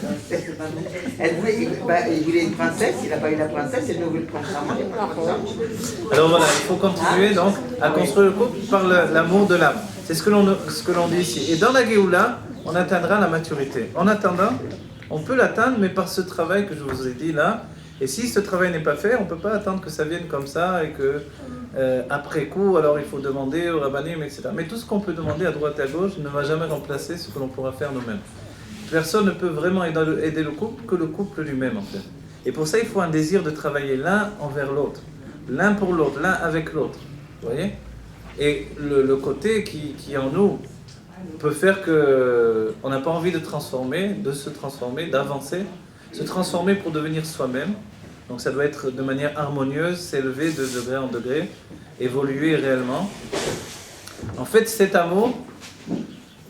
Il voulait une princesse, il n'a pas eu la princesse, et nous voulons le contrairement, il n'a pas la princesse. Alors voilà, il faut continuer donc à construire le couple par l'amour de l'âme. C'est ce que l'on dit ici. Et dans la Géoula, on atteindra la maturité. En attendant, on peut l'atteindre, mais par ce travail que je vous ai dit là. Et si ce travail n'est pas fait, on ne peut pas attendre que ça vienne comme ça et que après coup, alors il faut demander au rabbinim, etc. Mais tout ce qu'on peut demander à droite et à gauche ne va jamais remplacer ce que l'on pourra faire nous-mêmes. Personne ne peut vraiment aider le couple que le couple lui-même en fait. Et pour ça, il faut un désir de travailler l'un envers l'autre, l'un pour l'autre, l'un avec l'autre. Vous voyez? Et le côté qui en nous peut faire que on n'a pas envie de se transformer, d'avancer, se transformer pour devenir soi-même. Donc ça doit être de manière harmonieuse, s'élever de degré en degré, évoluer réellement. En fait, cet amour,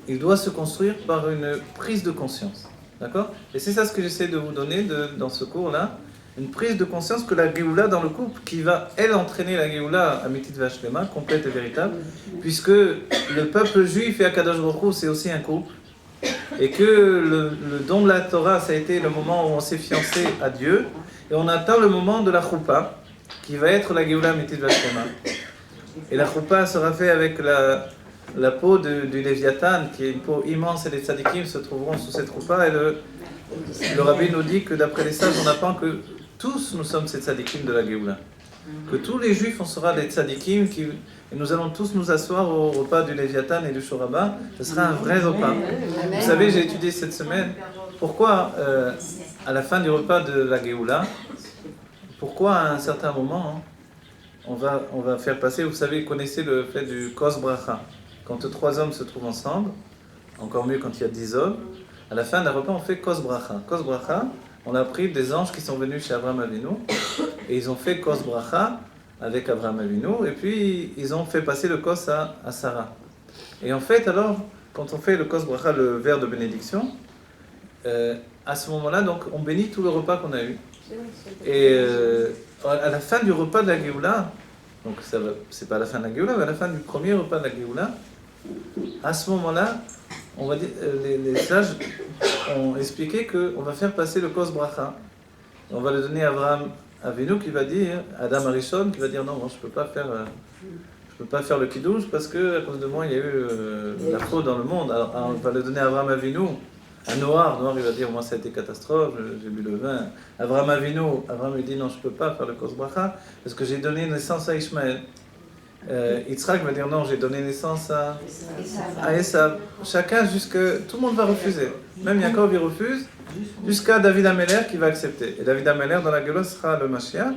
il doit se construire par une prise de conscience. D'accord? Et c'est ça ce que j'essaie de vous donner dans ce cours-là. Une prise de conscience que la Géoula dans le couple, qui va, elle, entraîner la Géoula à Mitit Vashlema, complète et véritable, puisque le peuple juif et Akadosh Baruch Hu, c'est aussi un couple, et que le don de la Torah, ça a été le moment où on s'est fiancé à Dieu, et on attend le moment de la Choupa, qui va être la Géoula Mitit Vashlema. Et la Choupa sera faite avec la peau du Léviathan, qui est une peau immense, et les tzadikim se trouveront sous cette Choupa, et le rabbi nous dit que d'après les sages, on apprend que tous nous sommes ces tzadikim de la Géoula. Que tous les juifs, on sera des tzadikim, et nous allons tous nous asseoir au repas du Léviathan et du Shoraba. Ce sera un vrai repas. Vous savez, j'ai étudié cette semaine pourquoi, à la fin du repas de la Géoula, pourquoi à un certain moment, on va faire passer, vous savez, vous connaissez le fait du Kos Bracha. Quand 3 hommes se trouvent ensemble, encore mieux quand il y a 10 hommes, à la fin d'un repas, on fait Kos Bracha. Kos Bracha, on a pris des anges qui sont venus chez Abraham Avinu et ils ont fait Kos Bracha avec Abraham Avinu et puis ils ont fait passer le Kos à Sarah. Et en fait, alors, quand on fait le Kos Bracha, le verre de bénédiction, à ce moment-là, donc, on bénit tout le repas qu'on a eu. Et à la fin du repas de la Géoula, donc c'est pas à la fin de la Géoula, mais à la fin du premier repas de la Géoula, à ce moment-là, on va dire, les sages ont expliqué qu'on va faire passer le Kos Bracha. On va le donner à Abraham Avinu qui va dire, Adam Arishon qui va dire non, moi je peux pas faire le Kiddush parce que à cause de moi il y a eu la faute dans le monde. Alors on va le donner à Abraham Avinu. À Noir il va dire moi ça a été catastrophe, j'ai bu le vin. Abraham Avinu, Abraham lui dit non je peux pas faire le Kos Bracha parce que j'ai donné naissance à Ishmaël. Yitzhak va dire non, j'ai donné naissance à Esav. Chacun tout le monde va refuser. Même Yaakov il refuse, jusqu'à David Améler qui va accepter. Et David Améler dans la Géoula sera le Mashiach.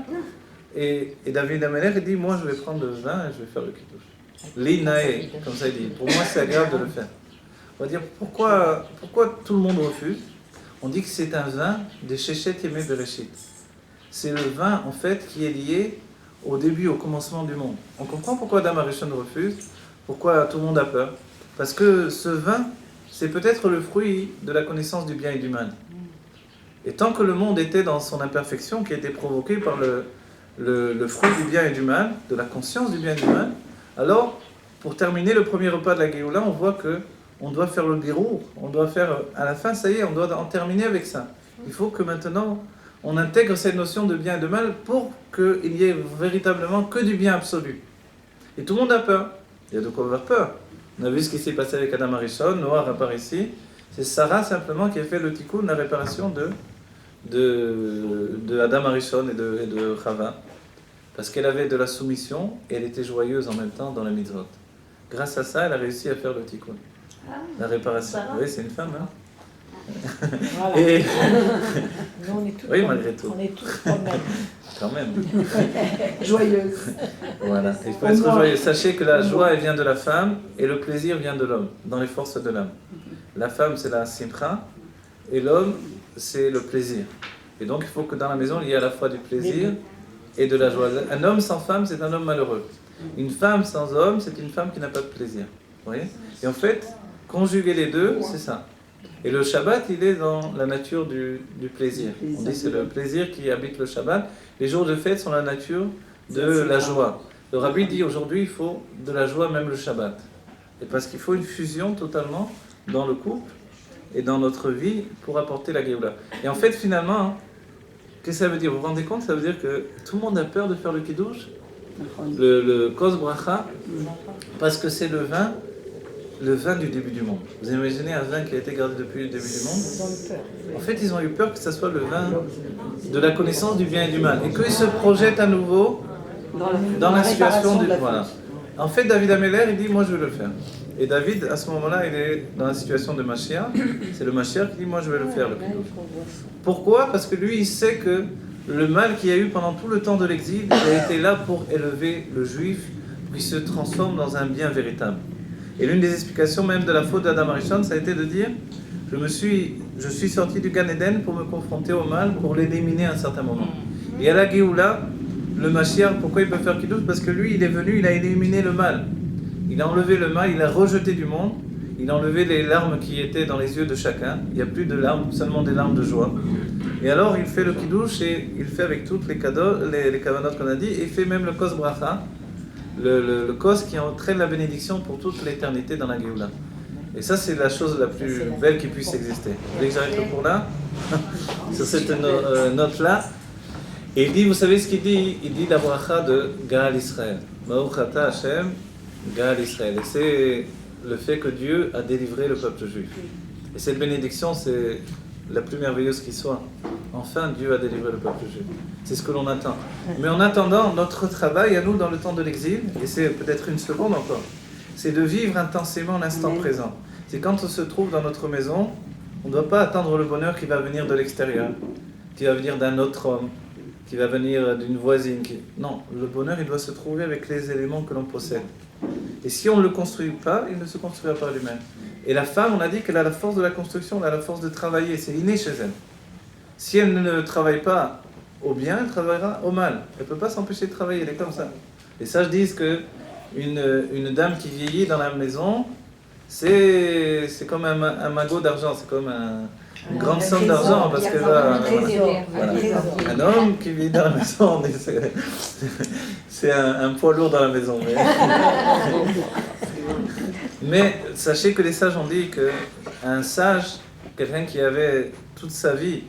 Et David Améler il dit moi je vais prendre le vin et je vais faire le Kiddush. L'inae, comme ça il dit. Pour moi c'est agréable de le faire. On va dire pourquoi tout le monde refuse. On dit que c'est un vin des Shechet Yemei Bereshit. C'est le vin en fait qui est lié au début, au commencement du monde. On comprend pourquoi Adam Arishon refuse, pourquoi tout le monde a peur. Parce que ce vin, c'est peut-être le fruit de la connaissance du bien et du mal. Et tant que le monde était dans son imperfection, qui était provoquée par le fruit du bien et du mal, de la conscience du bien et du mal, alors, pour terminer le premier repas de la Géoula, on voit que on doit faire le birour, on doit faire, à la fin, ça y est, on doit en terminer avec ça. Il faut que maintenant, on intègre cette notion de bien et de mal pour qu'il y ait véritablement que du bien absolu. Et tout le monde a peur. Il y a de quoi avoir peur. On a vu ce qui s'est passé avec Adam Arishon, Noah apparaît ici. C'est Sarah simplement qui a fait le tikkun, la réparation de Adam Arishon et de Chava. Parce qu'elle avait de la soumission et elle était joyeuse en même temps dans la mitzvot. Grâce à ça, elle a réussi à faire le tikkun. La réparation. Oui, c'est une femme, hein. Voilà. Et... Nous, on est tous Oui, comme- malgré tout. On est tous quand même. Quand même. Joyeuse. Voilà. Il faut être joyeux. Sachez que la joie, elle vient de la femme et le plaisir vient de l'homme, dans les forces de l'âme. La femme, c'est la simcha et l'homme, c'est le plaisir. Et donc, il faut que dans la maison, il y ait à la fois du plaisir et de la joie. Un homme sans femme, c'est un homme malheureux. Une femme sans homme, c'est une femme qui n'a pas de plaisir. Vous voyez ? Et en fait, conjuguer les deux, c'est ça. Et le Shabbat, il est dans la nature du plaisir. On dit que c'est le plaisir qui habite le Shabbat. Les jours de fête sont la nature de la joie. Le Rabbi dit aujourd'hui, il faut de la joie même le Shabbat. Et parce qu'il faut une fusion totalement dans le couple et dans notre vie pour apporter la Géoula. Et en fait, finalement, hein, qu'est-ce que ça veut dire ? Vous vous rendez compte ? Ça veut dire que tout le monde a peur de faire le Kiddush, le Kos Bracha, parce que c'est le vin du début du monde. Vous imaginez un vin qui a été gardé depuis le début du monde ? Ils ont eu peur. En fait, ils ont eu peur que ce soit le vin de la connaissance du bien et du mal. Et qu'ils se projettent à nouveau dans la situation du... Voilà. En fait, David Améler, il dit, moi je veux le faire. Et David, à ce moment-là, il est dans la situation de Mashiach. C'est le Mashiach qui dit, moi je vais le faire, le Kiddush. Pourquoi ? Parce que lui, il sait que le mal qu'il y a eu pendant tout le temps de l'exil, il a été là pour élever le juif, pour qu'il se transforme dans un bien véritable. Et l'une des explications même de la faute d'Adam Arishon, ça a été de dire, je suis sorti du Gan Eden pour me confronter au mal, pour l'éliminer à un certain moment. Et à la Géoula, le Mashiach, pourquoi il peut faire Kiddush ? Parce que lui, il est venu, il a éliminé le mal. Il a enlevé le mal, il a rejeté du monde, il a enlevé les larmes qui étaient dans les yeux de chacun. Il n'y a plus de larmes, seulement des larmes de joie. Et alors, il fait le Kiddush et il fait avec toutes les cadeaux, les kavanot qu'on a dit, et il fait même le Kos Bracha, le Kos qui entraîne la bénédiction pour toute l'éternité dans la Géoula. Et ça, c'est la chose la plus belle qui puisse exister. Vous voulez que j'arrête le cours là ? Sur cette note-là. Et il dit, vous savez ce qu'il dit ? Il dit la bracha de Gaal Israël. Baruch ata Hashem, Gaal Israël. Et c'est le fait que Dieu a délivré le peuple juif. Et cette bénédiction, c'est la plus merveilleuse qui soit. Enfin, Dieu a délivré le peuple juif. C'est ce que l'on attend. Mais en attendant, notre travail à nous dans le temps de l'exil, et c'est peut-être une seconde encore, c'est de vivre intensément l'instant présent. C'est quand on se trouve dans notre maison, on ne doit pas attendre le bonheur qui va venir de l'extérieur, qui va venir d'un autre homme, qui va venir d'une voisine. Non, le bonheur, il doit se trouver avec les éléments que l'on possède. Et si on ne le construit pas, il ne se construira pas lui-même. Et la femme, on a dit qu'elle a la force de la construction, elle a la force de travailler, c'est inné chez elle. Si elle ne travaille pas au bien, elle travaillera au mal. Elle ne peut pas s'empêcher de travailler, elle est comme ça. Les sages disent que une dame qui vieillit dans la maison, c'est comme un magot d'argent, c'est comme une grande somme d'argent, parce que là, voilà. Un homme qui vit dans la maison, c'est un poids lourd dans la maison. Mais sachez que les sages ont dit qu'un sage, quelqu'un qui avait toute sa vie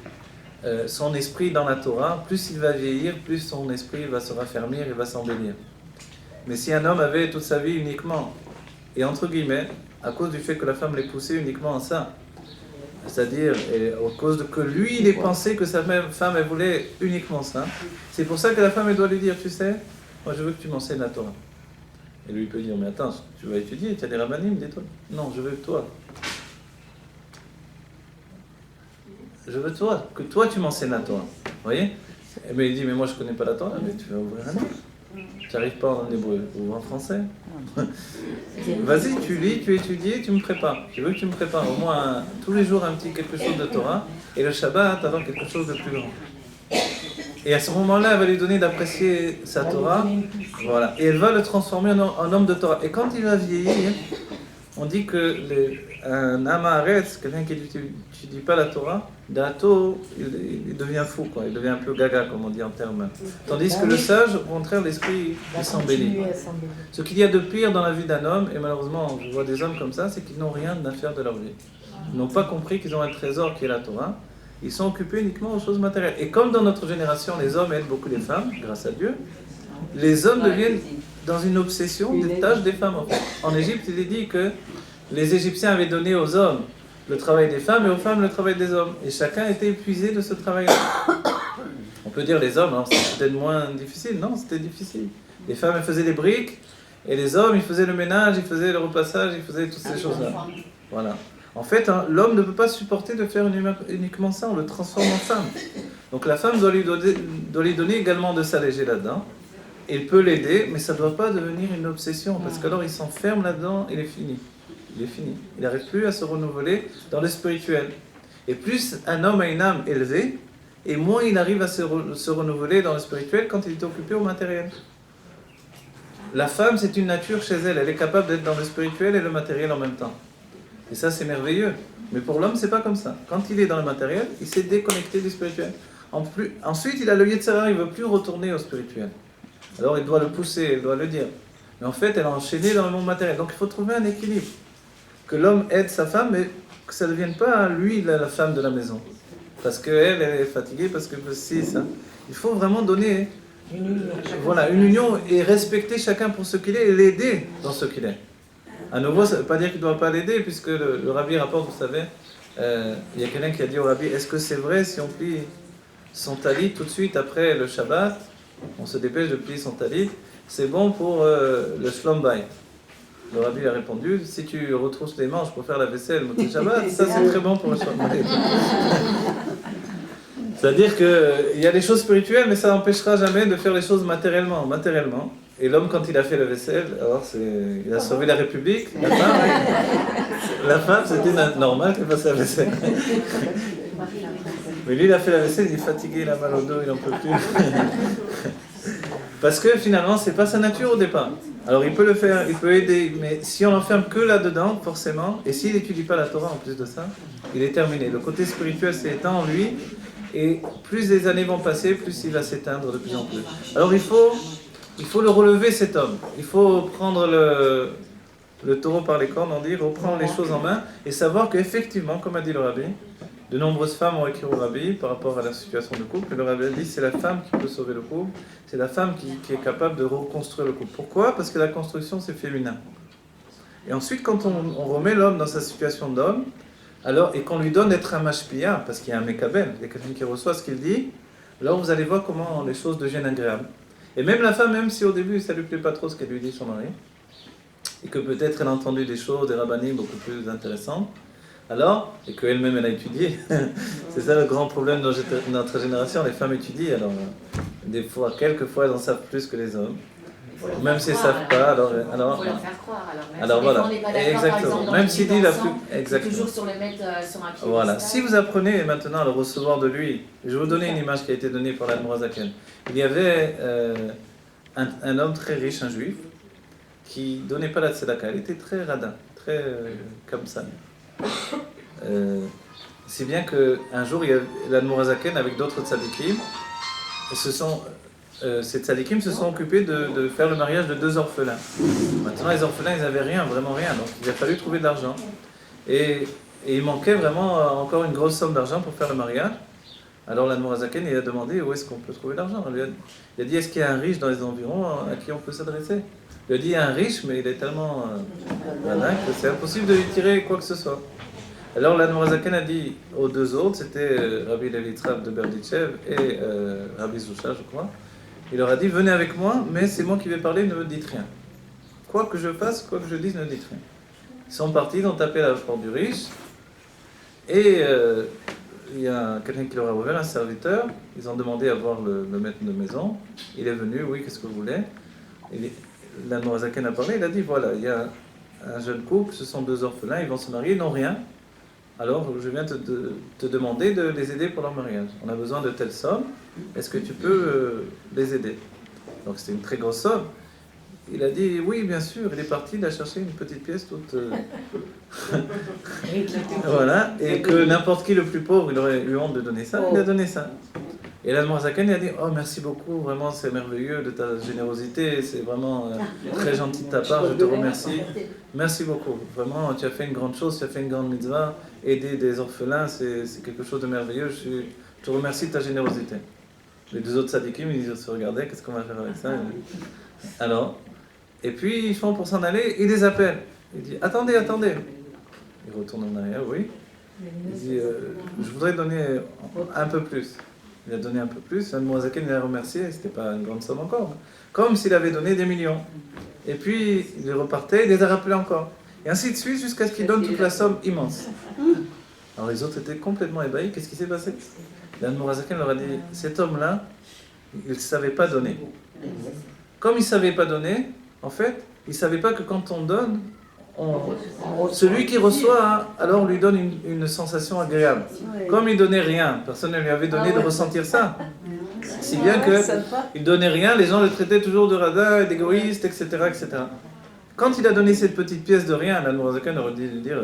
son esprit dans la Torah, plus il va vieillir, plus son esprit va se raffermir et va s'embellir. Mais si un homme avait toute sa vie uniquement, et entre guillemets, à cause du fait que la femme l'ait poussé uniquement à ça, c'est-à-dire à cause de que lui, il ait pensé que sa même femme, elle voulait uniquement ça, c'est pour ça que la femme, elle doit lui dire, tu sais, moi je veux que tu m'enseignes la Torah. Et lui, il peut dire, mais attends, tu vas étudier, tu as des rabbanim, dis-toi. Non, je veux toi. Je veux toi, que toi tu m'enseignes la Torah. Vous voyez ? Mais il dit, mais moi je ne connais pas la Torah, mais tu vas ouvrir un livre. Tu n'arrives pas en hébreu, ou en français. Vas-y, tu lis, tu étudies, tu me prépares. Je veux que tu me prépares au moins tous les jours un petit quelque chose de Torah, et le Shabbat, avoir quelque chose de plus grand. Et à ce moment-là, elle va lui donner d'apprécier sa Torah, voilà. Et elle va le transformer en homme de Torah. Et quand il va vieillir, on dit que un Amaretz, quelqu'un qui n'étudie pas la Torah, d'ato, il devient fou, quoi. Il devient un peu gaga, comme on dit en termes. Tandis que le sage, au contraire, l'esprit, il s'embellit. Ce qu'il y a de pire dans la vie d'un homme, et malheureusement, je vois des hommes comme ça, c'est qu'ils n'ont rien à faire de leur vie. Ils n'ont pas compris qu'ils ont un trésor qui est la Torah. Ils sont occupés uniquement aux choses matérielles. Et comme dans notre génération, les hommes aident beaucoup les femmes, grâce à Dieu, les hommes deviennent dans une obsession des tâches des femmes. En fait. En Égypte, il est dit que les Égyptiens avaient donné aux hommes le travail des femmes et aux femmes le travail des hommes. Et chacun était épuisé de ce travail-là. On peut dire les hommes, alors c'était peut-être moins difficile. Non, c'était difficile. Les femmes, elles faisaient les briques, et les hommes, ils faisaient le ménage, ils faisaient le repassage, ils faisaient toutes ces choses-là. Voilà. En fait, hein, l'homme ne peut pas supporter de faire uniquement ça, on le transforme en femme. Donc la femme doit lui donner également de s'alléger là-dedans. Il peut l'aider, mais ça ne doit pas devenir une obsession, parce qu'alors il s'enferme là-dedans et il est fini. Il est fini. Il n'arrive plus à se renouveler dans le spirituel. Et plus un homme a une âme élevée, et moins il arrive à se renouveler dans le spirituel quand il est occupé au matériel. La femme, c'est une nature chez elle. Elle est capable d'être dans le spirituel et le matériel en même temps. Et ça, c'est merveilleux. Mais pour l'homme, c'est pas comme ça. Quand il est dans le matériel, il s'est déconnecté du spirituel. Ensuite, il a le Yetzirah, il ne veut plus retourner au spirituel. Alors, il doit le pousser, il doit le dire. Mais en fait, elle a enchaîné dans le monde matériel. Donc, il faut trouver un équilibre. Que l'homme aide sa femme, mais que ça ne devienne pas, lui, la femme de la maison. Parce qu'elle, elle est fatiguée, parce que si, ça. Il faut vraiment donner une union et respecter chacun pour ce qu'il est et l'aider dans ce qu'il est. À nouveau, ça ne veut pas dire qu'il ne doit pas l'aider, puisque le rabbi rapporte, vous savez, il y a quelqu'un qui a dit au rabbi, est-ce que c'est vrai si on plie son talit tout de suite après le Shabbat, on se dépêche de plier son talit, c'est bon pour le Shlom Bayit. Le rabbi a répondu, si tu retrousses les manches pour faire la vaisselle, Motzei Shabbat, ça c'est très bon pour le Shlom Bayit. C'est-à-dire qu'il y a des choses spirituelles, mais ça n'empêchera jamais de faire les choses matériellement. Et l'homme, quand il a fait la vaisselle, alors il a sauvé la République. La femme, c'était normal qu'elle fasse la vaisselle. Mais lui, il a fait la vaisselle, il est fatigué, il a mal au dos, il n'en peut plus. Parce que finalement, c'est pas sa nature au départ. Alors il peut le faire, il peut aider, mais si on l'enferme que là-dedans, forcément, et s'il n'étudie pas la Torah en plus de ça, il est terminé. Le côté spirituel s'est éteint en lui, et plus les années vont passer, plus il va s'éteindre de plus en plus. Alors il faut le relever, cet homme. Il faut prendre le taureau par les cornes, on dit, reprendre les choses en main, et savoir qu'effectivement, comme a dit le rabbi, de nombreuses femmes ont écrit au rabbi par rapport à la situation de couple, et le rabbi a dit c'est la femme qui peut sauver le couple, c'est la femme qui est capable de reconstruire le couple. Pourquoi ? Parce que la construction c'est féminin. Et ensuite quand on remet l'homme dans sa situation d'homme, alors, et qu'on lui donne d'être un mashpia, parce qu'il y a un mekabel, il y a quelqu'un qui reçoit ce qu'il dit, alors vous allez voir comment les choses deviennent agréables. Et même la femme, même si au début ça ne lui plaît pas trop ce qu'elle lui dit son mari, et que peut-être elle a entendu des choses, des rabbinim beaucoup plus intéressantes, alors, et qu'elle-même elle a étudié, c'est ça le grand problème de notre génération, les femmes étudient, alors des fois, quelquefois elles en savent plus que les hommes, même s'ils ne savent pas, alors il faut leur faire croire, alors voilà, on n'est pas d'accord, exactement, par exemple, dans même le s'il dit la plus, c'est exactement. toujours sur le mettre sur un pied. Voilà, si vous apprenez maintenant à le recevoir de lui, je vais vous donner une image qui a été donnée par l'Admorazaken. Il y avait un homme très riche, un juif, qui ne donnait pas la tzedaka, il était très radin, très comme ça. Si bien qu'un jour, il y a l'Admorazaken avec d'autres tzadikim, ces tzadikim se sont occupés de faire le mariage de 2 orphelins. Maintenant, les orphelins, ils n'avaient rien, vraiment rien, donc il a fallu trouver de l'argent. Et il manquait vraiment encore une grosse somme d'argent pour faire le mariage. Alors l'Admorazaken, il a demandé où est-ce qu'on peut trouver l'argent. Il a dit, est-ce qu'il y a un riche dans les environs à qui on peut s'adresser ? Il a dit, il y a un riche, mais il est tellement malin que c'est impossible de lui tirer quoi que ce soit. Alors l'Admorazaken a dit aux 2 autres, c'était Rabbi Levi Yitzhak de Berditchev et Rabbi Zusha, je crois. Il leur a dit, venez avec moi, mais c'est moi qui vais parler, ne me dites rien. Quoi que je fasse, quoi que je dise, ne dites rien. Ils sont partis, ils ont tapé à la porte du riche, et il y a quelqu'un qui leur a ouvert, un serviteur. Ils ont demandé à voir le maître de maison. Il est venu, oui, qu'est-ce que vous voulez ? L'Admorazaken a parlé, il a dit, voilà, il y a un jeune couple, ce sont 2 orphelins, ils vont se marier, ils n'ont rien. Alors, je viens te demander de les aider pour leur mariage. On a besoin de telle somme, est-ce que tu peux les aider ? Donc, c'était une très grosse somme. il a dit oui, bien sûr. Il est parti, il a cherché une petite pièce toute. Voilà, et que n'importe qui le plus pauvre, il aurait eu honte de donner ça, il a donné ça. Et l'Admorazaken, il a dit oh, merci beaucoup, vraiment, c'est merveilleux de ta générosité, c'est vraiment très gentil de ta part, je te remercie. Merci beaucoup, vraiment, tu as fait une grande chose, tu as fait une grande mitzvah, aider des orphelins, c'est quelque chose de merveilleux, je te remercie de ta générosité. Les deux autres sadikim, ils se regardaient, qu'est-ce qu'on va faire avec ça? Alors, et puis ils font pour s'en aller, ils les appellent. Il dit attendez, attendez. Il retourne en arrière, oui. Il dit je voudrais donner un peu plus. Il a donné un peu plus, l'Admorazaken il a remercié, c'était pas une grande somme encore. Comme s'il avait donné des millions. Et puis il repartait, il les a rappelés encore. Et ainsi de suite jusqu'à ce qu'il donne toute la somme immense. Alors les autres étaient complètement ébahis, qu'est-ce qui s'est passé? L'Admorazaken leur a dit cet homme-là, il ne savait pas donner. Comme il ne savait pas donner, en fait, il ne savait pas que quand on donne, celui qui reçoit, alors lui donne une sensation agréable. Comme il ne donnait rien, personne ne lui avait donné de ressentir ça. Si bien qu'il ne donnait rien, les gens le traitaient toujours de radin, d'égoïste, etc., etc. Quand il a donné cette petite pièce de rien, l'Admorazaken aurait dû lui dire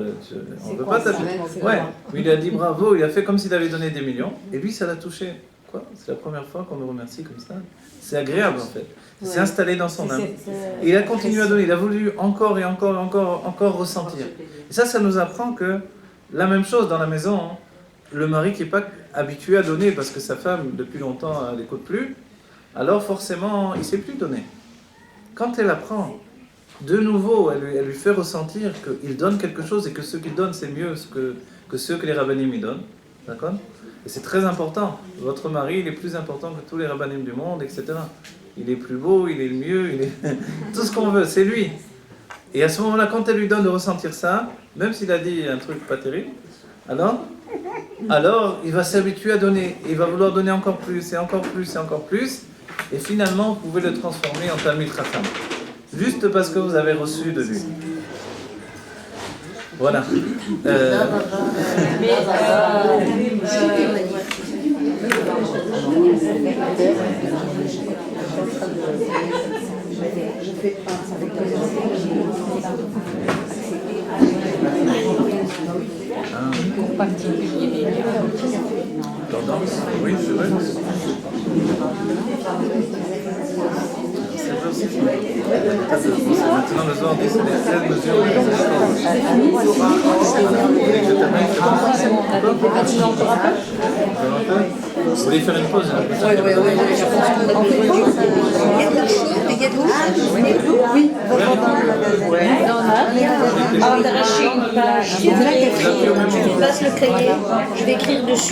on ne peut pas t'appeler. Ouais, mais il a dit bravo, il a fait comme s'il avait donné des millions, et lui ça l'a touché. Quoi? C'est la première fois qu'on me remercie comme ça. C'est agréable en fait. Il s'est installé dans son âme. Et il a continué à donner, il a voulu encore et encore et encore ressentir. Et ça nous apprend que la même chose dans la maison, hein, le mari qui n'est pas habitué à donner parce que sa femme depuis longtemps elle n'écoute plus, alors forcément il ne sait plus donner. Quand elle apprend, de nouveau elle lui fait ressentir qu'il donne quelque chose et que ce qu'il donne c'est mieux que ce que les rabbinim lui donnent. D'accord? Et c'est très important. Votre mari, il est plus important que tous les rabbinim du monde, etc. Il est plus beau, il est le mieux, il est tout ce qu'on veut, c'est lui. Et à ce moment-là, quand elle lui donne de ressentir ça, même s'il a dit un truc pas terrible, alors il va s'habituer à donner. Et il va vouloir donner encore plus, et encore plus, et encore plus. Et finalement, vous pouvez le transformer en Talmid Chacham. Juste parce que vous avez reçu de lui. Voilà. Je fais un avec Pour particulier. Tendance? Oui, c'est vrai. Maintenant le soir, c'est les 16 mesures de vous voulez faire une pause? Il y a de la chaux, il y a de l'eau. Oui. Tu passes le crayon, je vais écrire dessus.